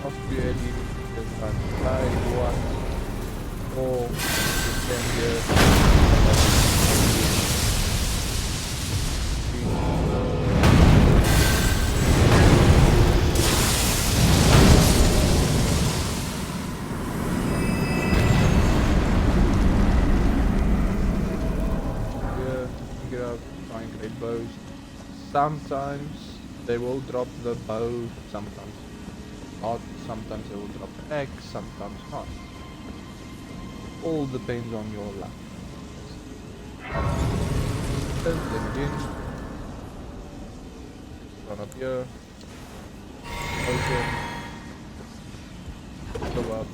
After you just run side one, or just stand here. Get up, try and create bows. Sometimes they will drop the bow, sometimes not, sometimes they will drop the axe, sometimes not. All depends on your luck. Then again, run up here, open, go up.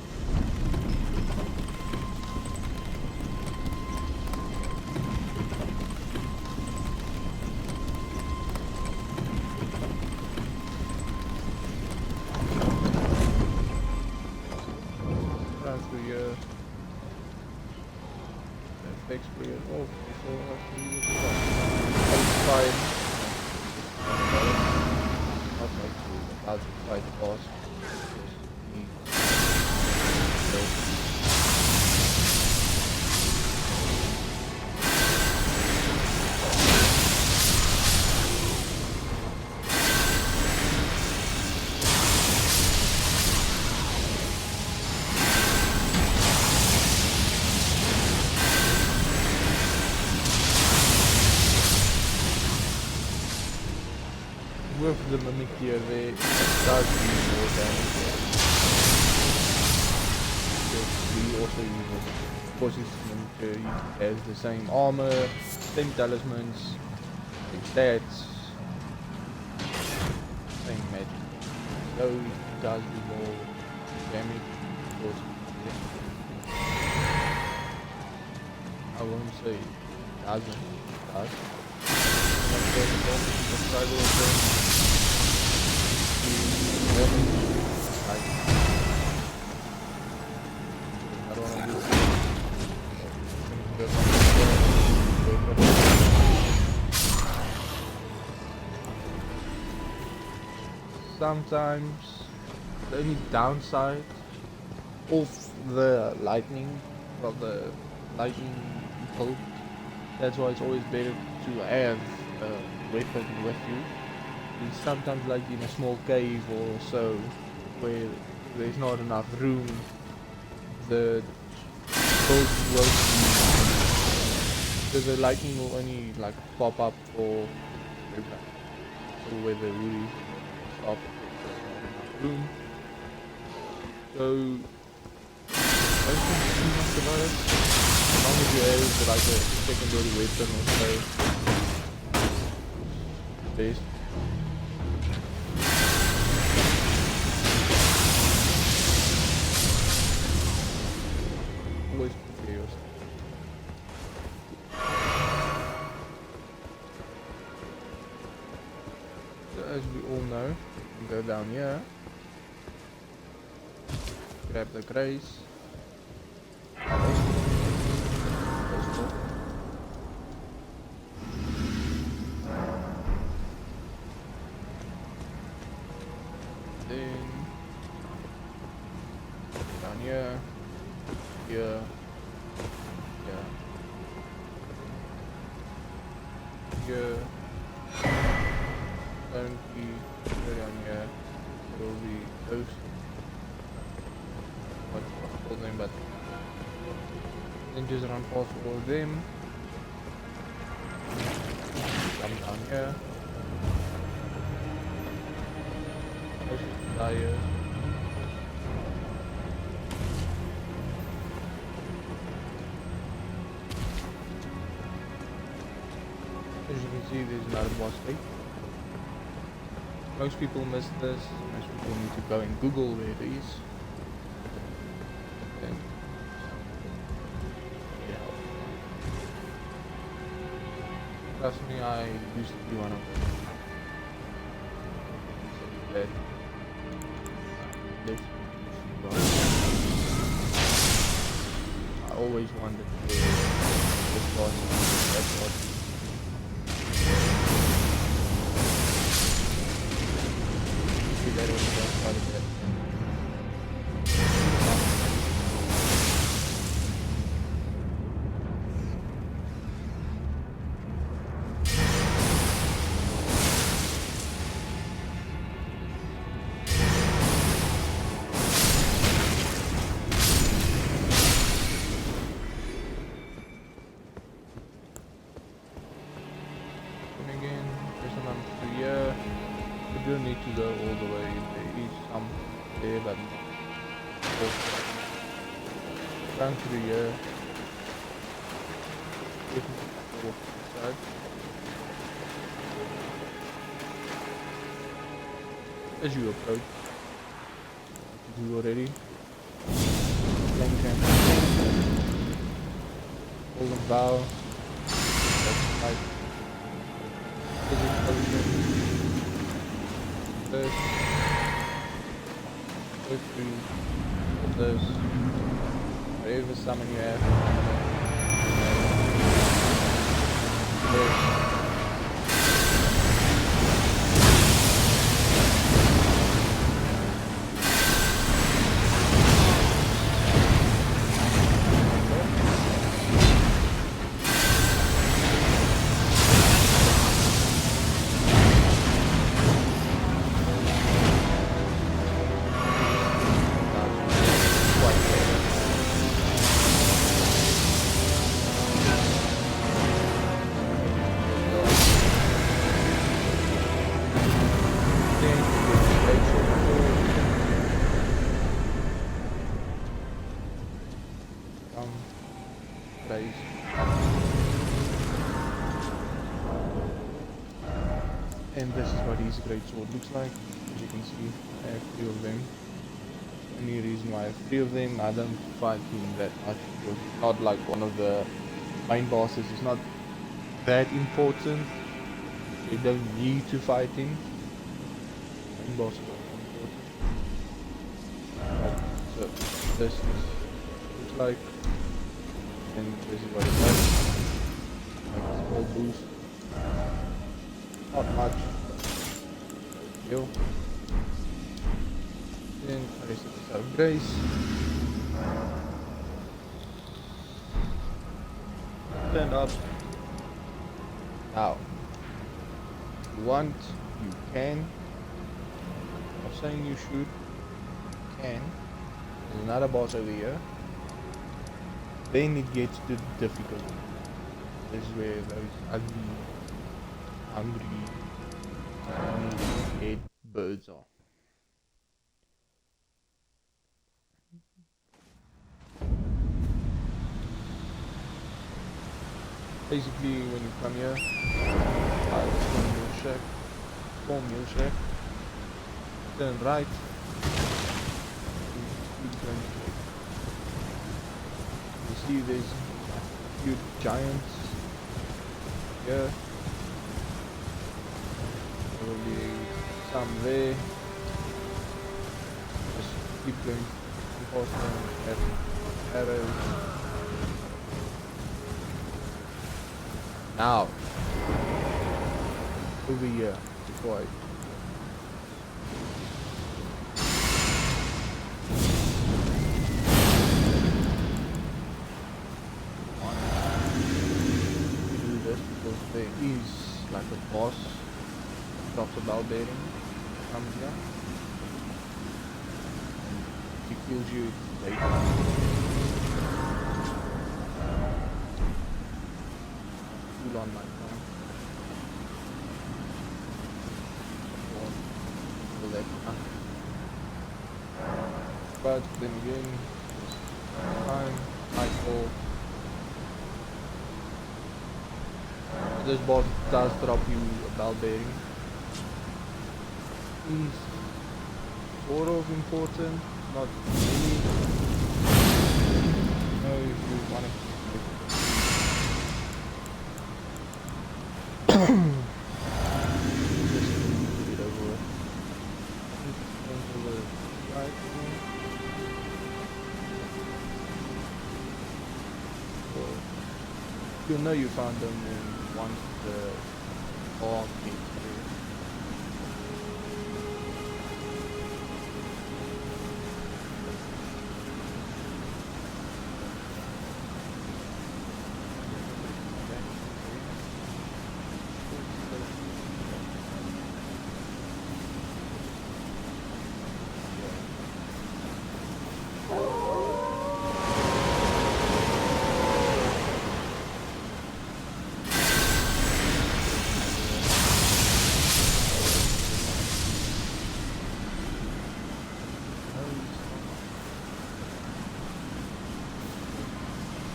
Explain off before I leave it outside. Not like to outside the boss. With the mimic here, it does do more damage. We also use it. Of course, it's mimic here, has the same armor, same talismans, same stats, same magic. So it does do more damage. Of course, I won't say it doesn't, it does. Sometimes the only downside of the lightning, well, the lightning bolt, that's why it's always better to have a weapon with you. Is sometimes like in a small cave or so, where there's not enough room, the bolt won't be So the lightning will only like pop up for where the wood is stop room. So don't think too much about it. As long as you have like a secondary weapon or so. Best. Always prepare yourself. So as we all know, we go down here, grab the grace, then down here, here, here, here. Don't be go down here. It will be those. What call them, but then just run past all of them. Come down here. Push the tires. As you can see, there's another boss fight. Most people miss this. Most people need to go and Google where it is. And yeah. Trust me, I used to be one of them. But I always wanted to this boss, that boss. That was the best part of it. And again, there's another through here. You don't need to go all the way. There is some there, but run through here. Definitely side. As you approach, you do already. Flank and hold and bow. That's right. First, go through all those, whatever summon you have. First. Place. And this is what his great sword looks like. As you can see, I have 3 of them. Only reason why I have 3 of them, I don't fight him that much because it's not like one of the main bosses. It's not that important. You don't need to fight him. Main boss is important. Right, so this is looks like. And this is what it does. Like a small boost. Not much. Heal. Then place it without grace. Stand up. Now. If you want, you can. I'm not saying you should. You can. There's another boss over here. Then it gets to difficult. This is where those ugly, hungry, skinny, dead birds are. Basically, when you come here, Storm Mill Shack, turn right, you see there's a few giants here, there will be some there, just keep going past them, have arrows. Now, over here, deploy. Do this because there is like a boss drops a bell bearing, comes here, and he kills you daytime. Full on my phone. But then again, time, nightfall. This boss does drop you a bell bearing. Is sort of important, not really. No, if you want to. You'll know you found them when once the fog came through.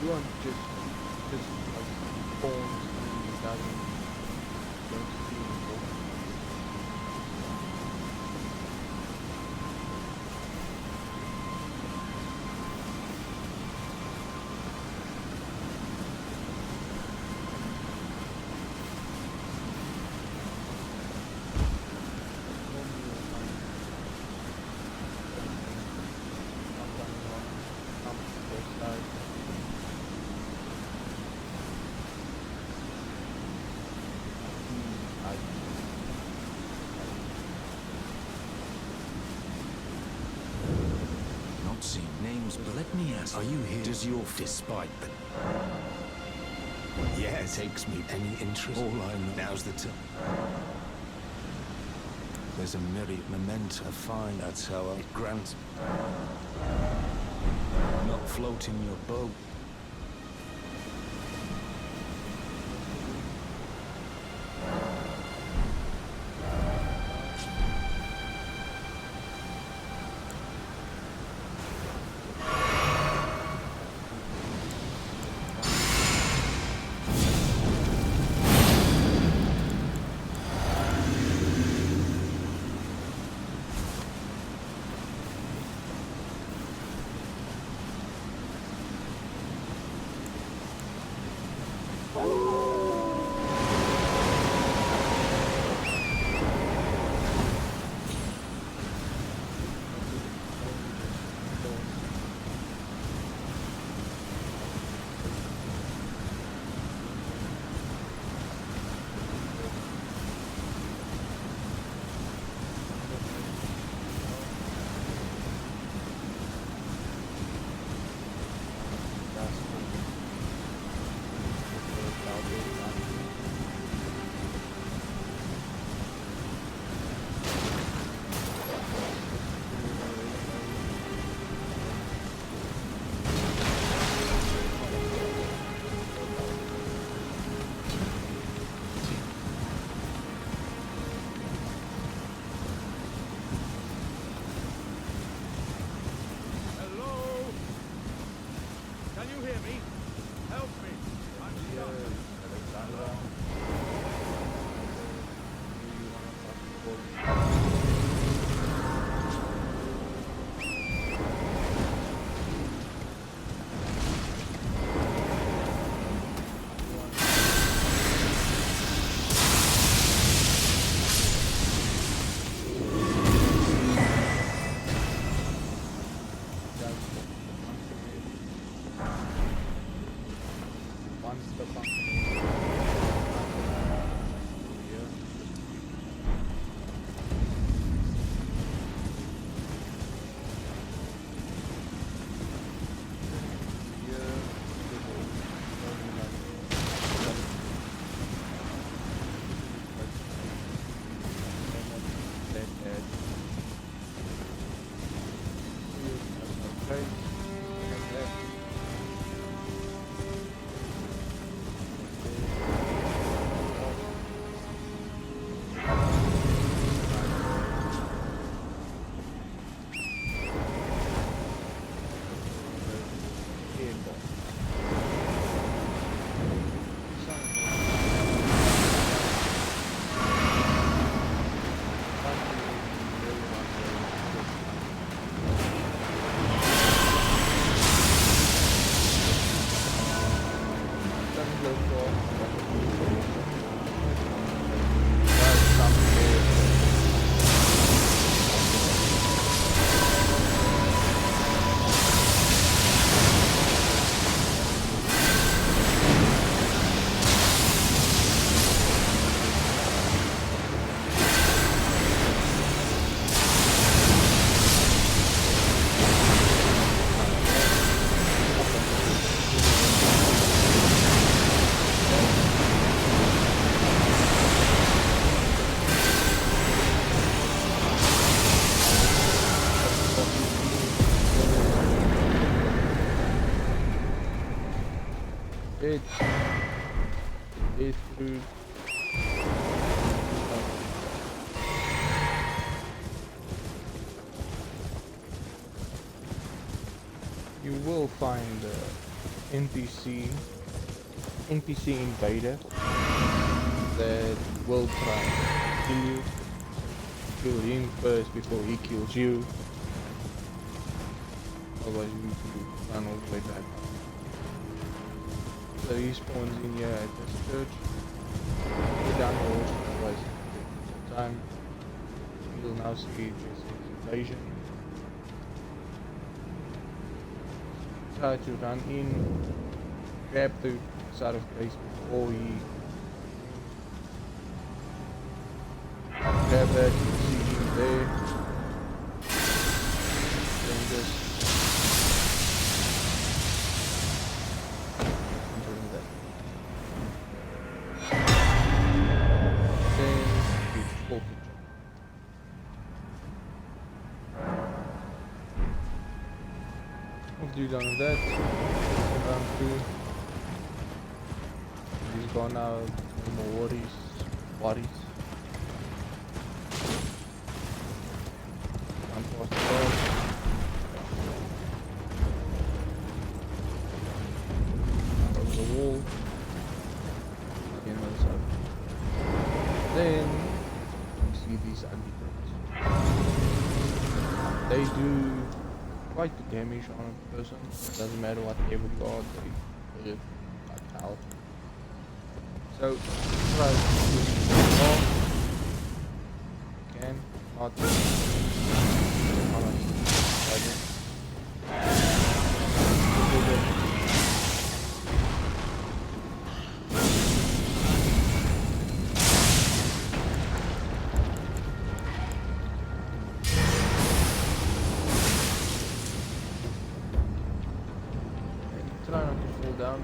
You want just like pawns and doesn't don't see people. Not seen names, but let me ask. Are you here? Does your despite the... Yeah, it takes me any interest. All I know now's the time. There's a myriad memento fine, that's how it grants. Not floating your boat. the company. Here. Here. It's through. You will find the NPC invader that will try to kill you. Kill him first before he kills you. Otherwise you need to run all the way back. So he spawns in here at this church. Go down the horse, otherwise it takes time. You'll now see this invasion. Try to run in, grab the side of place before he grab that, you see him there. Then just doing that. Then you pull the jump. After you've done that, round 2. He's gone now, no more worries. I'm past the ball. Over the wall. Again, on the side. Then you see these ugly birds. They do quite the damage on a person. It doesn't matter what level you are, they hit like hell. So try to push it off. Can not try not to fall down.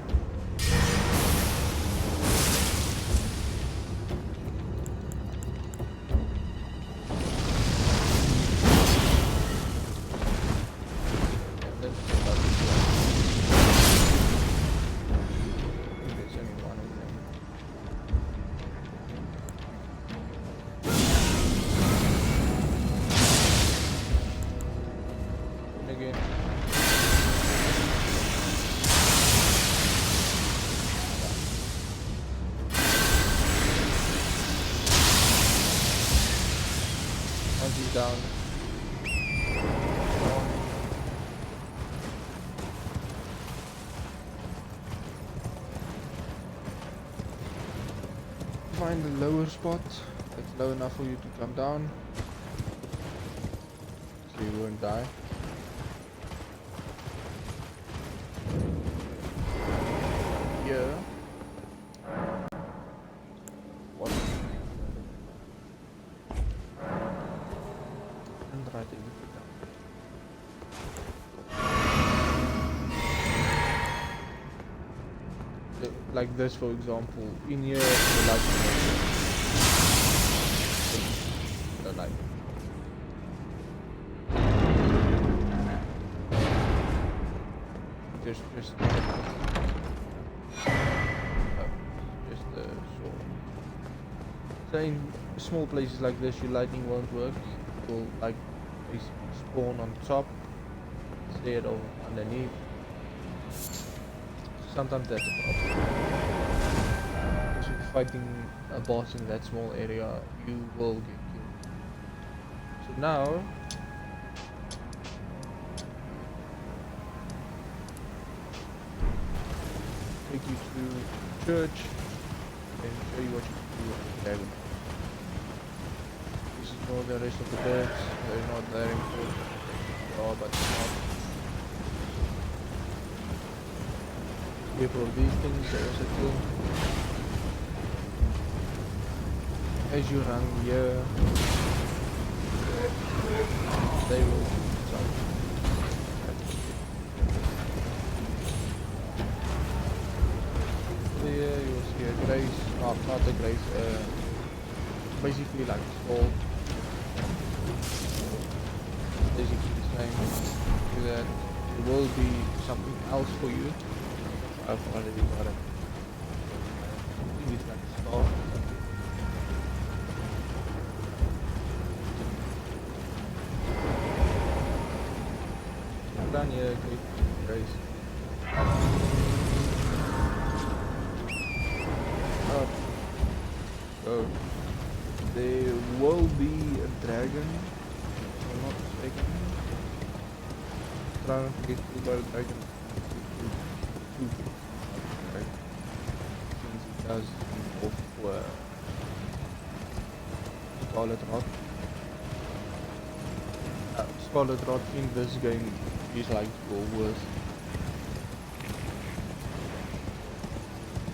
Again. Once he's down. Find the lower spot that's low enough for you to come down, so you won't die. Here like this, for example, in here the lightning the light. Just just the sword. So in small places like this, your lightning won't work. It will like basically spawn on top instead of underneath. Sometimes that's a problem. Because if you're fighting a boss in that small area, you will get killed. So now, take you to church and show you what you can do on the dragon. This is for the rest of the birds. They're not very important. They are, but not. Careful of these things, they also kill. As you run here, they will jump. There you will see a grace, not a grace, basically like a skull. Basically the same. Do that. There will be something else for you. I've already got it. I think it's like a star. Down here, grace. Up. So there will be a dragon, if I'm not mistaken. Try not to get killed by the dragon. Since it does involve Scarlet Rot. Scarlet Rot in this game is like your worst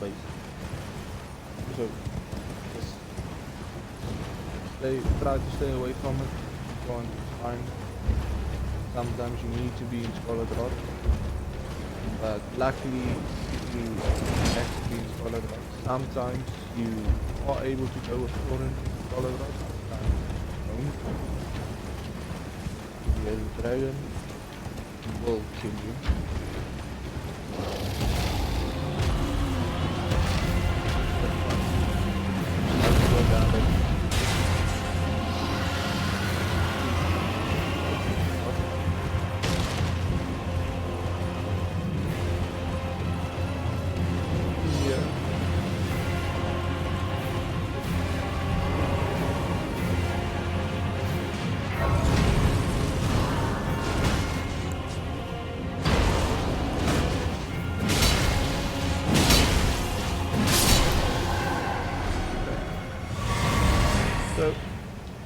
base. So just try to stay away from it. Go on, it's fine. Sometimes you need to be in Scarlet Rot. But luckily, if you have to be in Scarlet Rot, sometimes you are able to go with Thorin in Scarlet Rot, sometimes you don't. If you have a dragon, it will kill you. Let's go down there.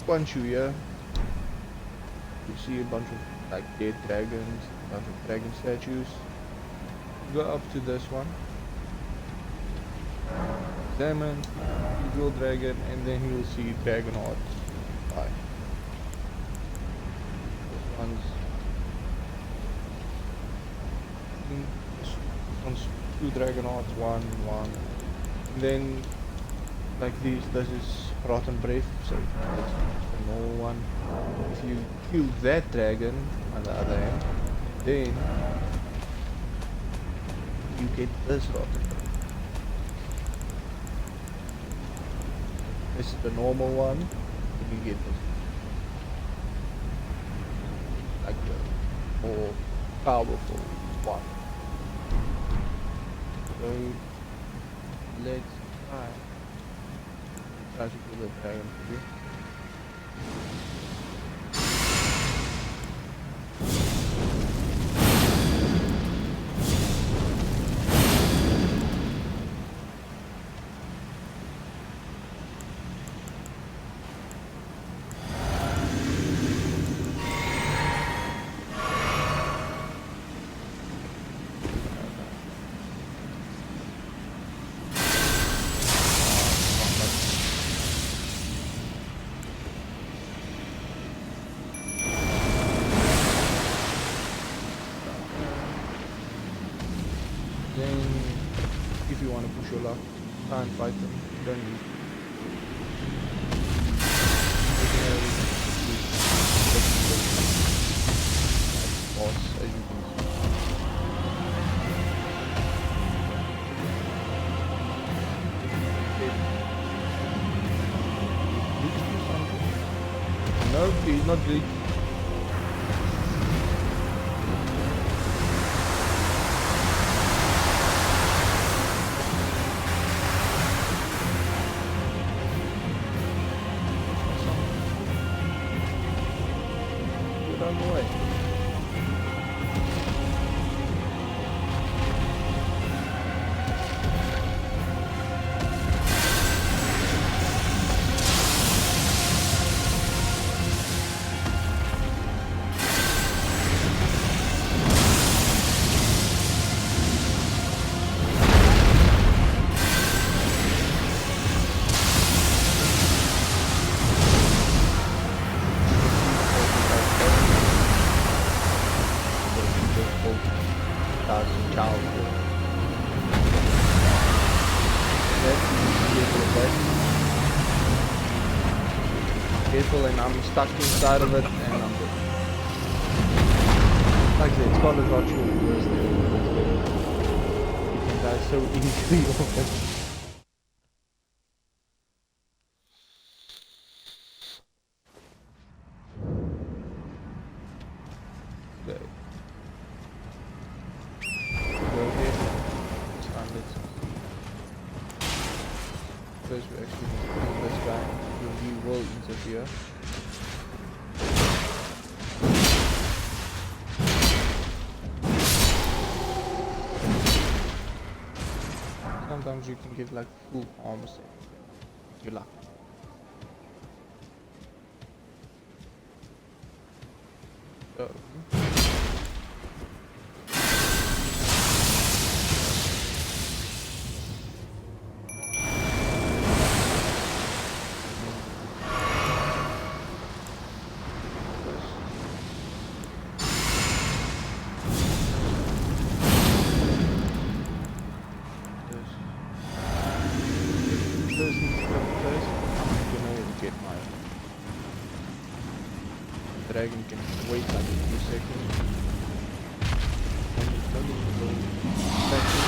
Once you're here, you see a bunch of like dead dragons, a bunch of dragon statues. Go up to this one, examine, evil dragon, and then you will see dragon hearts. Bye. This one's two dragon hearts, one, and then like this is rotten breath, so that's a normal one. If you kill that dragon on the other hand, then you get this rotten breath. This is the normal one, and you get this. Like the more powerful one. So let's try. Try to kill the dragon for you. If if you want to push your luck, try and fight them. Don't lose. Boss, as you can see. No, he's not big. Get out of the way. Careful, and I'm stuck inside of it, and I'm dead. Like I said, it's called a virtual worst You can die so easily off it. Okay. Go ahead. Start it. First we actually need to kill this guy. He will interfere. Sometimes you can get like full arms if you luck. So dragon can wait like a few seconds. And it's coming to go back in.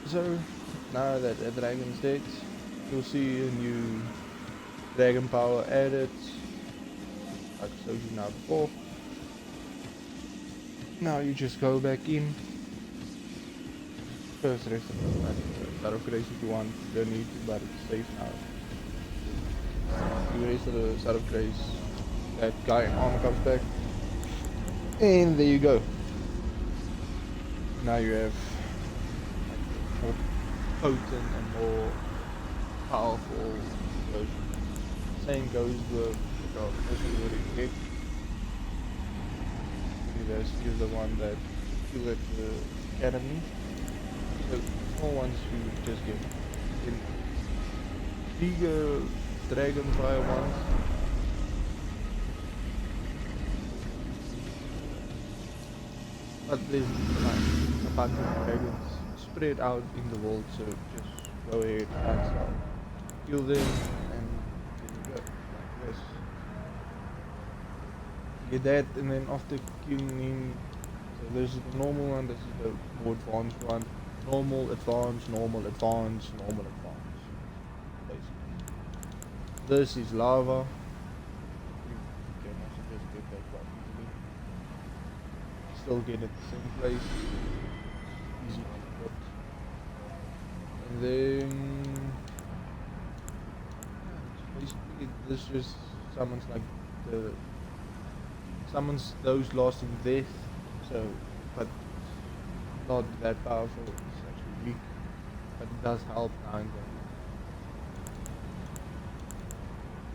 So now that the dragon's dead, you'll see a new dragon power added. Like I showed you now before. Now you just go back in. First rest of the Shadow Grace if you want, you don't need to, but it's safe now. You rest of the Shadow Grace, that guy in armor comes back. And there you go. Now you have more potent and more powerful version. Same goes with the kick. This is the one that you at the academy. The small ones you just get. In bigger dragonfire ones, but there's like a bunch of dragons spread out in the world, so just go ahead and start kill them and then you go like this. Get that, and then after killing him, so there's the normal one, this is the more advanced one. Normal, advanced, normal, advanced, normal, advanced. Basically. This is lava. You can also just get that quite easily. Still get it the same place. Easy to put. And then yeah, basically this just summons like summons those lost in death. So but not that powerful, it's actually weak. But it does help now and then.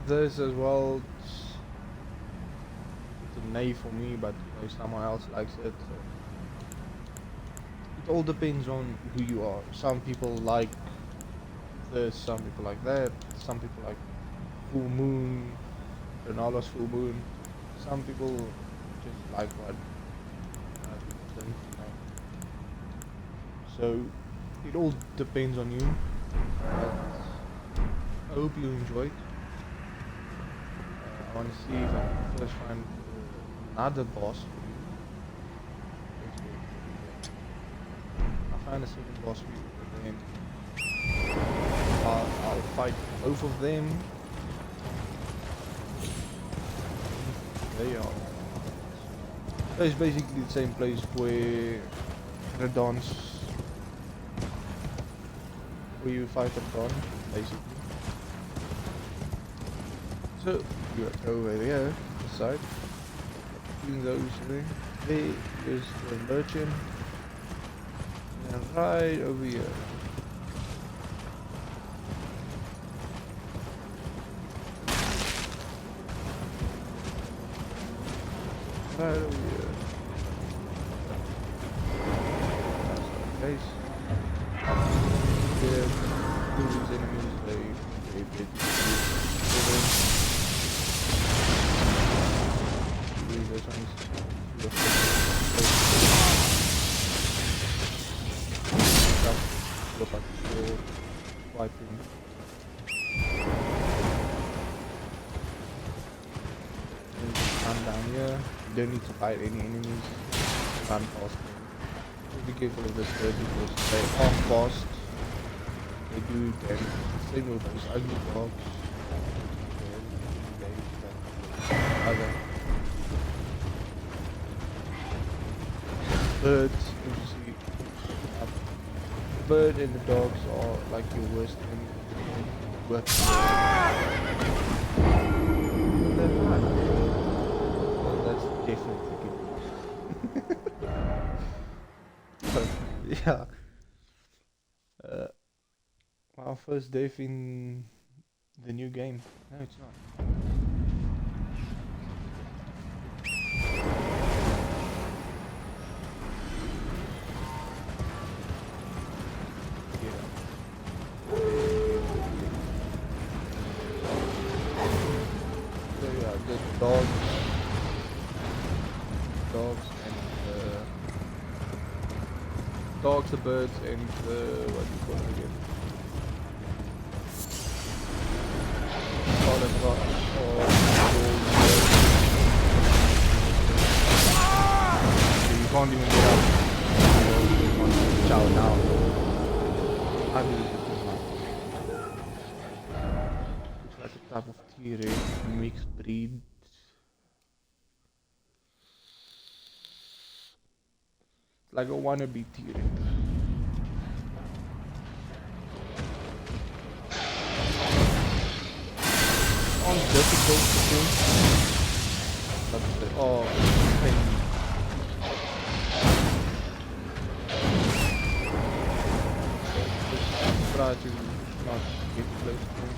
This as well, it's a nay for me, but you know, someone else likes it. So it all depends on who you are. Some people like this, some people like that, some people like full moon, Ronaldo's full moon. Some people just like what people don't, you know. So it all depends on you. But I hope you enjoyed. I want to see if I can first find another boss for you. I'll find a second boss for you, and then I'll fight both of them. There you are. So it's basically the same place where you fight Radon, basically. So you go over there, this side. Between those there is the merchant, and right over here. Right over here. That's the case. These enemies, they get this one's look at the wiping. Run down here. You don't need to fight any enemies. Run past them. Be careful of this bird because they are fast. They do damage. Same with those ugly dogs. Other birds, as you see, the bird and the dogs are like your worst enemy. Work. Well, that's definitely good. But yeah, our first death in the new game. No, it's not. Dogs, the birds, and the what do you call it again? Oh, that's not. You can't even get up. You can't chow now. I mean, looks like a type of T-Rex mixed breed. Like a wannabe T-Rex. Sounds difficult to do, but they are pain. Just try to not get close to them.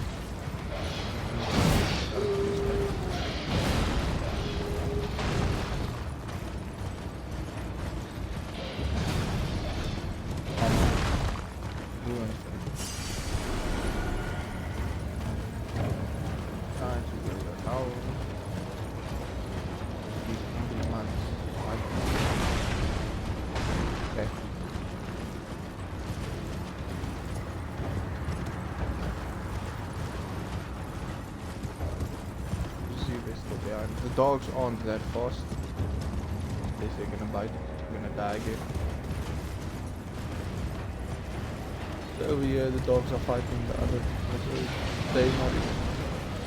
dogs aren't that fast. They're gonna bite. You're gonna die again. So over here the dogs are fighting the other. They're not a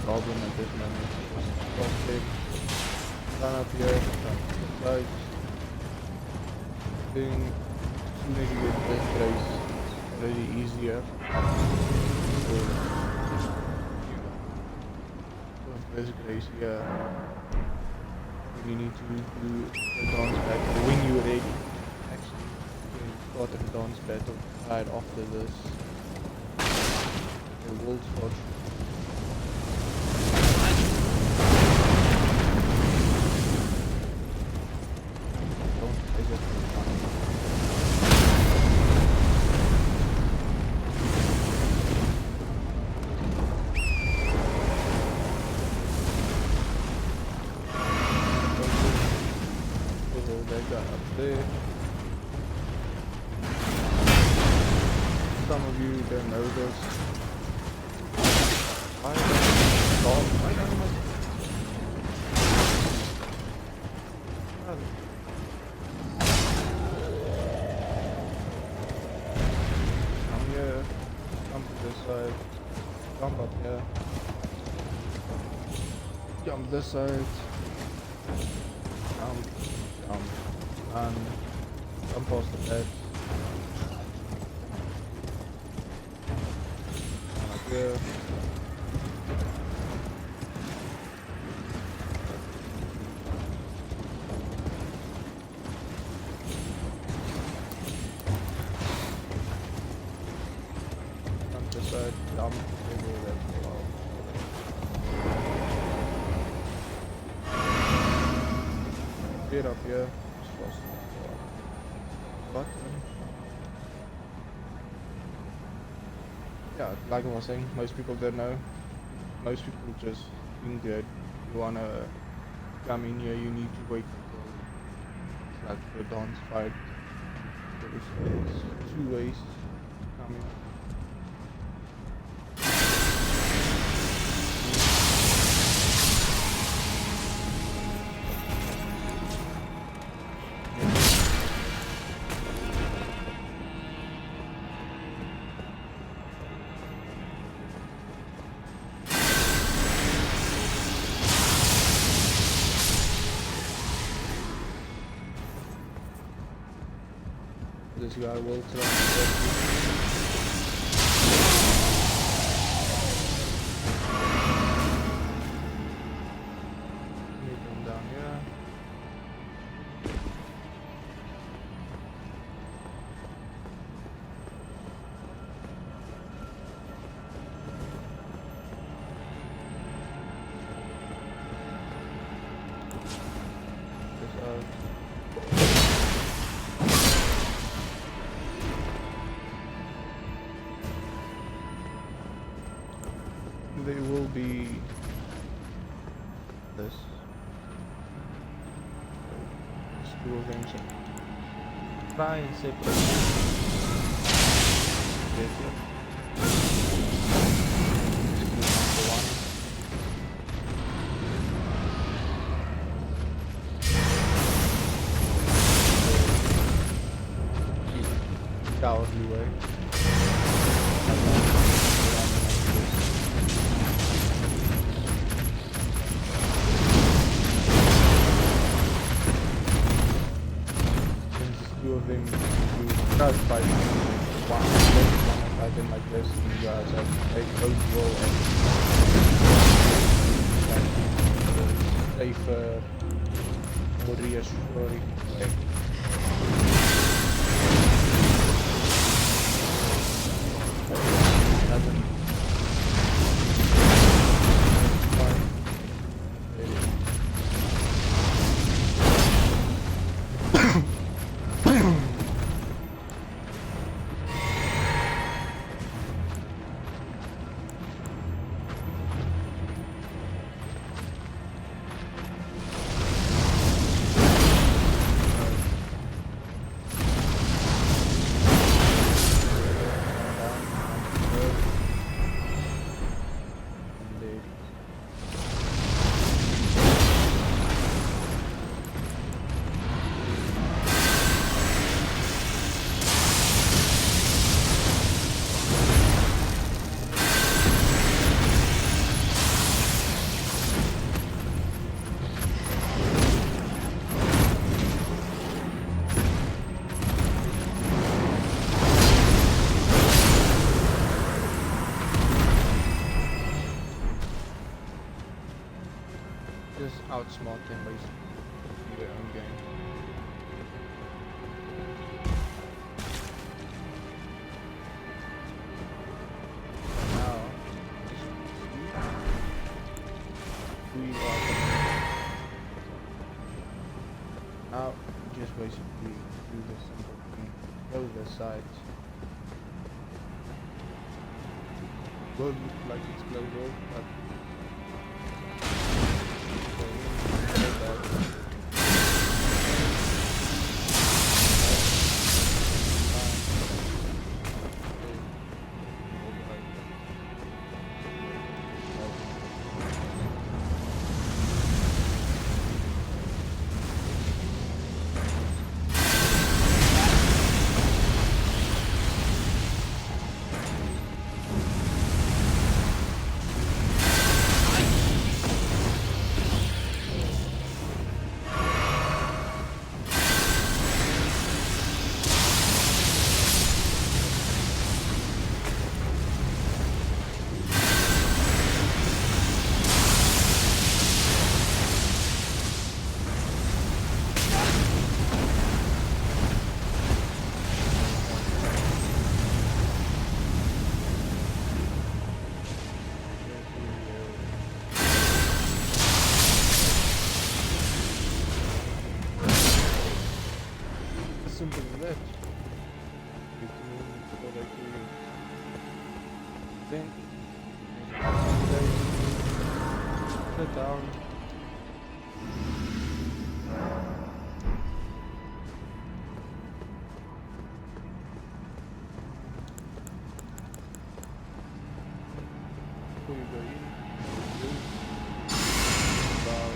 problem at this moment. Just stop them. Run up here. Run to the sides. Then as soon as you get this race, it's really easier. So, this grace here, you need to do the dance battle when you're ready. Actually, you can start the dance battle right after this. The world starts. Don't take it for fun. There. Some of you don't know this. Why don't come here, come to this side, jump up here, jump this side, jump, and jump past the bed. Up here. Jump this side, jump over that wall. Get up here. Button. Yeah, like I was saying, most people don't know. Most people just think that you wanna come in here, you need to wait until it's like the dance fight. There's 2 ways to come in. This guy will try and get you. Come down here. This out. There will be this. Just 2 of them. So try and separate. Yes, yeah. Cowardly way. Thing you start fighting one fighting like this, and you guys have a close roll and safer, more reassuring way. smart can basically do their own game. Now, as you can see, we are now just basically do the simple thing, close the sides. Will look like it's closed off, but simple as that. You can go back to you. Then sit down. Before you go in, you about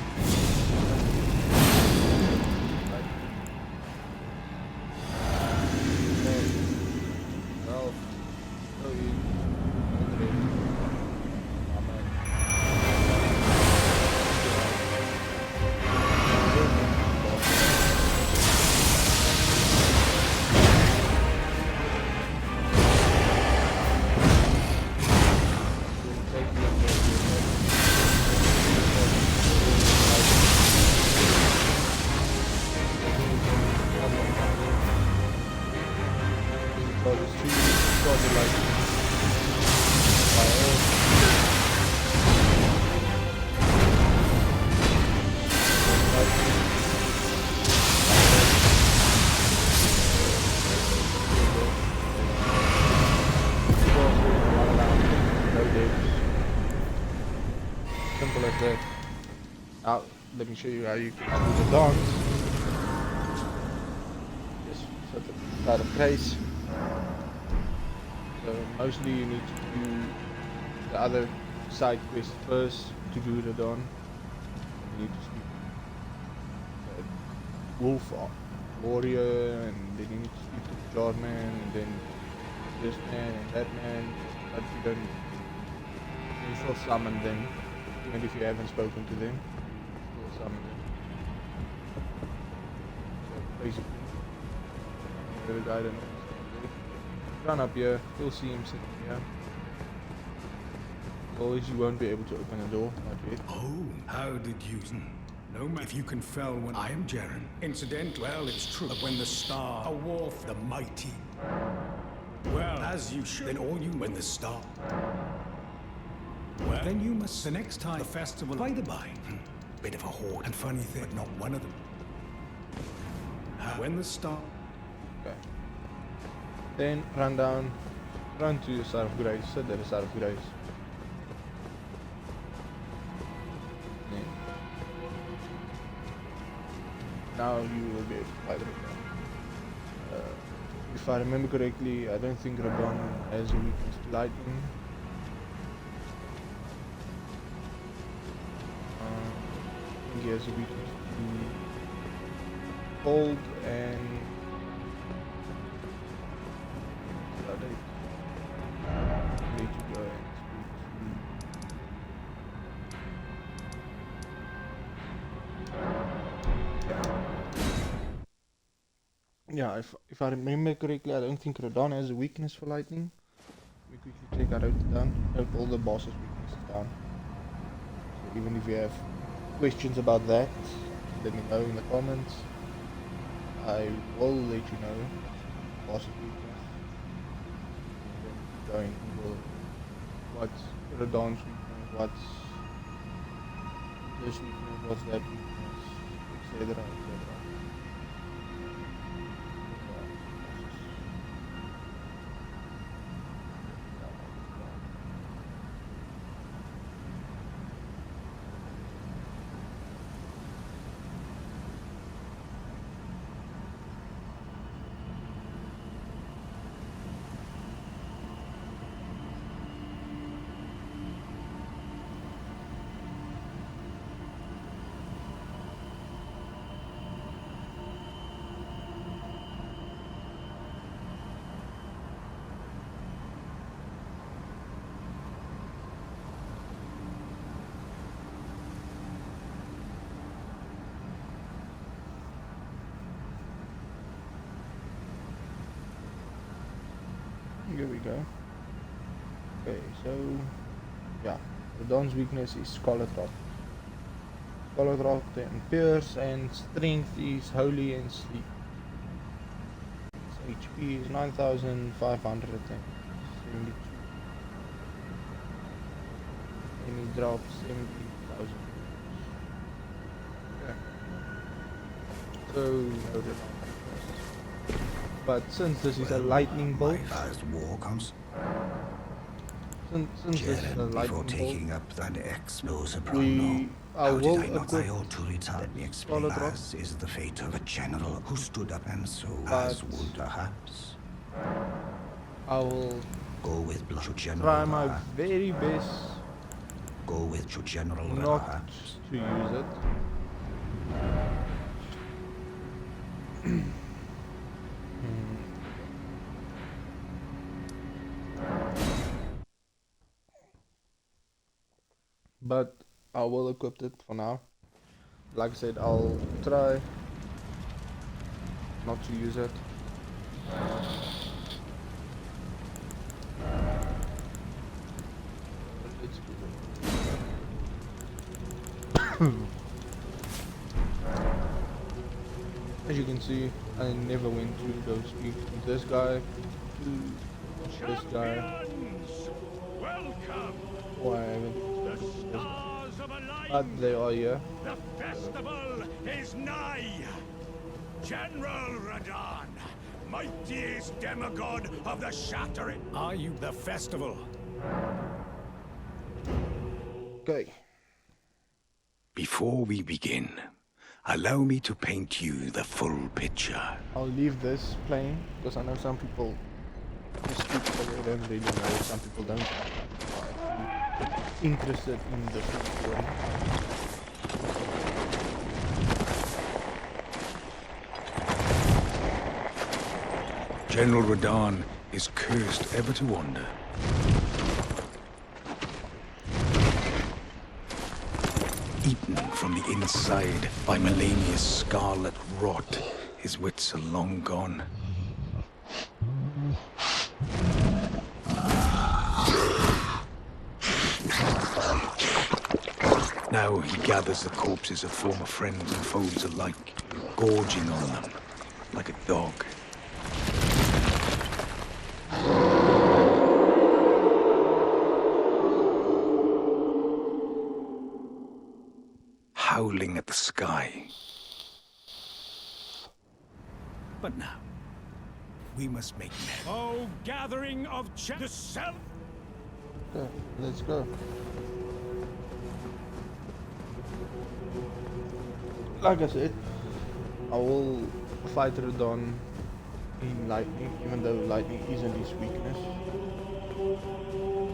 simple as that. Now, let me show you how you can do the dance. Just set the side of place. So mostly you need to do the other side quest first to do the dawn. You need to speak the wolf warrior, and then you need to speak to the jarman, and then this man and that man. But you don't. You still summon them. Even if you haven't spoken to them, you will summon them. So basically, the guy that knows run up here, you'll see him sitting here. Always you won't be able to open a door, not yet. Oh, how did you... No matter if you can fell when I am Jaren. Incident, well, it's true. But when the star, a war for the mighty. Well, as you should. Then all you, when the star... Well, then you must, the next time, the festival, by the by. Bit of a hoard, and funny thing, but not one of them. When the star... Okay. Then run down, run to the side of grace, sit at the side of grace. Then, now you will be able to fight Rabban. If I remember correctly, I don't think Rabban has a weakness to lightning. He has a weakness to cold and need to go and speak to yeah, if I remember correctly, I don't think Radon has a weakness for lightning. We quickly check. I wrote it down. I wrote all the bosses' weaknesses down. So even if you have questions about that, let me know in the comments. I will let you know, possibly, going over what's Radon's weakness, what's this weakness, what's that weakness, etc. etc. Here we go. Okay, so yeah, the Dawn's weakness is Scarlet Rot. Scarlet Rot and Pierce, and Strength is Holy and Sleep. Its HP is 9,572. And he drops 70,000. Okay. So loaded on. But since this is a lightning bolt, As war comes, since this is a before lightning taking bolt, up that explosive we I How did will I not? I equip ought to return. Let me explain. Scarlet Rot. As is the fate of a general who stood up and so as would perhaps I will go with blood. General try my very best go with general not perhaps. to use it. But I will equip it for now. Like I said, I'll try not to use it. Let's do it. As you can see, I never went to go speak to this guy, to this guy. Welcome. Why I haven't The spoken to this guy. stars of alignment. But they are here. The festival is nigh. General Radon, mightiest demigod of the Shattering. Are you the festival? Okay. Before we begin, allow me to paint you the full picture. I'll leave this playing because I know some people just speak but they don't really know. Some people don't interested in the full story. General Radon is cursed ever to wander. Eaten from the inside by Melania's scarlet rot, his wits are long gone. Now he gathers the corpses of former friends and foes alike, gorging on them like a dog. Howling at the sky. But now, we must make men. Oh, gathering of the self. Okay, let's go. Like I said, I will fight Radon in lightning, even though lightning isn't his weakness.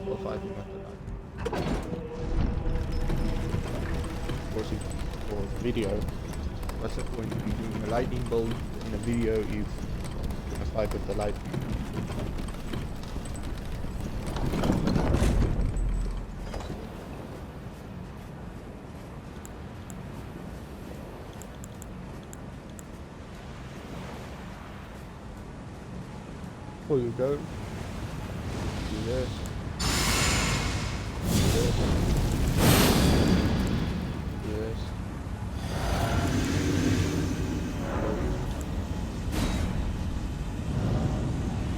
I'll fight him at the lightning. Of course, for video, what's the point in doing a lightning bolt in a video if you're gonna fight with the lightning? Before you go, do this. Do this. Do this.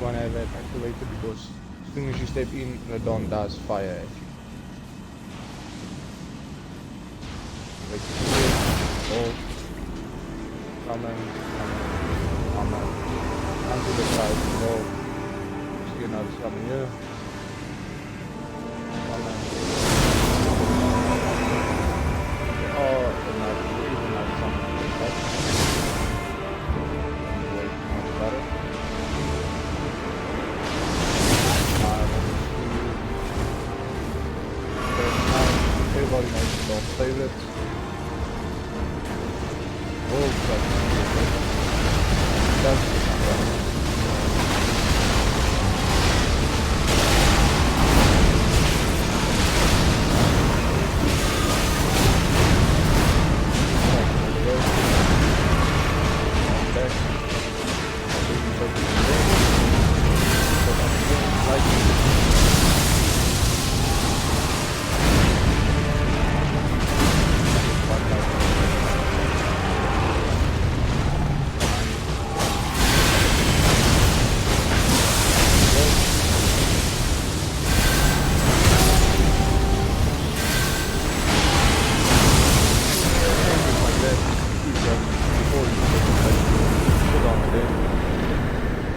want to have that activated because as soon as you step in, Radon does fire at you. Wait, oh, come on. Onto the side, go. See another summon here. Come on. Oh, another summon to the side. Wait, much better. Everybody knows Don's favorite. World Cup. That's the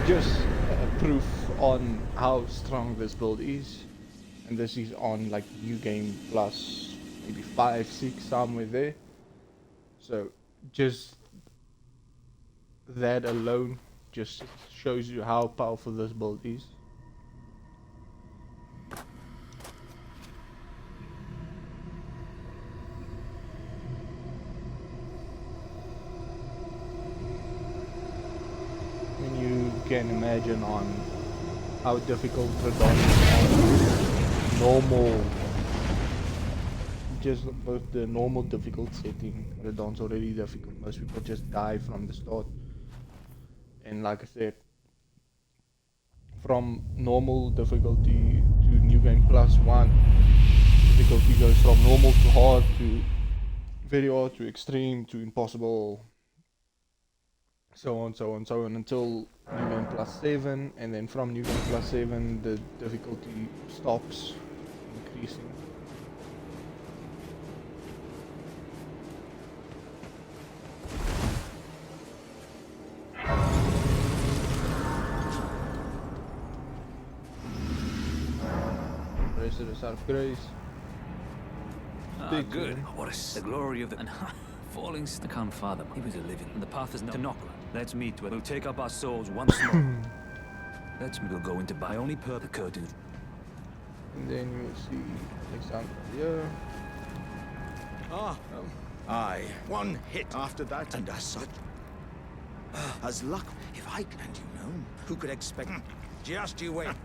just proof on how strong this build is, and this is on like new game plus maybe 5, 6 somewhere there. So just that alone just shows you how powerful this build is. Can imagine on how difficult Radon is on normal, just both the normal difficult setting. Radon's already difficult. Most people just die from the start, and like I said, from normal difficulty to new game plus 1, difficulty goes from normal to hard to very hard to extreme to impossible, so on until new game plus 7, and then from new game plus 7 the difficulty stops increasing. Rest of us out of grace. Good. What is the glory of the... And falling to come, Father. He was a living. And the path is to Nokla. Let's meet. We'll take up our souls once more. Let's go into by only per the curtain. And then you'll see Alexander here. Aye. One hit after that, and as such. As luck, if I and you know, who could expect? Just you wait.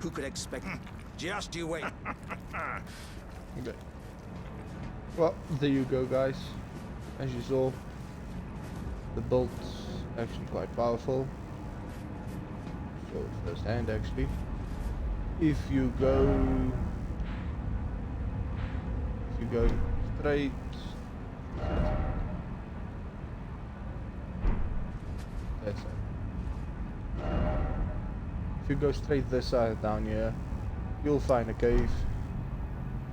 Who could expect? Just you wait. Okay. Well, there you go, guys. As you saw, the build's actually quite powerful. So first hand, actually. If you go straight, that's it. If you go straight this side down here, you'll find a cave.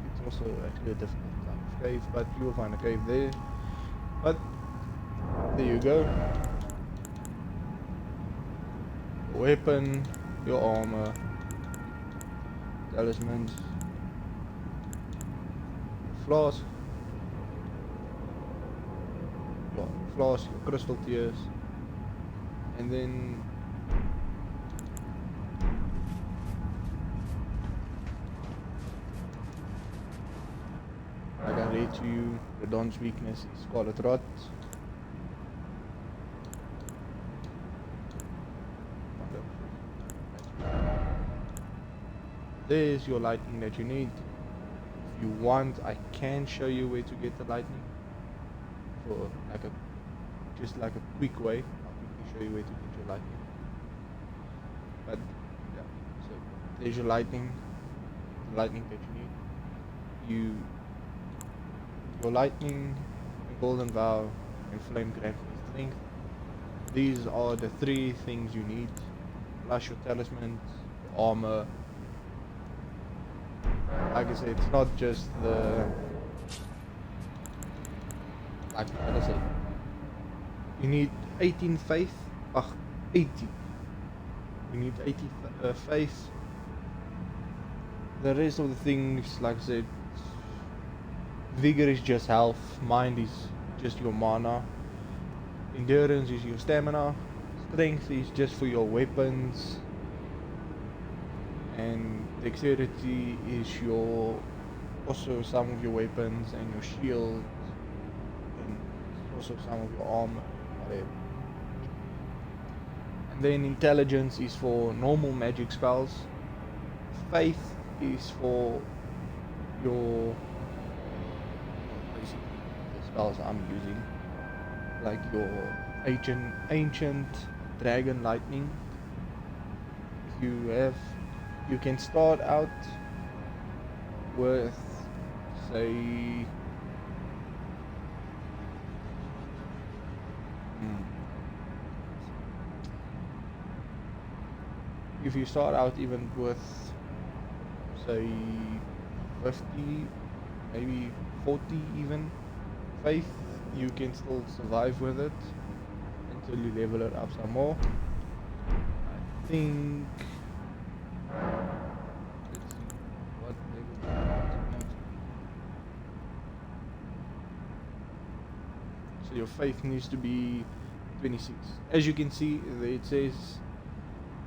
It's also actually a difficult type of cave, but you'll find a cave there. But there you go. Your weapon, your armor, talismans, flask, your crystal tears, and then like I read to you, Radon's weakness is Scarlet Rot. There's your lightning that you need. If you want, I can show you where to get the lightning. For like just like a quick way. I'll quickly show you where to get your lightning. But yeah, so there's your lightning. The lightning that you need. Your lightning, and golden vow, and flame grant strength. these are the 3 things you need, plus your talismans, your armor. Like I said, it's not just the, like I said, you need 18 faith, 80. You need 80 faith. The rest of the things, like I said, vigor is just health, mind is just your mana, endurance is your stamina, strength is just for your weapons, and dexterity is your also some of your weapons and your shield, and also some of your armor, whatever. And then intelligence is for normal magic spells. Faith is for your basically the spells I'm using, like your ancient dragon lightning. If you can start out with, say, if you start out even with, say, 50, maybe 40 even faith, you can still survive with it until you level it up some more. I think, let's see, what level do you want to be? So your faith needs to be 26. As you can see, it says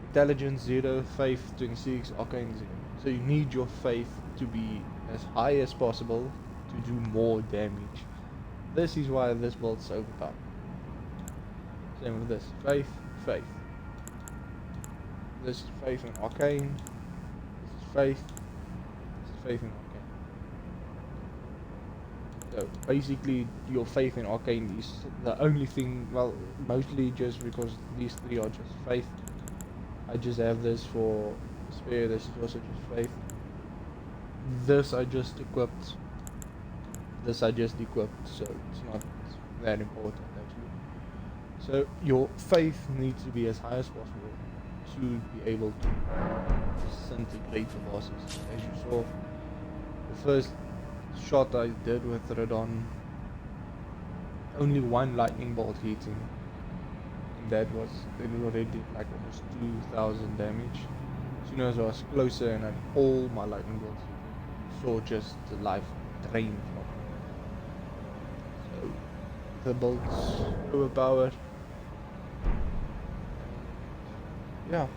intelligence 0, faith 26, arcane 0. So you need your faith to be as high as possible to do more damage. This is why this build's so overpowered. Same with this. Faith. This is faith and arcane. This is faith. This is faith and arcane. So basically your faith and arcane is the only thing, well, mostly just because these 3 are just faith. I just have this for spare, this is also just faith. This I just equipped. So it's not that important actually. So your faith needs to be as high as possible to be able to disintegrate the bosses. As you saw, the first shot I did with Radon, only 1 lightning bolt hit him. It already did like almost 2,000 damage. As soon as I was closer and had all my lightning bolts hit, saw just the life drain from him. So the bolt's overpowered. Yeah,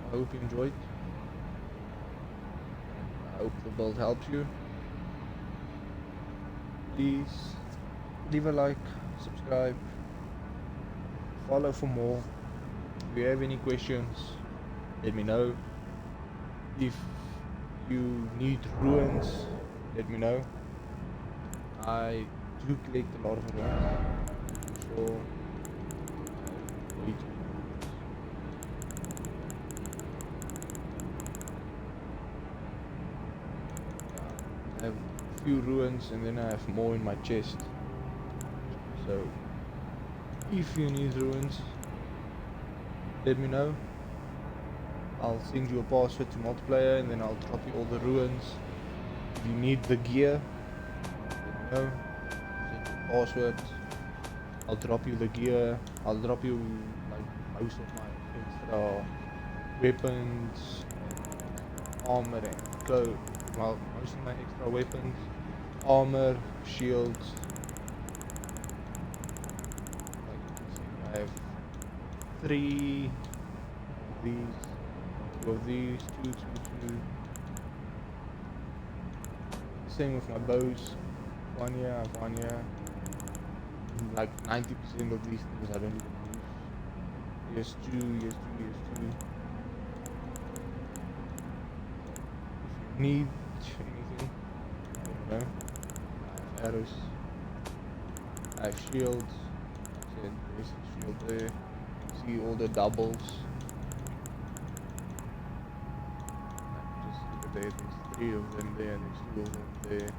I hope you enjoyed. I hope the build helps you. Please leave a like, subscribe, follow for more. If you have any questions, let me know. If you need ruins, let me know. I do collect a lot of ruins, so wait. I have a few ruins and then I have more in my chest. So if you need ruins, let me know. I'll send you a password to multiplayer and then I'll drop you all the ruins. If you need the gear, let me know. Send you a password. I'll drop you the gear. I'll drop you like most of my extra weapons, and armor and clothes. Well, most of my extra weapons, armor, shields. Like you can see, I have 3 of these, 2 of these, 2. Same with my bows. 1 here, I have 1 here. Like 90% of these things I don't even use. Here's 2. If you need anything, I don't know. I have arrows. I have shields. I said there's a shield there. See all the doubles. Just look at there, there's 3 of them there, there's 2 of them there.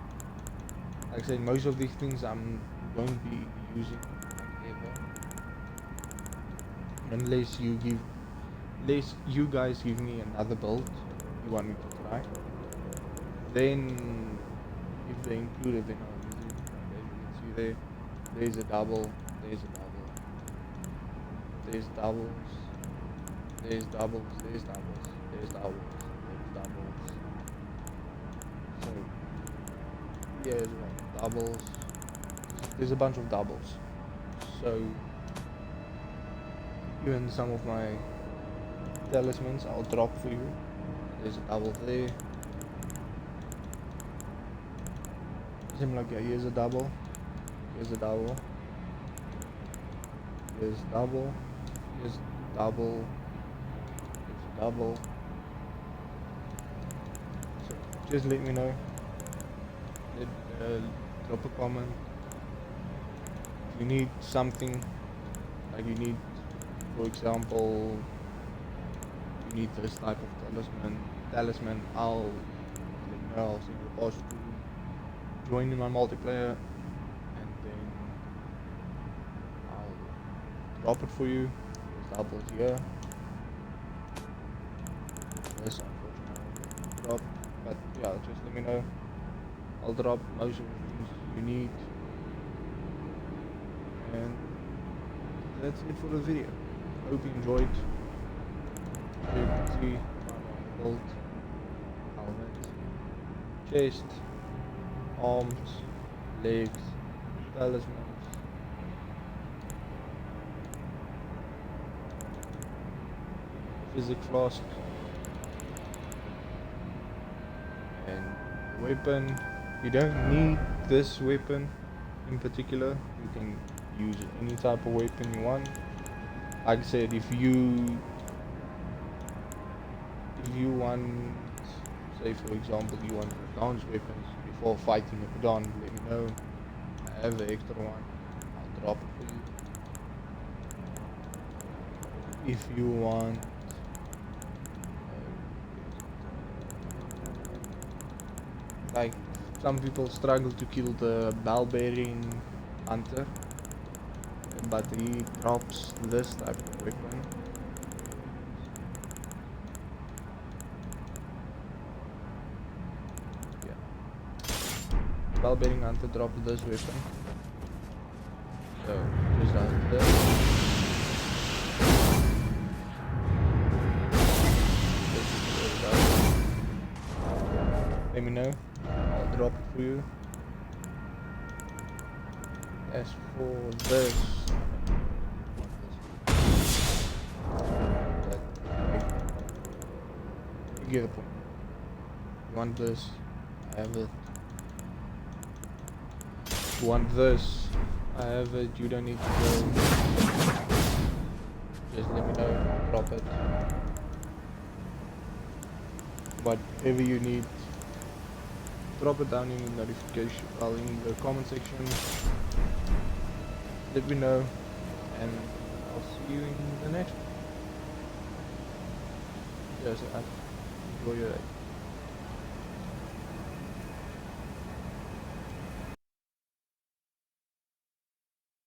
Like I said, most of these things I'm going to be using like ever. unless you guys give me another build you want me to try. Then if they include it, then I'll use it. As you can see there, there's a double, there's a double, there's doubles, there's doubles, there's doubles, there's doubles, there's doubles. So yeah, as well, doubles. There's a bunch of doubles. So even some of my talismans I'll drop for you. There's a double there. Seem like, yeah, here's a double. Here's a double. Here's double. Here's double. Here's a double. So just let me know. Drop a comment. If you need something, like you need, for example, you need this type of talisman, I'll let you know. I'll send you a post to join in my multiplayer, and then I'll drop it for you. There's doubles here. This unfortunately I drop, but yeah, just let me know. I'll drop most of the things you need, and that's it for the video. Hope you enjoyed. You can see my build, helmet, chest, arms, legs, talismans, physic flask, and weapon. You don't need this weapon in particular. You can use any type of weapon you want. Like I said, if you want, say for example, you want advanced weapons before fighting a Pedon, let me know. I have the extra one. I'll drop it for you. If you want like, some people struggle to kill the bell-bearing hunter, but he drops this type of weapon. Yeah. Bell-bearing hunter drops this weapon. So, just does this. This is what it does. Let me know. I'll drop it for you. As for this, you get the point. You want this, I have it. You want this, I have it. You don't need to go. Just let me know, drop it. Whatever you need, drop it down in the notification, well, in the comment section. Let me know, and I'll see you in the next one. Yes, enjoy your day.